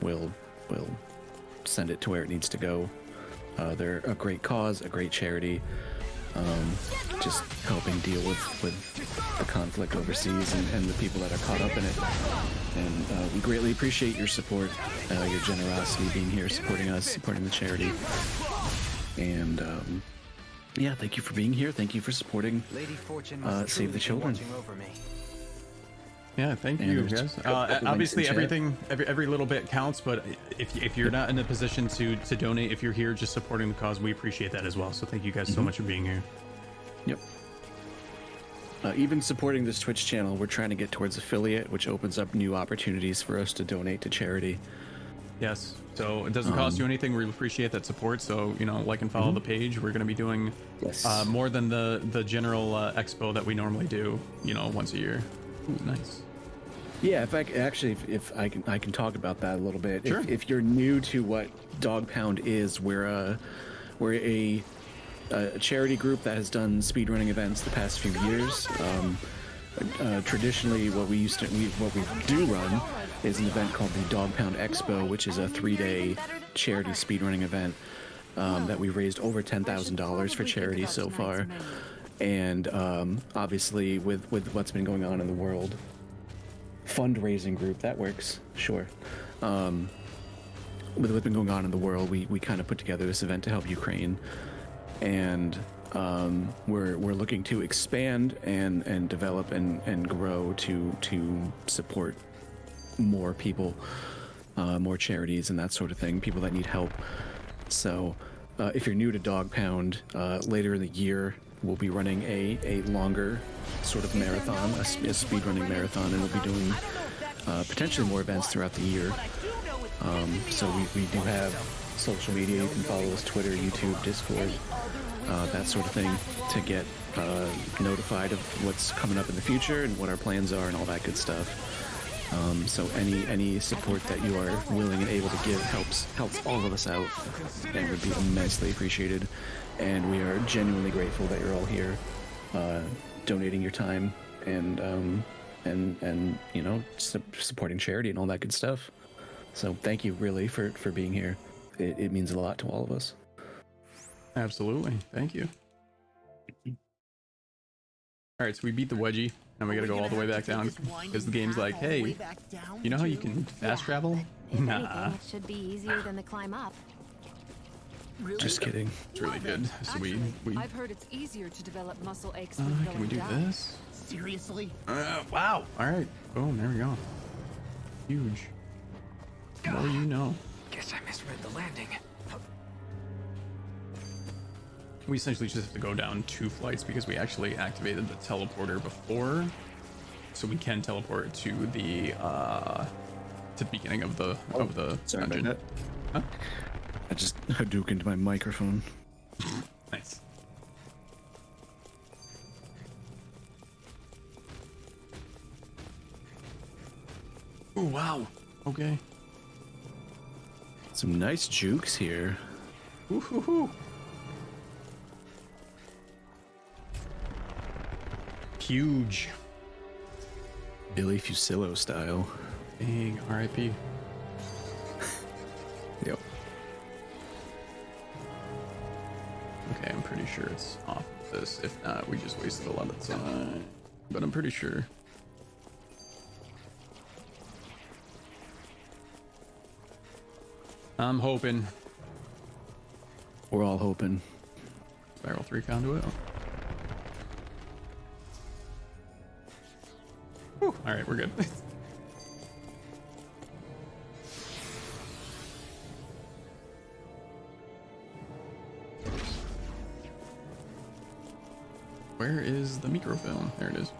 will send it to where it needs to go. They're a great cause, a great charity, just helping deal with the conflict overseas and the people that are caught up in it. And we greatly appreciate your support, your generosity, being here, supporting us, supporting the charity. And yeah, thank you for being here. Thank you for supporting Save the Children. Yeah, thank you, guys. Obviously, every little bit counts, but if you're not in a position to donate, if you're here just supporting the cause, we appreciate that as well. So thank you guys so much for being here. Yep. Even supporting this Twitch channel, we're trying to get towards affiliate, which opens up new opportunities for us to donate to charity. Yes. So it doesn't cost you anything. We appreciate that support. So, you know, like and follow the page. We're going to be doing more than the general expo that we normally do, you know, once a year. Ooh, nice. Yeah, if I can talk about that a little bit. Sure. If you're new to what Dog Pound is, we're a charity group that has done speedrunning events the past few years. Traditionally, what we do run is an event called the Dog Pound Expo, which is a 3-day charity speedrunning event that we raised over $10,000 for charity so far. And obviously, with what's been going on in the world, fundraising group that works, sure. With what's been going on in the world, we kind of put together this event to help Ukraine, and we're looking to expand and develop and grow to support more people, more charities and that sort of thing, people that need help. So if you're new to Dog Pound, later in the year we'll be running a longer sort of marathon, a speedrunning marathon, and we'll be doing potentially more events throughout the year. So we do have social media. You can follow us: Twitter, YouTube, Discord, that sort of thing, to get notified of what's coming up in the future and what our plans are and all that good stuff. So any support that you are willing and able to give helps all of us out, and would be immensely appreciated. And we are genuinely grateful that you're all here, donating your time and you know, supporting charity and all that good stuff. So thank you really for being here. It means a lot to all of us. Absolutely. Thank you. All right, so we beat the wedgie, and we gotta go all the way back down because the game's like, hey, you know how you can fast travel? If Nah. anything, it should be easier than the climb up. Just kidding. It's really good. So we I've heard it's easier to develop muscle aches can with we going do down. this? Seriously? Wow. All right. Boom. There we go. Huge. The more you know. Guess I misread the landing. We essentially just have to go down 2 flights because we actually activated the teleporter before, so we can teleport to the beginning of the Sorry dungeon. about that. Huh? I just Hadoukened my microphone. Nice. Oh wow. Okay. Some nice jukes here. Woo-hoo-hoo. Huge. Billy Fusillo style. Dang. R.I.P. Yep. Okay, I'm pretty sure it's off of this. If not, we just wasted a lot of time. But I'm pretty sure. I'm hoping. We're all hoping. Spiral 3 conduit. Whew, all right, we're good. Where is the microfilm? There it is.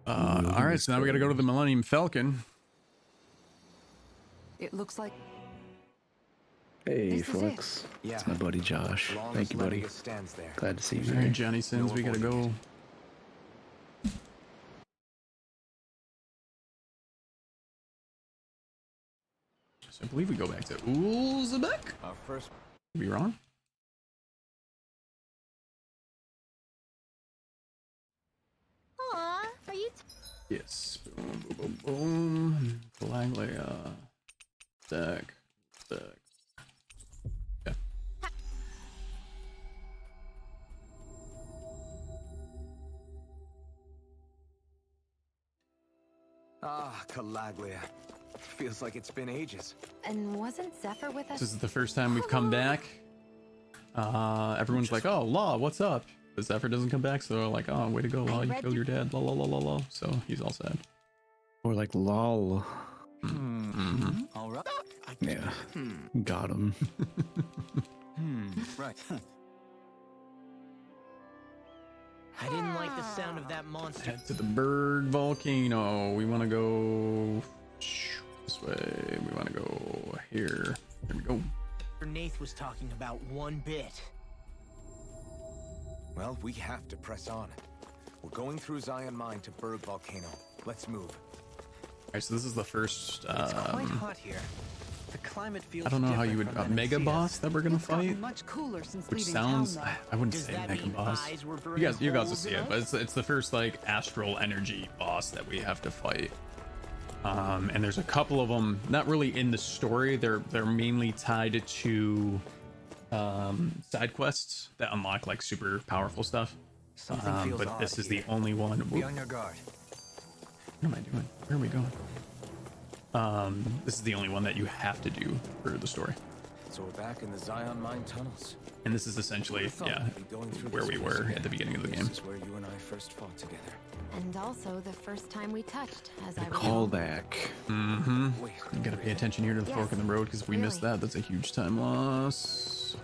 All right, so now we got to go to the Millennium Falcon. It looks like Hey, This is Flex. Yeah. It's my buddy Josh. Long Thank as you, buddy. Leviticus stands there. Glad to see you All right, here. Johnny Sins, we got to go. So I believe we go back to Ulzbek. Our first. Could be wrong. Aw, are you Yes. Boom, boom, boom, boom. Galaglia. Deck. Yeah. Ah, Calaglia. Feels like it's been ages. And wasn't Zephyr with us? This is the first time we've come back. Everyone's like, "Oh, Law, what's up?" But Zephyr doesn't come back, so they're like, "Oh, way to go, Law! You killed your dad." La la la la la. So he's all sad. Or like lol. Mm-hmm. All right. Yeah. Got him. Right. I didn't like the sound of that monster. Head to the Berg Volcano. We want to go this way. We want to go here. There we go. Nath was talking about one bit. Well, we have to press on. We're going through Zion Mine to Berg Volcano. Let's move. All right, so this is the first. It's quite hot here. The climate feels I don't know how you different would from mega Menencias. boss that we're gonna It's gotten fight, much cooler since which leaving sounds town, I wouldn't Does say that mega mean boss. eyes were You burning guys will holes see in it, but us? it's the first like astral energy boss that we have to fight. And there's a couple of them not really in the story. They're mainly tied to side quests that unlock like super powerful stuff. Something feels But odd this is here. the only one. Be Whoop. on your guard. What am I doing? Where are we going? This is the only one that you have to do for the story. So we're back in the Zion Mine tunnels. And this is essentially, yeah, We'd be going through where this we place were again. at the beginning of the game. This is where you and I first fought together. And also the first time we touched, as I recall. Callback. Mm-hmm. Wait, You gotta pay attention here to the Yes, fork in the road, because if we miss really. that, that's a huge time loss.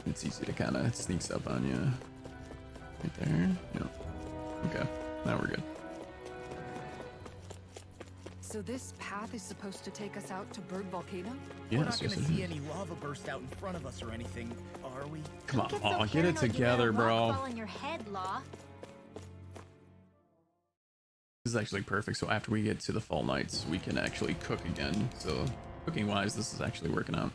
It's easy to kind of sneaks up on you. Right there. Yeah. Okay. Now we're good. So this path is supposed to take us out to Bird Volcano? We're Yes, not yes, gonna it see is. any lava burst out in front of us or anything, are we? Come on, Don't so get it paranoid you let together, a rock bro. fall on your head, Law. This is actually perfect. So after we get to the fall nights, we can actually cook again. So cooking wise, this is actually working out.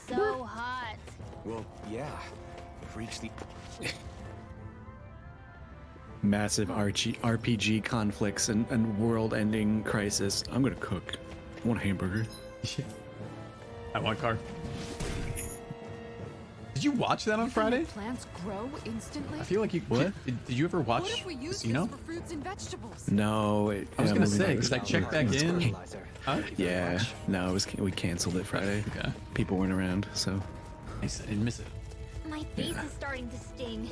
So hot. well, yeah. We've reached the... Massive RPG conflicts and world-ending crisis. I'm gonna cook. I want a hamburger. I want car. Did you watch that on Friday? Plants grow instantly? I feel like you. What? Did you ever What watch if we use Casino? this for fruits and vegetables? No, I was gonna say because I checked back in. Fertilizer. Huh? Yeah, no, we canceled it Friday. Okay. People weren't around, so Nice. I didn't miss it. My face is starting to sting.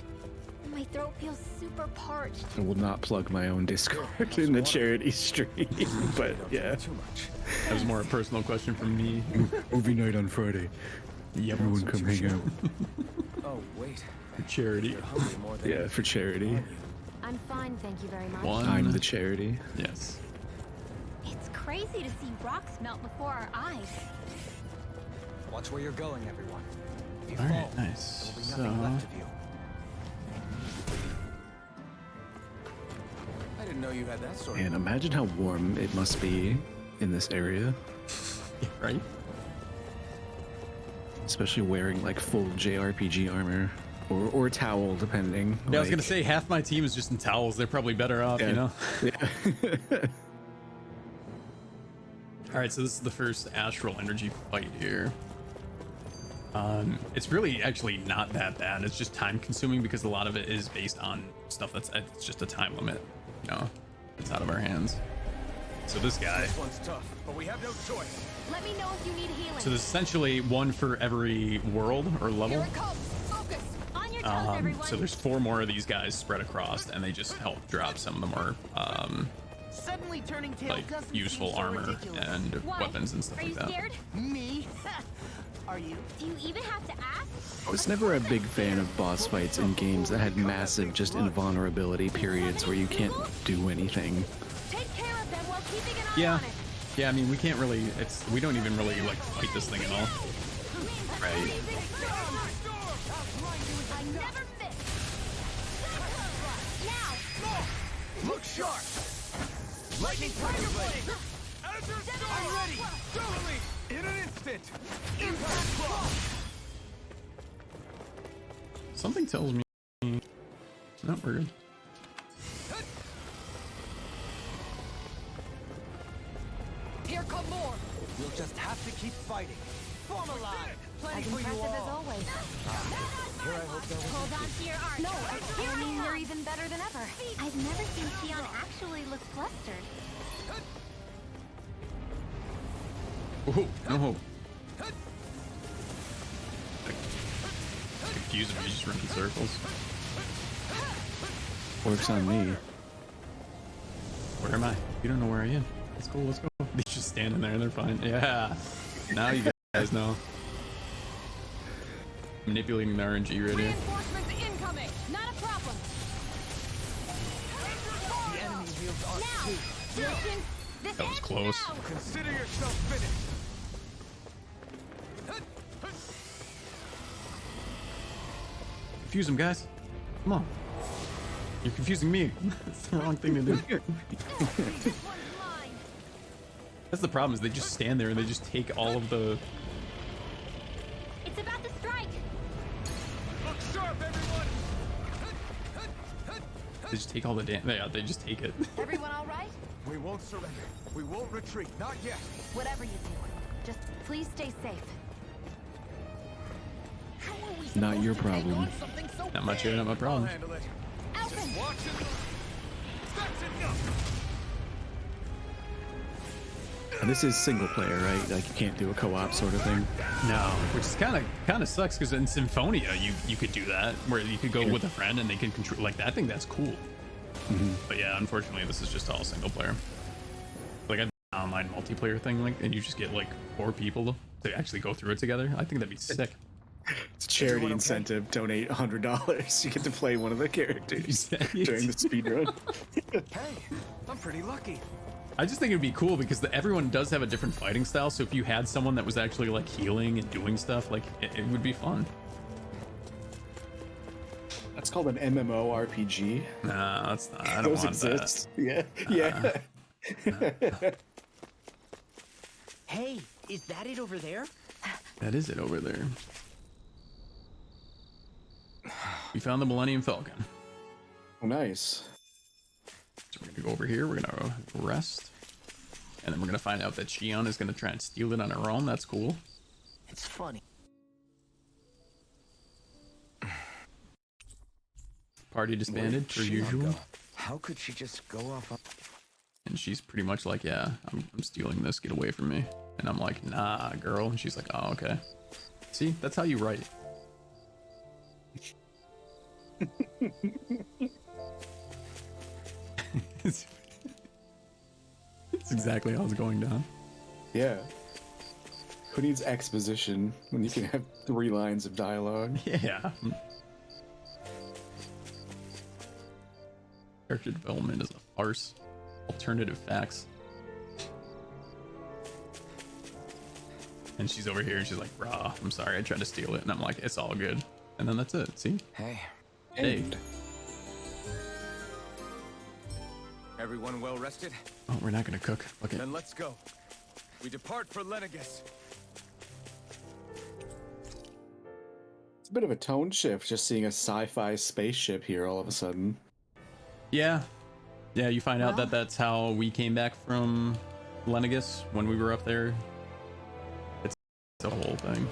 And my throat feels super parched. I will not plug my own Discord in the charity stream. But yeah, Too much. That was more a personal question from me. movie night on Friday. Yep. Everyone come hang out. Oh, wait. Charity. You're hungry more than... Yeah, for charity. I'm fine, thank you very much. One. I'm the charity. Yes. It's crazy to see rocks melt before our eyes. Watch where you're going, everyone. If you All fall, right. Nice. there will be So. nothing left of you. I didn't know you had that sort of... And imagine how warm it must be in this area, Right. especially wearing like full JRPG armor or towel, depending. Yeah, I was like- gonna say half my team is just in towels. They're probably better off, Yeah. you know. Yeah. All right, so this is the first astral energy fight here. It's really actually not that bad. It's just time consuming because a lot of it is based on stuff it's just a time limit. You know, it's out of our hands. So this guy. This one's tough, but we have no choice. Let me know if you need healing. So there's essentially one for every world or level. Here it comes! Focus! On your toes, everyone. So there's 4 more of these guys spread across, and they just help drop some of the more Suddenly turning tail like doesn't useful seem so armor ridiculous. and Why? weapons and stuff Are you like that. scared? Me? Are you? Do you even have to ask? I was never a big fan of boss fights in games that had massive just invulnerability periods where you can't do anything. Take care of them while keeping an eye Yeah. on it. Yeah, I mean, we can't really, we don't even really like fight this thing at all. Right. I never miss. Now. Look sharp! Lightning Tiger Blade! I'm ready! Totally! In an instant! Impact Claw! Something tells me. No, we're good. Here come more! You'll just have to keep fighting. Form a line. Plenty As for you impressive as all. always. Hold on to your arms. No, I mean, you're even better than ever. I've never seen Tion actually look flustered. Ooh, no hope. Confusing me, just running circles. Works on me. Where am I? You don't know where I am. Let's go, let's go. They're just standing there and they're fine. Yeah. Now you guys know. Manipulating the RNG right here. Reinforcements incoming! Not a problem! The enemy wields arc Now. too. Listen. This That was ends close. now. Consider yourself finished! Confuse them, guys. Come on. You're confusing me. It's the wrong thing to do. This one's mine. That's the problem, is they just stand there and they just take all of the... It's about to strike! Look sharp, everyone! They just take all the yeah, they just take it. Everyone all right? We won't surrender. We won't retreat. Not yet. Whatever you do, just please stay safe. How are we Not supposed your to take problem. on something so Not much big? here, not my problem. I'll handle it. Just watch and look. That's enough! And this is single player, right? Like you can't do a co-op sort of thing. No, which is kind of sucks, because in Symphonia you could do that, where you could go with a friend and they can control like that. I think that's cool. But yeah, unfortunately this is just all single player. Like an online multiplayer thing, like, and you just get like 4 people to actually go through it together. I think that'd be sick. It's a charity incentive. Donate $100. You get to play one of the characters during the speedrun. Hey, I'm pretty lucky. I just think it'd be cool because everyone does have a different fighting style. So if you had someone that was actually like healing and doing stuff, like it would be fun. That's called an MMORPG. Nah, that's not. I don't Those want exist. that. Yeah. Hey, is that it over there? That is it over there. We found the Millennium Falcon. Oh, nice. So we're gonna go over here. We're gonna rest, and then we're gonna find out that Shion is gonna try and steal it on her own. That's cool. It's funny. Party disbanded per usual. How could she just go off on... And she's pretty much like, yeah, I'm stealing this. Get away from me. And I'm like, nah, girl. And she's like, oh, okay. See, that's how you write. It's exactly how it's going down. Yeah. Who needs exposition when you can have 3 lines of dialogue? Yeah. Character development is a farce. Alternative facts. And she's over here and she's like, brah, I'm sorry, I tried to steal it. And I'm like, it's all good. And then that's it. See? Hey. Hey. Everyone well rested? Oh, we're not gonna cook. Okay. Then let's go. We depart for Lenegus. It's a bit of a tone shift just seeing a sci-fi spaceship here all of a sudden. Yeah. Yeah, you find out that that's how we came back from Lenegus when we were up there. It's a whole thing.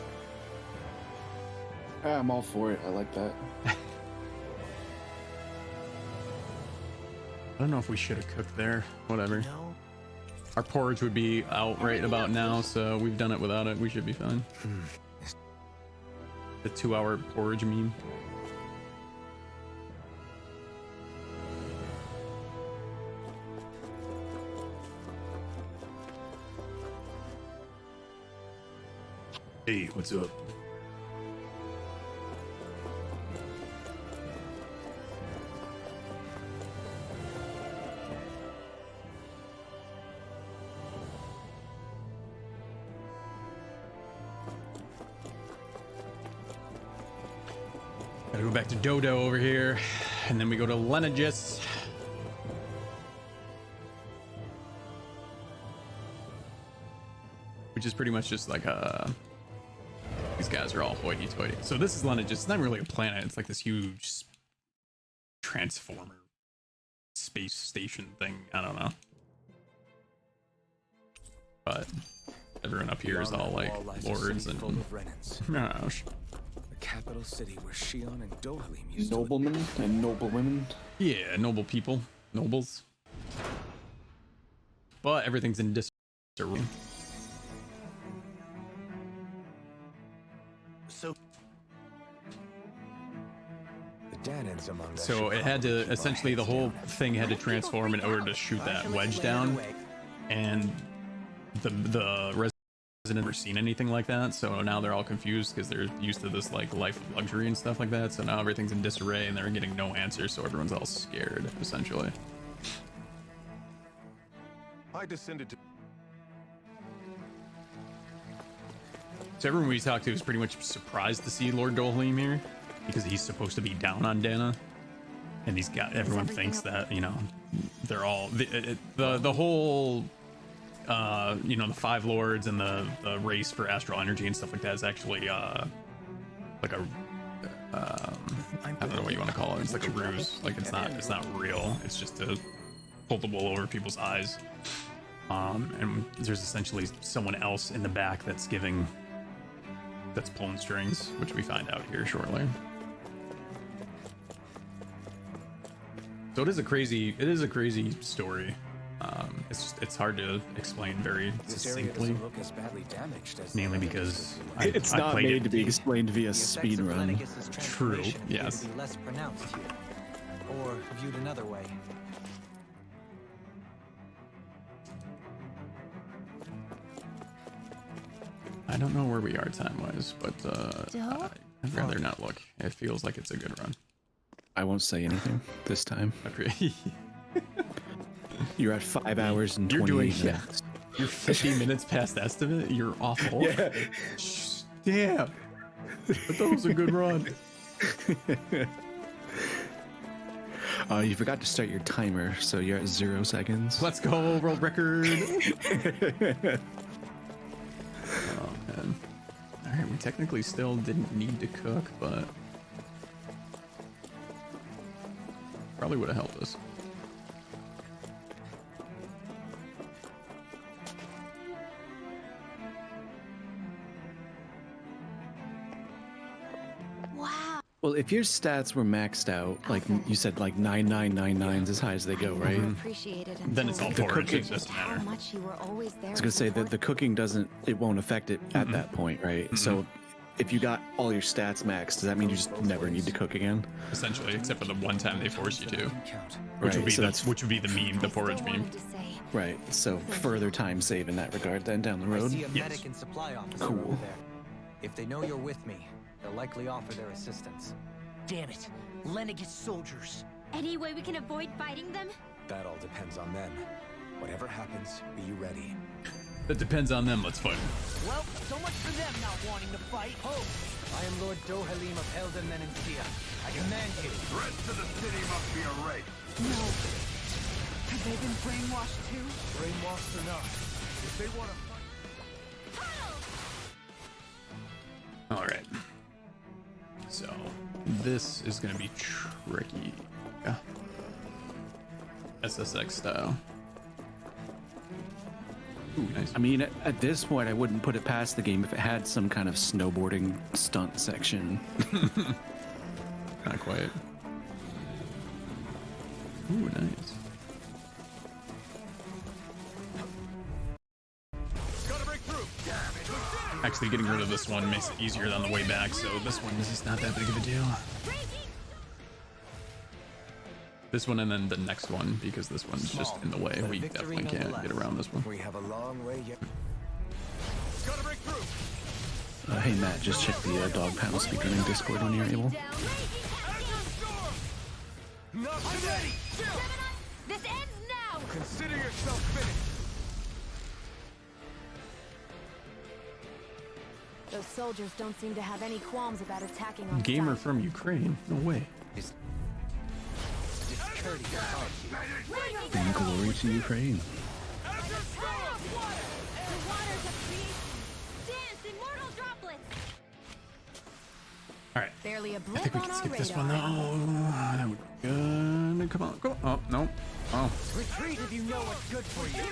I'm all for it. I like that. I don't know if we should have cooked there. Whatever. No. Our porridge would be out right about now, so we've done it without it. We should be fine. The 2-hour porridge meme. Hey, what's up? Gotta go back to Dodo over here, and then we go to Lenegus. Which is pretty much just like these guys are all hoity-toity. So this is Lenegus. It's not really a planet. It's like this huge transformer space station thing. I don't know. But everyone up here is all like lords and gosh. Capital city where Shion and Dohalim used Noblemen and noblewomen. Yeah, noble people, nobles. But everything's in disarray. So the Danans among us. So it had to essentially the whole thing had to transform in order to shoot that wedge down, and the resident never seen anything like that, so now they're all confused because they're used to this like life of luxury and stuff like that. So now everything's in disarray and they're getting no answers, so everyone's all scared essentially. I descended to. So everyone we talked to is pretty much surprised to see Lord Dohalim here because he's supposed to be down on Dana, and everyone thinks that, you know, they're all the whole you know, the Five Lords and the race for astral energy and stuff like that is actually like a I don't know what you want to call it. It's like a ruse. Like it's not real. It's just to pull the wool over people's eyes. And there's essentially someone else in the back that's pulling strings, which we find out here shortly. So it is a crazy story. It's hard to explain very succinctly, mainly because it's not made to be explained via speedrun. True. Yes. Less pronounced here, or viewed another way. I don't know where we are time-wise, but I'd rather not look. It feels like it's a good run. I won't say anything this time. Okay. You're at 5 hours and 28 minutes. You're 50 minutes past estimate? You're awful. Yeah. Damn. But that was a good run. You forgot to start your timer, so you're at 0 seconds. Let's go, world record. Oh, man. All right, we technically still didn't need to cook, but probably would have helped us. Well, if your stats were maxed out, like you said, like 9999s as high as they go, right? Then it's all forage. It doesn't matter. I was gonna say that the cooking won't affect it at that point, right? So if you got all your stats maxed, does that mean you just never need to cook again? Essentially, except for the one time they force you to, Right, which would be so which would be the meme, the forage meme. Right. So further time save in that regard then down the road. I see a medic and supply officer over there. If they know you're with me, they'll likely offer their assistance. Damn it. Lenniget's soldiers. Any way we can avoid fighting them? That all depends on them. Whatever happens, be you ready. That depends on them. Let's fight. Well, so much for them not wanting to fight. Oh, I am Lord Dohalim of Elden Menancia. I command you. Threats to the city must be erased. No. Have they been brainwashed too? Brainwashed or not, if they want to fight... All right. So this is going to be tricky. Yeah. SSX style. Ooh, nice. I mean, at this point, I wouldn't put it past the game if it had some kind of snowboarding stunt section. Not quite. Ooh, nice. Actually, getting rid of this one makes it easier on the way back, so this one is just not that big of a deal. This one and then the next one, because this one's just in the way. We definitely can't get around this one. We have a long way yet. Hey Matt, just check the DogPoundSpeedrunning Discord when you're able. Not today! This ends now! Consider yourself finished! Those soldiers don't seem to have any qualms about attacking on Gamer sight. from Ukraine? No way. And glory to Ukraine. The waters of creation dance immortal droplets. All right. Barely a I blip think we on can our skip radar. this one though. That would be good. Come on, go. Oh no. Oh. Retreat if you know what's good for you.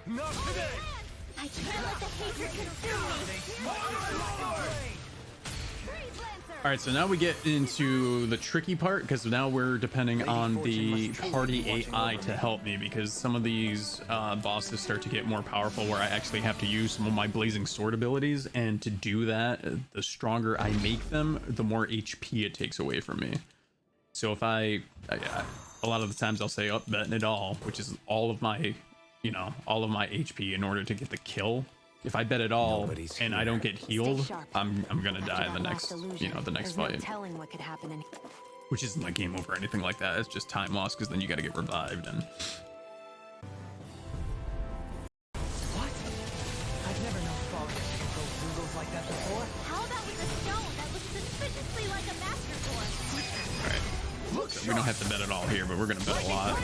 Not today! I can't let the hatred consume me. All right, so now we get into the tricky part because now we're depending on the party AI to help me because some of these bosses start to get more powerful where I actually have to use some of my blazing sword abilities, and to do that, the stronger I make them, the more HP it takes away from me. So if a lot of the times I'll say up betting it all, which is all of my, all of my HP in order to get the kill. If I bet it all and I don't get healed, I'm gonna die in the next, the next fight. Telling what could happen Which isn't like game over or anything like that. It's just time loss because then you got to get revived and. What? I've never known followers to go doodles like that before. How about with a stone that looks suspiciously like a master sword? All right. Looks we don't have to bet at all here, but we're gonna bet a lot.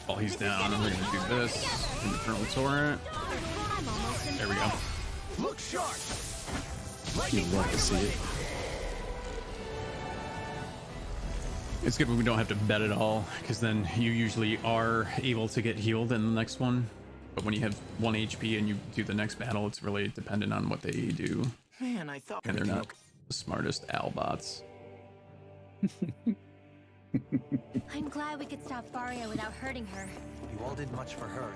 While he's down, and we're gonna do this. Infernal Torrent. There we go. Look sharp. You'd love to see it. It's good when we don't have to bet at all, because then you usually are able to get healed in the next one. But when you have 1 HP and you do the next battle, it's really dependent on what they do. Man, I thought. And they're not the smartest Albots. I'm glad we could stop Faria without hurting her. You all did much for her.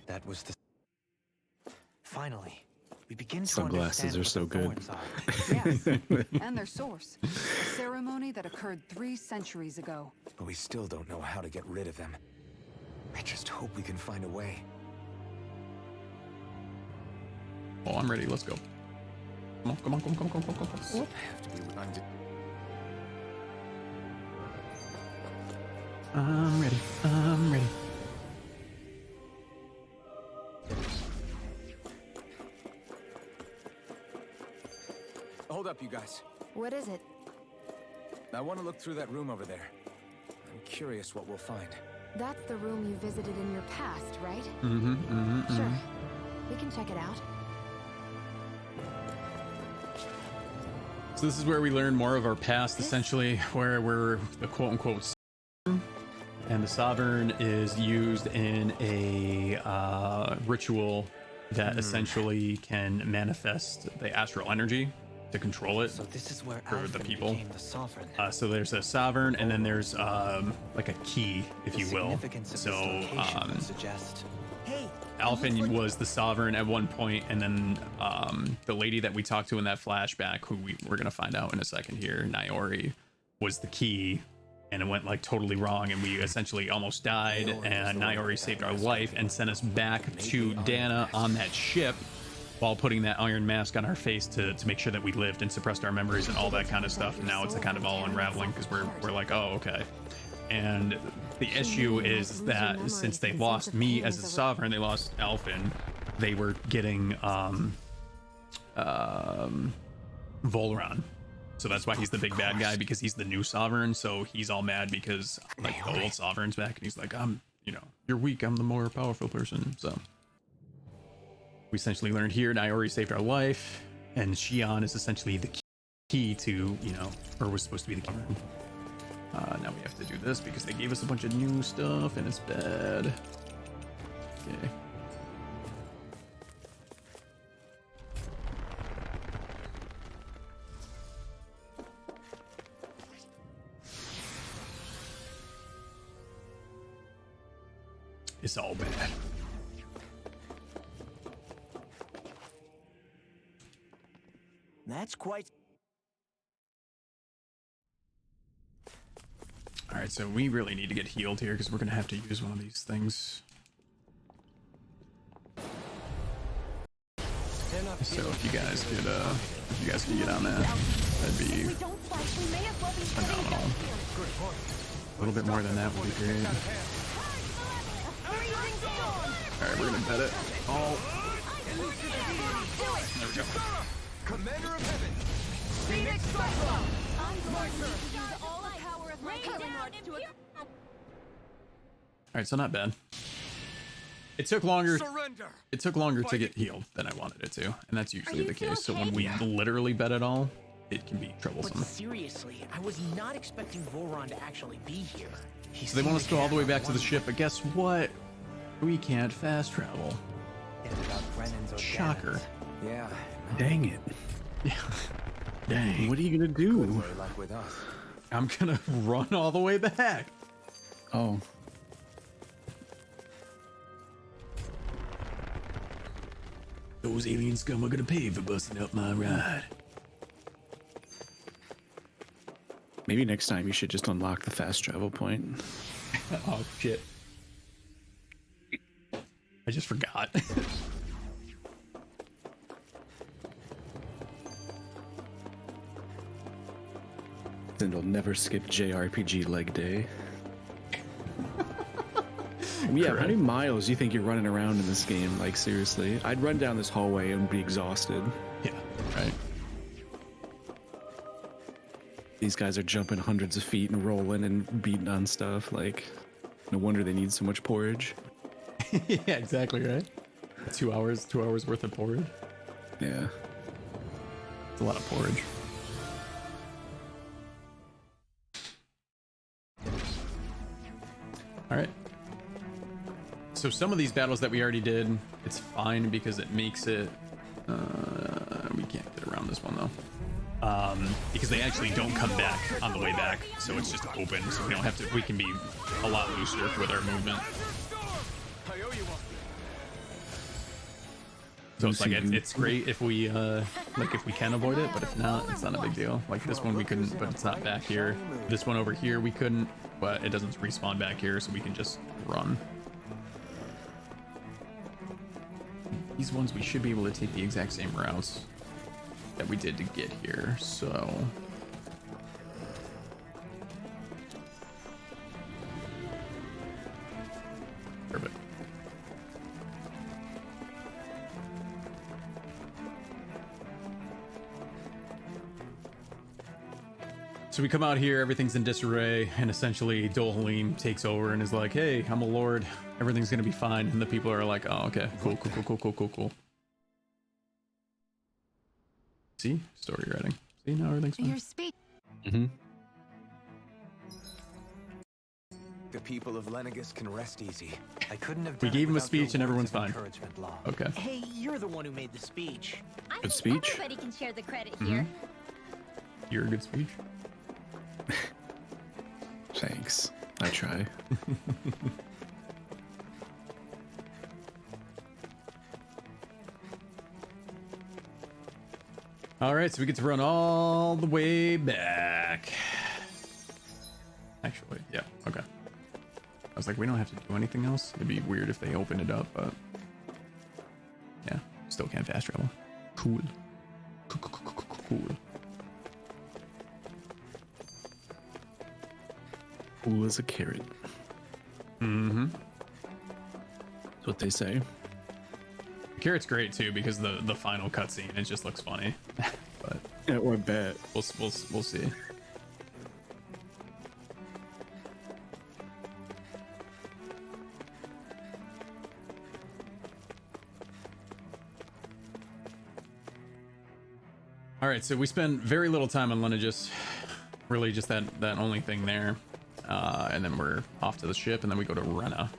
That was the... Finally, we begin to Sunglasses are so good. Yes, and their source. A ceremony that occurred 3 centuries ago. But we still don't know how to get rid of them. I just hope we can find a way. Oh, I'm ready. Let's go. Come on, come on, come on, come on, come on, come on. I have to be... I'm ready. I'm ready. Hold up, you guys. What is it? I want to look through that room over there. I'm curious what we'll find. That's the room you visited in your past, right? Sure. We can check it out. So this is where we learn more of our past, essentially, where we're the quote-unquote sovereign, and the sovereign is used in a ritual that essentially can manifest the astral energy to control it. So this is where for the people. became the sovereign. So there's a sovereign, and then there's like a key, if you will. So suggest. Hey, Alphen was the sovereign at one point, and then the lady that we talked to in that flashback, who we're gonna find out in a second here, Naori, was the key, and it went like totally wrong, and we essentially almost died, and Naori saved our life and sent us back to Dana on that ship while putting that iron mask on our face to make sure that we lived and suppressed our memories and all that kind of stuff. And now it's kind of all unraveling because we're like, oh, okay. And the issue is that since they lost me as a sovereign, they lost Alphen, they were getting Volron. So that's why he's the big bad guy, because he's the new sovereign. So he's all mad because like the old sovereign's back, and he's like, you're weak, I'm the more powerful person. So we essentially learned here Naori saved our life, and Xion is essentially the key to, or was supposed to be the key. Now we have to do this because they gave us a bunch of new stuff and it's bad. Okay. It's all bad. That's quite. All right, so we really need to get healed here because we're gonna have to use one of these things. So if you guys could get on that, that'd be phenomenal. A little bit more than that would be great. All right, we're gonna bet it all. There we go. Commander of Heaven, Phoenix Cyclone! My turn! All the power of my All right, so not bad. It took longer. Surrender! It took longer to get healed than I wanted it to, and that's usually the case. So when we literally bet it all, it can be troublesome. But seriously, I was not expecting Volron to actually be here. So they want us to go all the way back to the ship, but guess what? We can't fast travel. Shocker. Yeah. Dang it. Yeah. Dang. What are you gonna do? Like with us. I'm gonna run all the way back. Oh. Those alien scum are gonna pay for busting up my ride. Maybe next time you should just unlock the fast travel point. Oh shit. I just forgot. Then you'll never skip JRPG leg day. Yeah, how many miles do you think you're running around in this game? Like, seriously. I'd run down this hallway and be exhausted. Yeah, right. These guys are jumping hundreds of feet and rolling and beating on stuff. Like, no wonder they need so much porridge. Yeah, exactly, right? 2 hours worth of porridge. Yeah. It's a lot of porridge. All right. So some of these battles that we already did, it's fine because it makes it... we can't get around this one, though. Because they actually don't come back on the way back, so it's just open, so we don't have to... We can be a lot looser with our movement. So it's like, it's great if we, like, if we can avoid it, but if not, it's not a big deal. Like, this one we couldn't, but it's not back here. This one over here we couldn't, but it doesn't respawn back here, so we can just run. These ones we should be able to take the exact same routes that we did to get here, so... Perfect. So we come out here, everything's in disarray, and essentially Dol Halim takes over and is like, hey, I'm a lord, everything's gonna be fine. And the people are like, oh, okay, cool. See? Story writing. See, now everything's fine. Your speech. Mm-hmm. The people of Lenegus can rest easy. I couldn't have We done gave it him a without speech your and words everyone's of fine. encouragement, Law. Okay. Hey, you're the one who made the speech. I Good think speech. everybody can share the credit here. You're a good speech. Thanks. I try. All right, so we get to run all the way back. Actually, yeah, okay. I was like, we don't have to do anything else. It'd be weird if they opened it up, but yeah, still can't fast travel. Cool. Cool. Cool as a carrot. Mm-hmm. That's what they say. Carrot's great too because the final cutscene, it just looks funny. But Yeah, or bet. we'll see. All right, so we spent very little time on Lenegus, really just that only thing there, and then we're off to the ship, and then we go to Rena.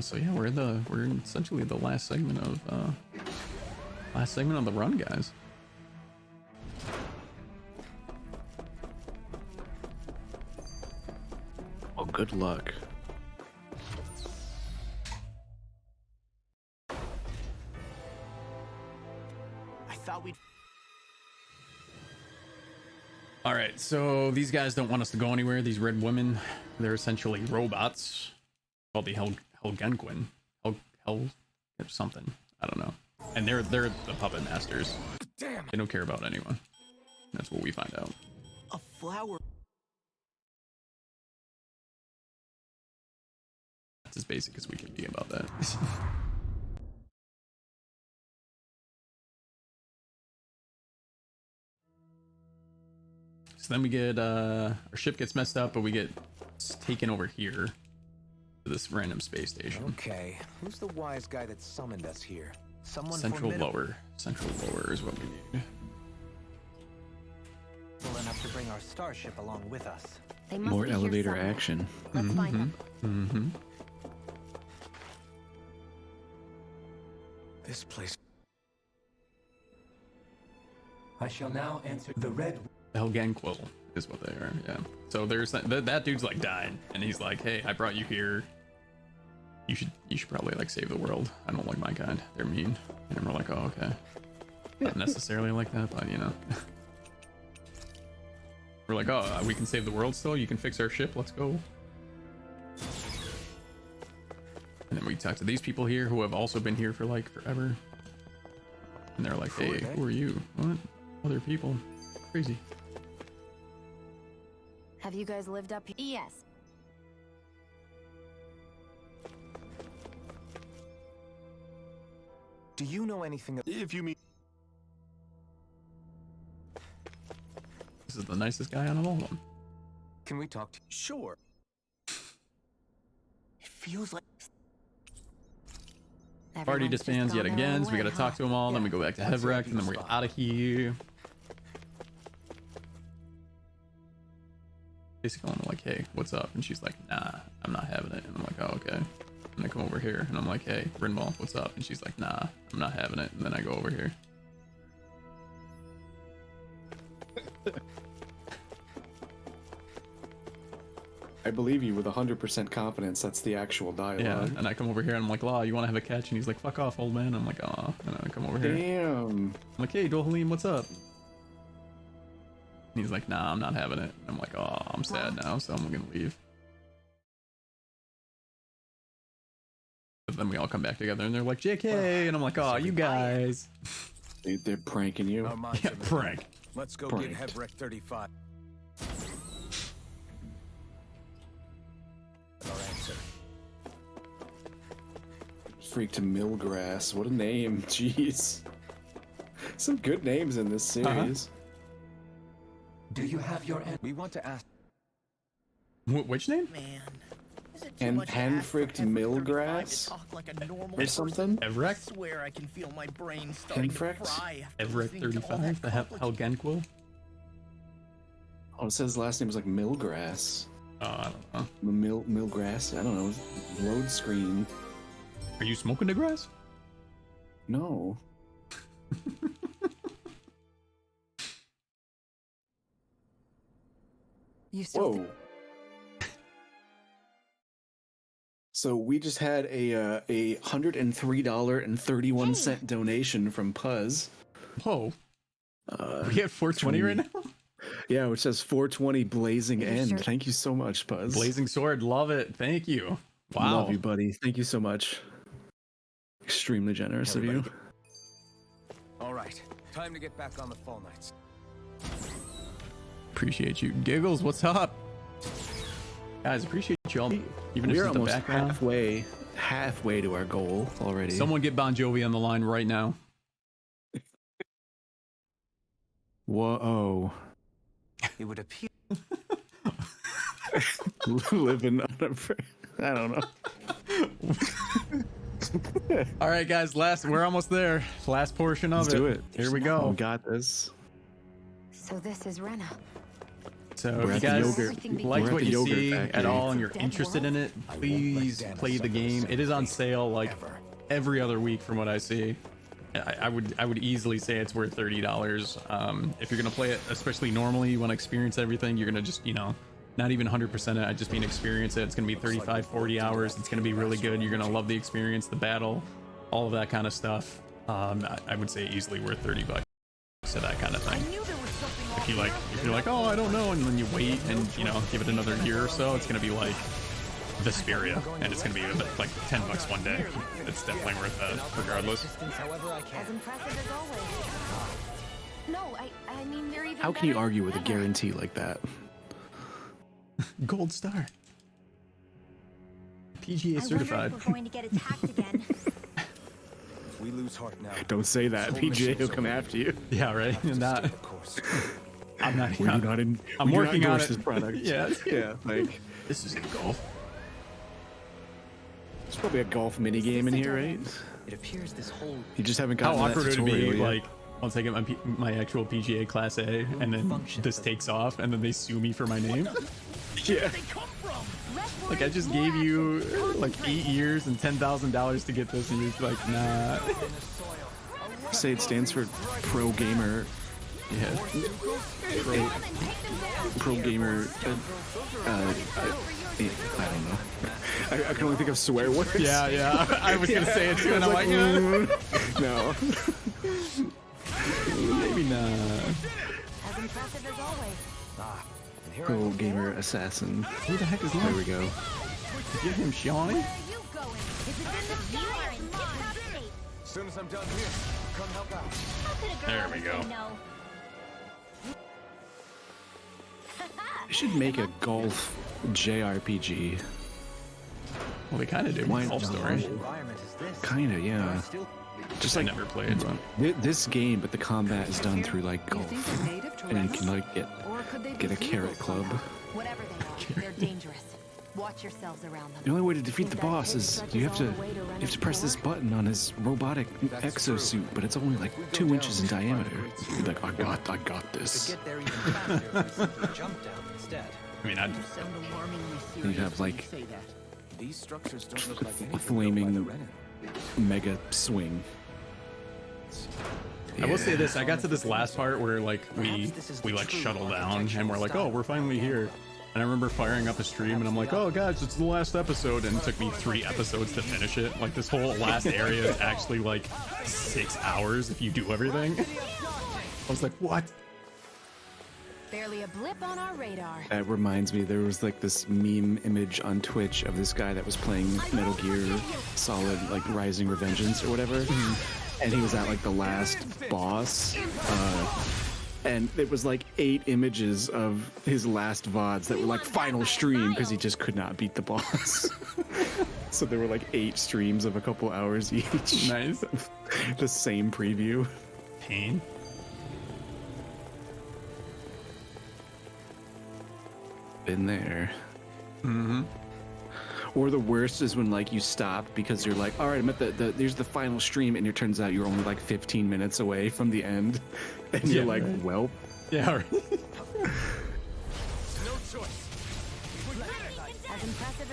So yeah, we're essentially the last segment of the run, guys. Well, good luck. I thought we'd. All right, so these guys don't want us to go anywhere. These red women, they're essentially robots called the Helgenquin. Hell something. I don't know. And they're the puppet masters. Damn. They don't care about anyone. That's what we find out. A flower. That's as basic as we can be about that. So then we get our ship gets messed up, but we get taken over here to this random space station. Okay, who's the wise guy that summoned us here? Someone Central formidable lower. Central lower is what we need. enough to bring our starship along with us. They must More be here elevator somewhere. action. Let's find them. Mm-hmm. This place. I shall now enter the red. Helgenquil is what they are. Yeah. So there's that dude's like died, and he's like, "Hey, I brought you here. You should probably like save the world. I don't like my kind. They're mean." And we're like, "Oh, okay." Not necessarily like that, but you know. We're like, "Oh, we can save the world still. You can fix our ship. Let's go." And then we talk to these people here who have also been here for like forever. And they're like, "Hey, who are you? What? Other people. Crazy. Have you guys lived up here? Yes. Do you know anything? If you mean. This is the nicest guy out of all of them. Can we talk to? Sure. It feels like Party Everyone's just disbands yet gone their again, own so we way, gotta talk to them all, then we go back to Hevrek, and then we're out of here. Basically, I'm like, hey, what's up? And she's like, nah, I'm not having it. And I'm like, oh, okay. And I come over here, and I'm like, hey, Rinball, what's up? And she's like, nah, I'm not having it. And then I go over here. I believe you with 100% confidence. That's the actual dialogue. Yeah, and I come over here, and I'm like, Law, you want to have a catch? And he's like, fuck off, old man. I'm like, aw. And then I come over here. Damn. I'm like, hey, Dohalim, what's up? And he's like, nah, I'm not having it. I'm like, oh, I'm sad now, so I'm gonna leave. But then we all come back together, and they're like, JK, and I'm like, oh, you guys. They're pranking you. Yeah, prank. Let's go Pranked. get Hevrek 35. Our answer. Freak to Millgrass. What a name. Jeez. Some good names in this series. Do you have your end? We want to ask. Which name? Man. Is it And too much to ask for Henfricked Hevrek 35 to Millgrass? talk like a normal Or something? person? I Evrek? swear I can feel my brain starting to Henfricked? fry after Everett listening to all 35, that the Helgenquil? Oh, it says his last name was like Millgrass. Oh, I don't know. Millgrass? I don't know. Load screen. Are you smoking the grass? No. You still Whoa. So we just had a $103.31 donation from Puzz. Whoa. We have 420 right now? Yeah, which says 420 Blazing Are you End. sure? Thank you so much, Puzz. Blazing Sword, love it. Thank you. Wow. Love you, buddy. Thank you so much. Extremely generous of you. All right, time to get back on the fall nights. Appreciate you. Giggles, what's up? Guys, appreciate you all. Even if We're it's the almost background. halfway to our goal already. Someone get Bon Jovi on the line right now. Whoa. It would appear. Living on a... I don't know. All right, guys, we're almost there. Last portion of Let's do it. Here we go. We got this. So this is Rena. So We're if you at the guys yogurt- like we're at what the you yogurt see factory. at all and you're Dead interested in it, please play the game. It is on sale like every other week from what I see. I would easily say it's worth $30. If you're gonna play it, especially normally, you want to experience everything, you're gonna just, not even 100% it, I just mean experience it. It's gonna be 35, 40 hours. It's gonna be really good. You're gonna love the experience, the battle, all of that kind of stuff. I would say easily worth $30 to that kind of thing. If you're like, oh, I don't know, and then you wait and give it another year or so, it's gonna be like Vesperia, and it's gonna be like $10 one day. It's definitely worth that, regardless. As impressive as always. No, I mean you're even. How can you better argue with a than ever. guarantee like that? Gold star. PGA I certified. wonder if we're going to get attacked again. If we lose heart now. Don't say that. this whole PGA will mission's come over. after you. Yeah, right. Have to Not. stay the course. I'm not. We do not I'm we do not working on endorse it. this product. Yeah. Yeah, like This is golf. there's probably a golf mini game in here, right? It appears this whole You just haven't How gotten that awkward would it be, tutorial yet. like, once I get my actual PGA Class A, and then this takes off, and then they sue me for my name? Yeah. Like, I just gave you, like, 8 years and $10,000 to get this, and you're like, nah. Say it stands for Pro Gamer. Yeah. Pro Gamer. I don't know. I can only think of swear words. Yeah. I was gonna say it too, and I'm like, no. maybe not. As impressive as always. Pro Gamer Assassin. Who the heck is that? There we go. Give him Shawnee? Where are you going? Is it in the sky? In tip-top shape. As soon as I'm done here, come help out. How could a girl There we ever go. say no? They should make a golf JRPG. Well, they kind of do. Golf Story. Kind of, yeah. Just like never played, but this game, but the combat is done through like golf, and you can like get a carrot club. Whatever they are, they're dangerous. Watch yourselves around them. The only way to defeat the boss is you have to press this button on his robotic exosuit, but it's only like 2 inches in diameter. You're like, I got this. I mean, I'd you have like These structures don't look like a flaming mega swing. I will say this, I got to this last part where like we like shuttle down and we're like, oh, we're finally here. And I remember firing up a stream and I'm like, oh gosh, it's the last episode, and it took me 3 episodes to finish it. Like this whole last area is actually like 6 hours if you do everything. I was like, what? Barely a blip on our radar. That reminds me, there was like this meme image on Twitch of this guy that was playing Metal Gear Solid, like Rising Revengeance or whatever. And he was at like the last boss. And it was like 8 images of his last VODs that were like final stream because he just could not beat the boss. So there were like 8 streams of a couple hours each. Nice. The same preview. Pain. Been there. Mm-hmm. Or the worst is when like you stop because you're like, all right, I'm at there's the final stream, and it turns out you're only like 15 minutes away from the end, and you're like, well, yeah. Right.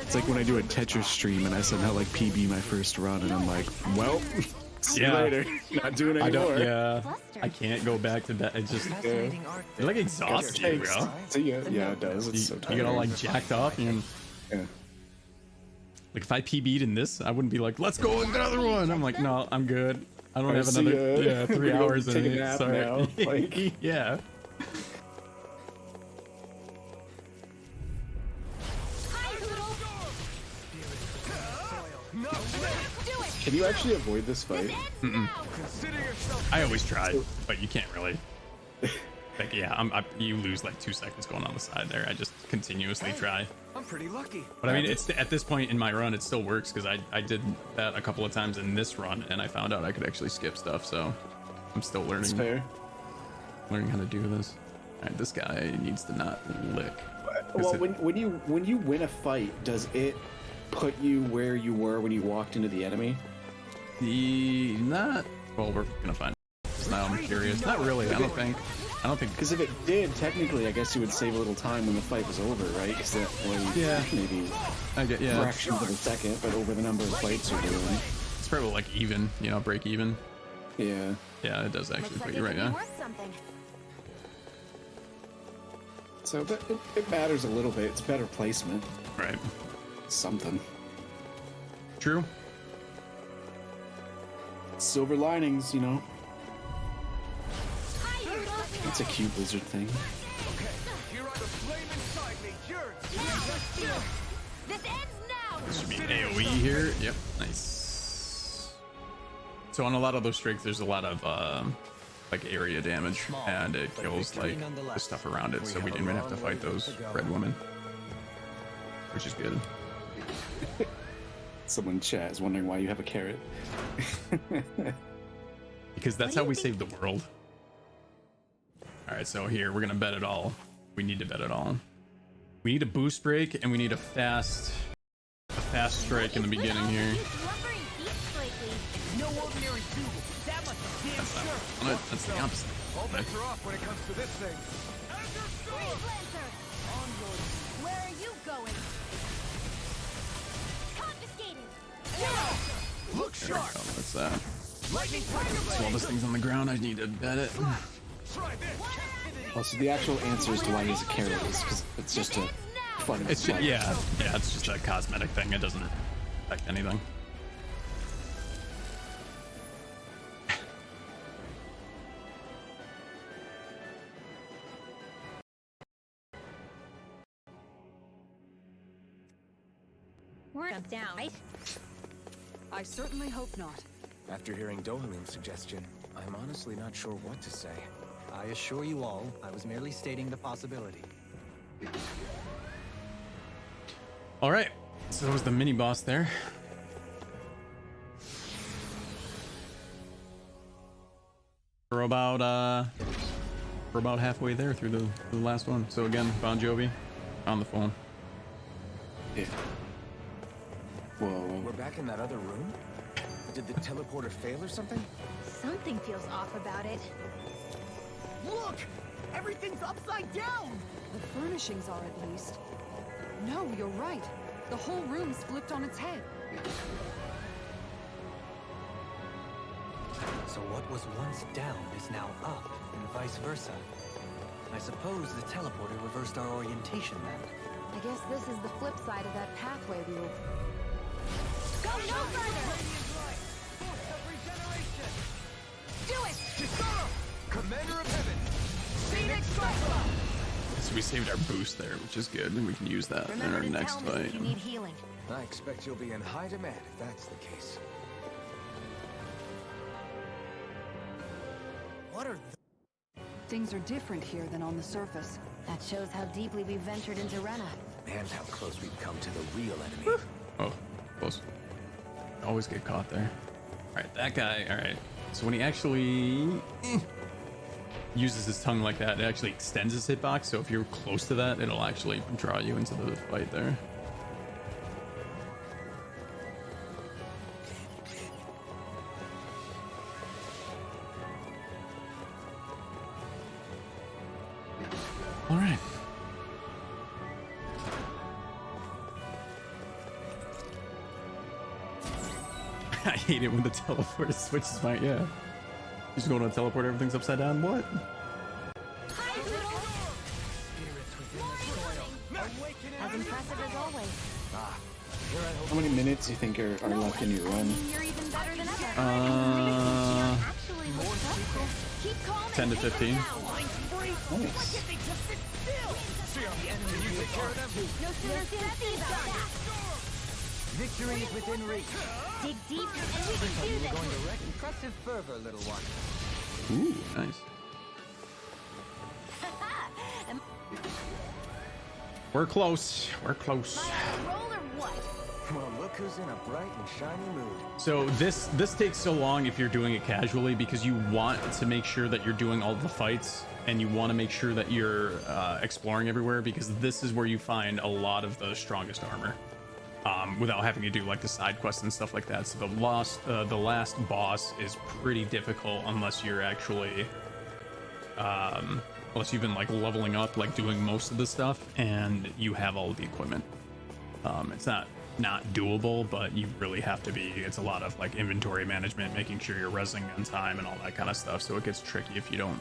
It's like when I do a Tetris stream and I somehow like PB my first run, and I'm like, well, see you later. Not doing it anymore. I can't go back to that. It's just it like exhausts you, bro. Yeah, it does. It's so tiring. You get all like jacked up and like if I PB'd in this, I wouldn't be like, let's go another one. I'm like, no, I'm good. I don't have another 3 hours in it. Sorry. Now. Like, yeah. Can you actually avoid this fight? Mm-mm. I always try, but you can't really. Like, yeah, you lose like 2 seconds going on the side there. I just continuously try. I'm pretty lucky. But I mean, it's at this point in my run, it still works because I did that a couple of times in this run, and I found out I could actually skip stuff. So I'm still learning. That's fair. Learning how to do this. All right, this guy needs to not lick. Well, when you win a fight, does it put you where you were when you walked into the enemy? Well, we're gonna find out. Now I'm curious. Not really. I don't think. Because if it did, technically, I guess you would save a little time when the fight was over, right? Because that way, maybe fractions of a second, but over the number of fights you're doing. It's probably like even, break even. Yeah. Yeah, it does actually put you right, yeah. So it matters a little bit. It's better placement. Right. Something. True. Silver linings, It's a cute lizard thing. Okay, here are the flaming side me. This ends now. This should be AoE here. Yep, nice. So on a lot of those streaks, there's a lot of like area damage, and it kills like the stuff around it. So we didn't even have to fight those red women, which is good. Someone in chat is wondering why you have a carrot. Because that's how we save the world. All right, so here we're gonna bet it all. We need to bet it all. We need a boost break, and we need a fast strike in the beginning here. No ordinary Google. That much is damn sure. That's the opposite. All bets are off when it comes to this thing. Where are you going? Confiscated. Look sharp. What's that? So all this thing's on the ground. I need to bet it. Well, so the actual answer as to why he's a carrot is because it's just a fun. It's just, yeah, it's just a cosmetic thing. It doesn't affect anything. We're down, right? I certainly hope not. After hearing Dohalim's suggestion, I'm honestly not sure what to say. I assure you all, I was merely stating the possibility. All right, so that was the mini boss there. We're about halfway there through the last one. So again, Bon Jovi on the phone. Yeah. Whoa. We're back in that other room? Did the teleporter fail or something? Something feels off about it. Look! Everything's upside down! The furnishings are, at least. No, you're right. The whole room's flipped on its head. So what was once down is now up, and vice versa. I suppose the teleporter reversed our orientation then. I guess this is the flip side of that pathway we were... Go no further! Force of regeneration! Do it! Kisara! Commander of Heaven! Phoenix Striker! So we saved our boost there, which is good, and we can use that in our next fight. If you need healing. I expect you'll be in high demand if that's the case. What are Things are different here than on the surface. That shows how deeply we've ventured into Rena. And how close we've come to the real enemy. Oh, close. Always get caught there. All right, that guy. All right. So when he actually uses his tongue like that, it actually extends his hitbox. So if you're close to that, it'll actually draw you into the fight there. All right. I hate it when the teleporter switches my, yeah. Just going to teleport, everything's upside down. What? As impressive as always. How many minutes do you think are left in your run? You're even better than ever. 10 to 15. Nice. No sooner said than done. Victory is within reach. Dig deep and we can do You're this. going to wreak impressive fervor, little one. Ooh, nice. We're close. We're close. Roll or what? Well, look who's in a bright and shiny mood. So this takes so long if you're doing it casually because you want to make sure that you're doing all the fights and you want to make sure that you're exploring everywhere because this is where you find a lot of the strongest armor. Without having to do like the side quests and stuff like that. So the last boss is pretty difficult unless you're actually unless you've been like leveling up, like doing most of the stuff and you have all of the equipment. It's not doable, but you really have to be. It's a lot of like inventory management, making sure you're resing on time and all that kind of stuff. So it gets tricky if you don't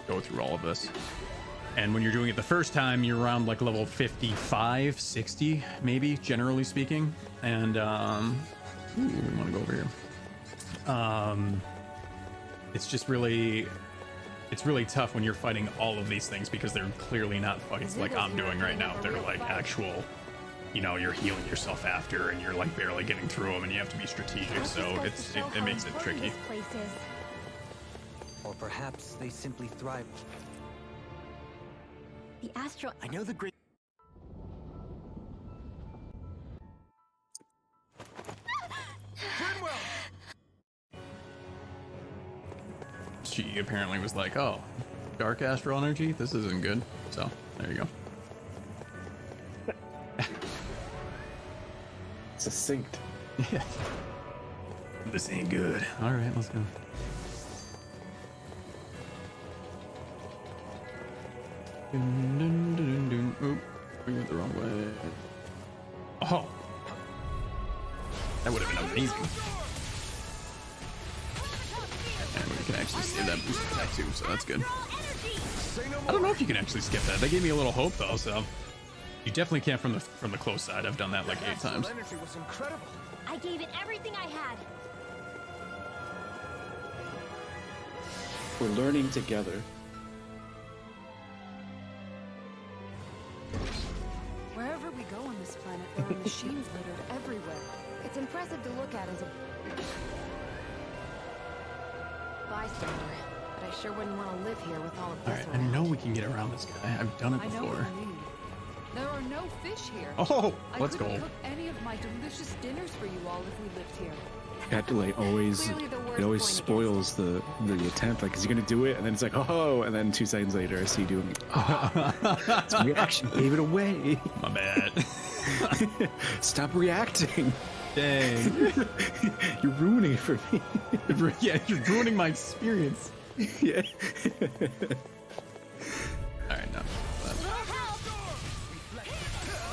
go through all of this. And when you're doing it the first time, you're around like level 55, 60, maybe, generally speaking. And, we want to go over here. It's just really, it's really tough when you're fighting all of these things because they're clearly not fights like I'm doing right now. They're like actual, you know, you're healing yourself after and you're like barely getting through them and you have to be strategic. So it makes it tricky. Or perhaps they simply thrive. The astro. I know the great. She apparently was like, oh, dark astral energy? This isn't good. So, there you go. Succinct. Yeah. This ain't good. All right, let's go. Dun, dun, dun, dun, dun. Oop, we went the wrong way. Oh, that would have been amazing. And we can actually save that boost attack too, so that's good. I don't know if you can actually skip that. That gave me a little hope though, so you definitely can't from the close side. I've done that like 8 times. I gave it everything I had. We're learning together. Wherever we go on this planet, there are machines littered everywhere. It's impressive to look at as a bystander, but I sure wouldn't want to live here with all of this All right, I know we can get around this guy. I've done it I know before. what you mean. There are no fish here. Oh, let's I go. couldn't cook any of my delicious dinners for you all if we lived here. You have to like always, Clearly the worst it always point spoils the attempt. Like, is he gonna do it? And then it's like, oh, and then 2 seconds later, I see you doing. Oh, his reaction gave it away. My bad. Stop reacting. Dang. You're ruining it for me. Yeah, you're ruining my experience. Yeah. All right, no.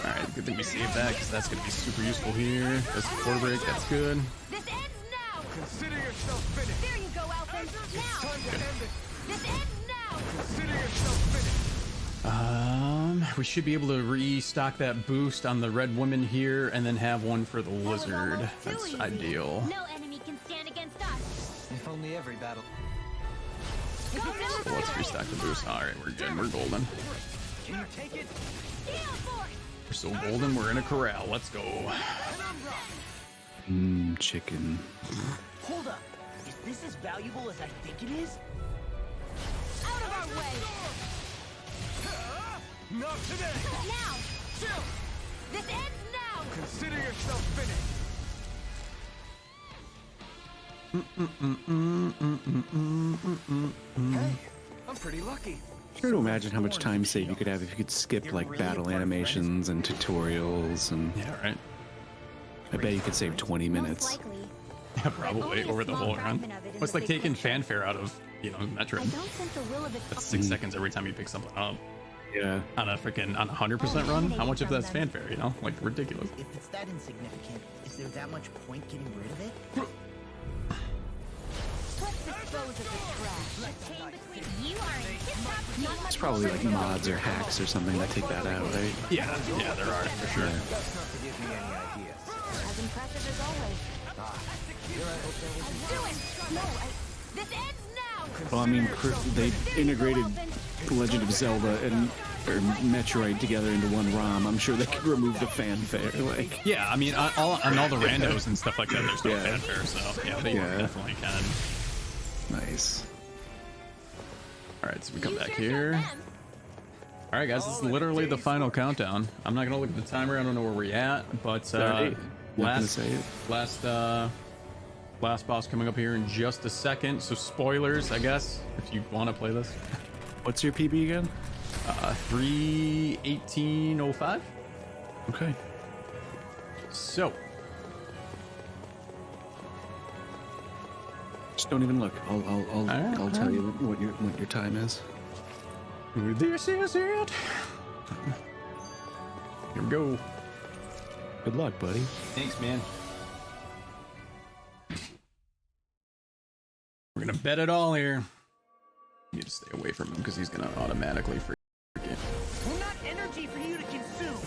All right, good thing we saved that because that's going to be super useful here. That's the quarter break. That's good. This ends now. Consider yourself finished. There you go, Alfred. Now. Time to end it. This ends now. Consider yourself finished. We should be able to restock that boost on the red woman here and then have one for the lizard. That's ideal. No enemy can stand against us. If only every battle. So let's restock the boost. All right, we're good. We're golden. Can you take it? We're so golden. We're in a corral. Let's go. Chicken. Hold up. Is this as valuable as I think it is? Out of our way. Not today. Now. Chill. This ends now. Consider yourself finished. Hey, I'm pretty lucky. Try to imagine how much time save you could have if you could skip like battle animations and tutorials and. Yeah, right. I bet you could save 20 minutes. Yeah, probably over the whole run. Well, it's like taking fanfare out of, Metroid. That's 6 seconds every time you pick something up. Yeah. On a 100% run, how much of that's fanfare? Like ridiculous. If it's that insignificant, is there that much point getting rid of it? It's probably like mods or hacks or something that take that out, right? Yeah, there are for sure. That's not to give me any ideas. As impressive as always. This ends now. Well, I mean, they integrated Legend of Zelda and Metroid together into one ROM. I'm sure they could remove the fanfare. Like, yeah, I mean, on all the randos and stuff like that, there's no fanfare, so yeah, they definitely can. Nice. All right, so we come back here. All right, guys, this is literally the final countdown. I'm not gonna look at the timer. I don't know where we're at, but last boss coming up here in just a second. So spoilers, I guess, if you want to play this. What's your PB again? 3:18:05. Okay. So. Just don't even look. I'll tell you what your time is. This is it. Here we go. Good luck, buddy. Thanks, man. We're gonna bet it all here. You need to stay away from him because he's gonna automatically freak it. We're not energy for you to consume,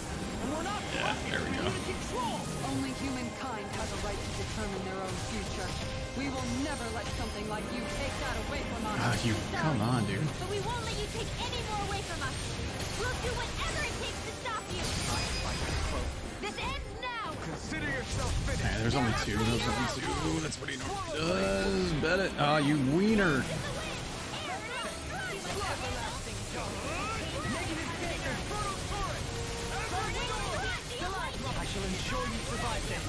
and we're not there we go. to control. Only humankind has a right to determine their own future. We will never let something like you take that away from us. Come on, dude. But we won't let you take any more away from us. We'll do whatever it takes to stop you. This ends now. Consider yourself finished. Alright, there's only two. That's what he normally does. Bet it. Oh, you wiener. I shall ensure you survive this.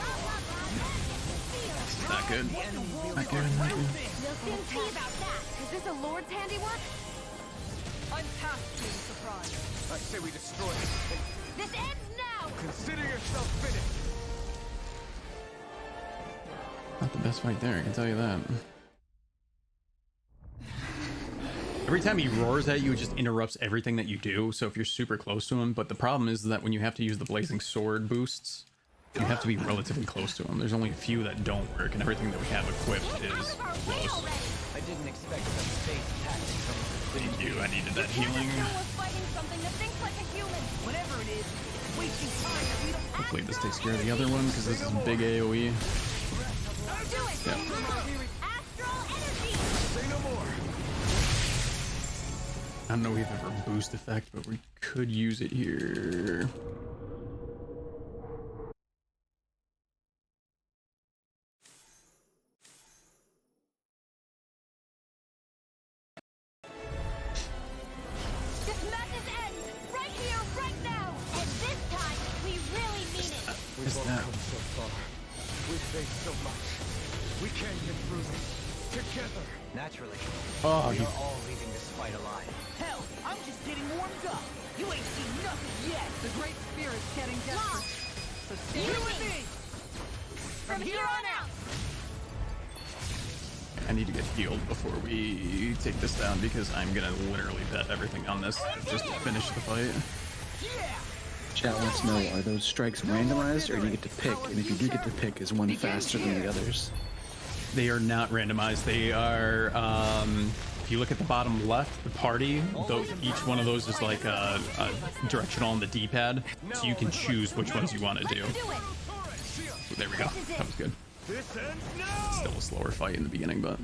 Not good. Not good. We'll soon see about that. Is this a Lord's handiwork? I'm past being surprised. I say we destroy it. This ends now. Consider yourself finished. Not the best fight there, I can tell you that. Every time he roars at you, it just interrupts everything that you do. So if you're super close to him, but the problem is that when you have to use the blazing sword boosts, you have to be relatively close to him. There's only a few that don't work, and everything that we have equipped is close. I didn't expect some space tactics from Thank you, I needed that healing. Fighting something that thinks like a human. Whatever it is, it's wasting time that we don't. Hopefully this takes care of the other one, because this is a big AoE. Yep. Astral energy. Say no more. I don't know if we have a boost effect, but we could use it here. This madness ends right here, right now. And is that? come so far. We've faced so much. We can get through this together. Naturally. Oh, We are all leaving this fight alive. Hell, I'm just getting warmed up. You ain't seen nothing yet. The Great Spirit's getting desperate. So stay with me. From here on out. I need to get healed before we take this down because I'm gonna literally bet everything on this just to finish the fight. Chat wants to know, are those strikes randomized, or do you get to pick? And if you do get to pick, is one faster than the others? They are not randomized. They are, if you look at the bottom left, the party, each one of those is like a directional on the D-pad, so you can choose which ones you want to do. There we go. That was good. Still a slower fight in the beginning, but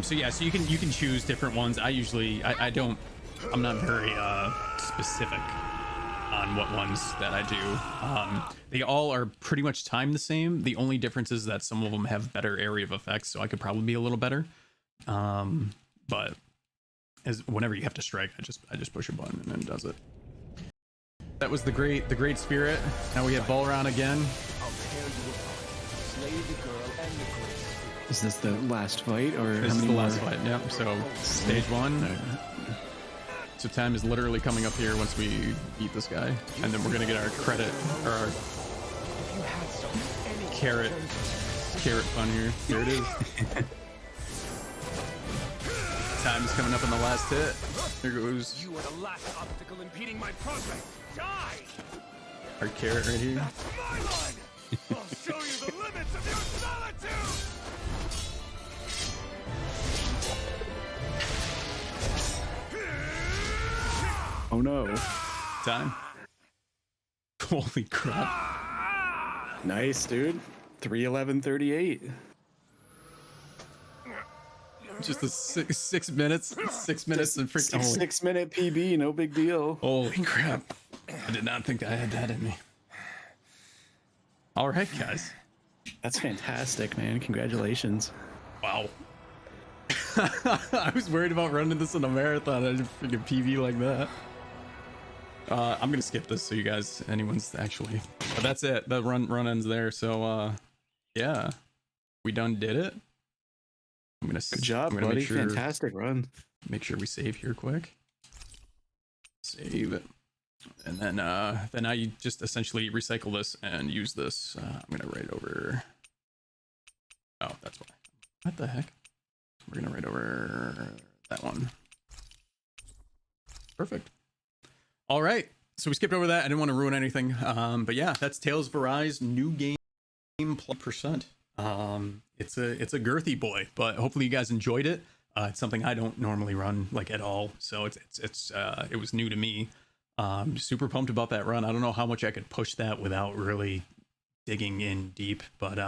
so yeah, so you can choose different ones. I'm not very specific on what ones that I do. They all are pretty much timed the same. The only difference is that some of them have better area of effects, so I could probably be a little better. But whenever you have to strike, I just push a button and it does it. That was the great spirit. Now we have Balron again. Is this the last fight, or This is the last fight. Yep. So stage 1. So time is literally coming up here once we beat this guy, and then we're gonna get our credit or our carrot fun here. Here it is. Time is coming up on the last hit. Here goes. You are the last obstacle impeding my progress. Die! Our carrot right here. That's my line! I'll show you the limits of your solitude! Oh no. Time. Holy crap. Nice, dude. 3:11:38. Just a 6 minutes. 6 minutes and freaking 6-minute PB, no big deal. Holy crap. I did not think I had that in me. All right, guys. That's fantastic, man. Congratulations. Wow. I was worried about running this in a marathon. I didn't freaking PB like that. I'm gonna skip this so you guys, anyone's actually, but that's it. The run ends there. So yeah, we done did it. I'm gonna good job, buddy. Fantastic run. Make sure we save here quick. Save it, and then now you just essentially recycle this and use this. I'm gonna write over. Oh, that's why. What the heck? We're gonna write over that one. Perfect. All right, so we skipped over that. I didn't want to ruin anything, but yeah, that's Tales of Arise new game %. It's a girthy boy, but hopefully you guys enjoyed it. It's something I don't normally run like at all, so it was new to me. Super pumped about that run. I don't know how much I could push that without really digging in deep, but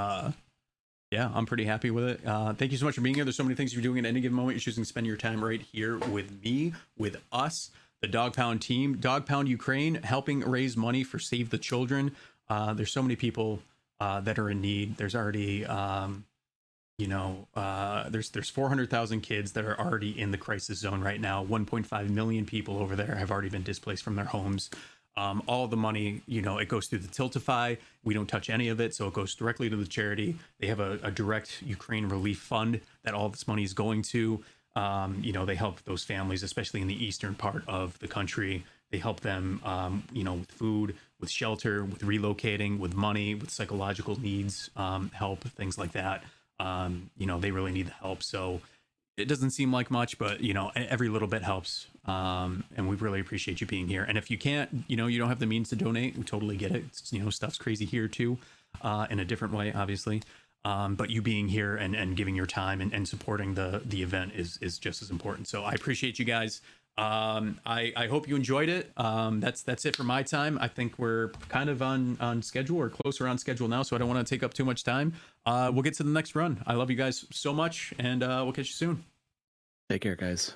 yeah, I'm pretty happy with it. Thank you so much for being here. There's so many things you're doing at any given moment. You're choosing to spend your time right here with me, with us, the Dog Pound team, Dog Pound Ukraine, helping raise money for Save the Children. There's so many people that are in need. There's already, there's 400,000 kids that are already in the crisis zone right now. 1.5 million people over there have already been displaced from their homes. All the money, it goes through the Tiltify. We don't touch any of it, so it goes directly to the charity. They have a direct Ukraine relief fund that all this money is going to. They help those families, especially in the eastern part of the country. They help them, with food, with shelter, with relocating, with money, with psychological needs, help, things like that. They really need the help. So it doesn't seem like much, but, every little bit helps. And we really appreciate you being here. And if you can't, you don't have the means to donate, we totally get it. It's, stuff's crazy here too, in a different way, obviously. But you being here and giving your time and supporting the event is just as important. So I appreciate you guys. I hope you enjoyed it. That's it for my time. I think we're kind of on schedule or closer on schedule now, so I don't want to take up too much time. We'll get to the next run. I love you guys so much, and we'll catch you soon. Take care, guys.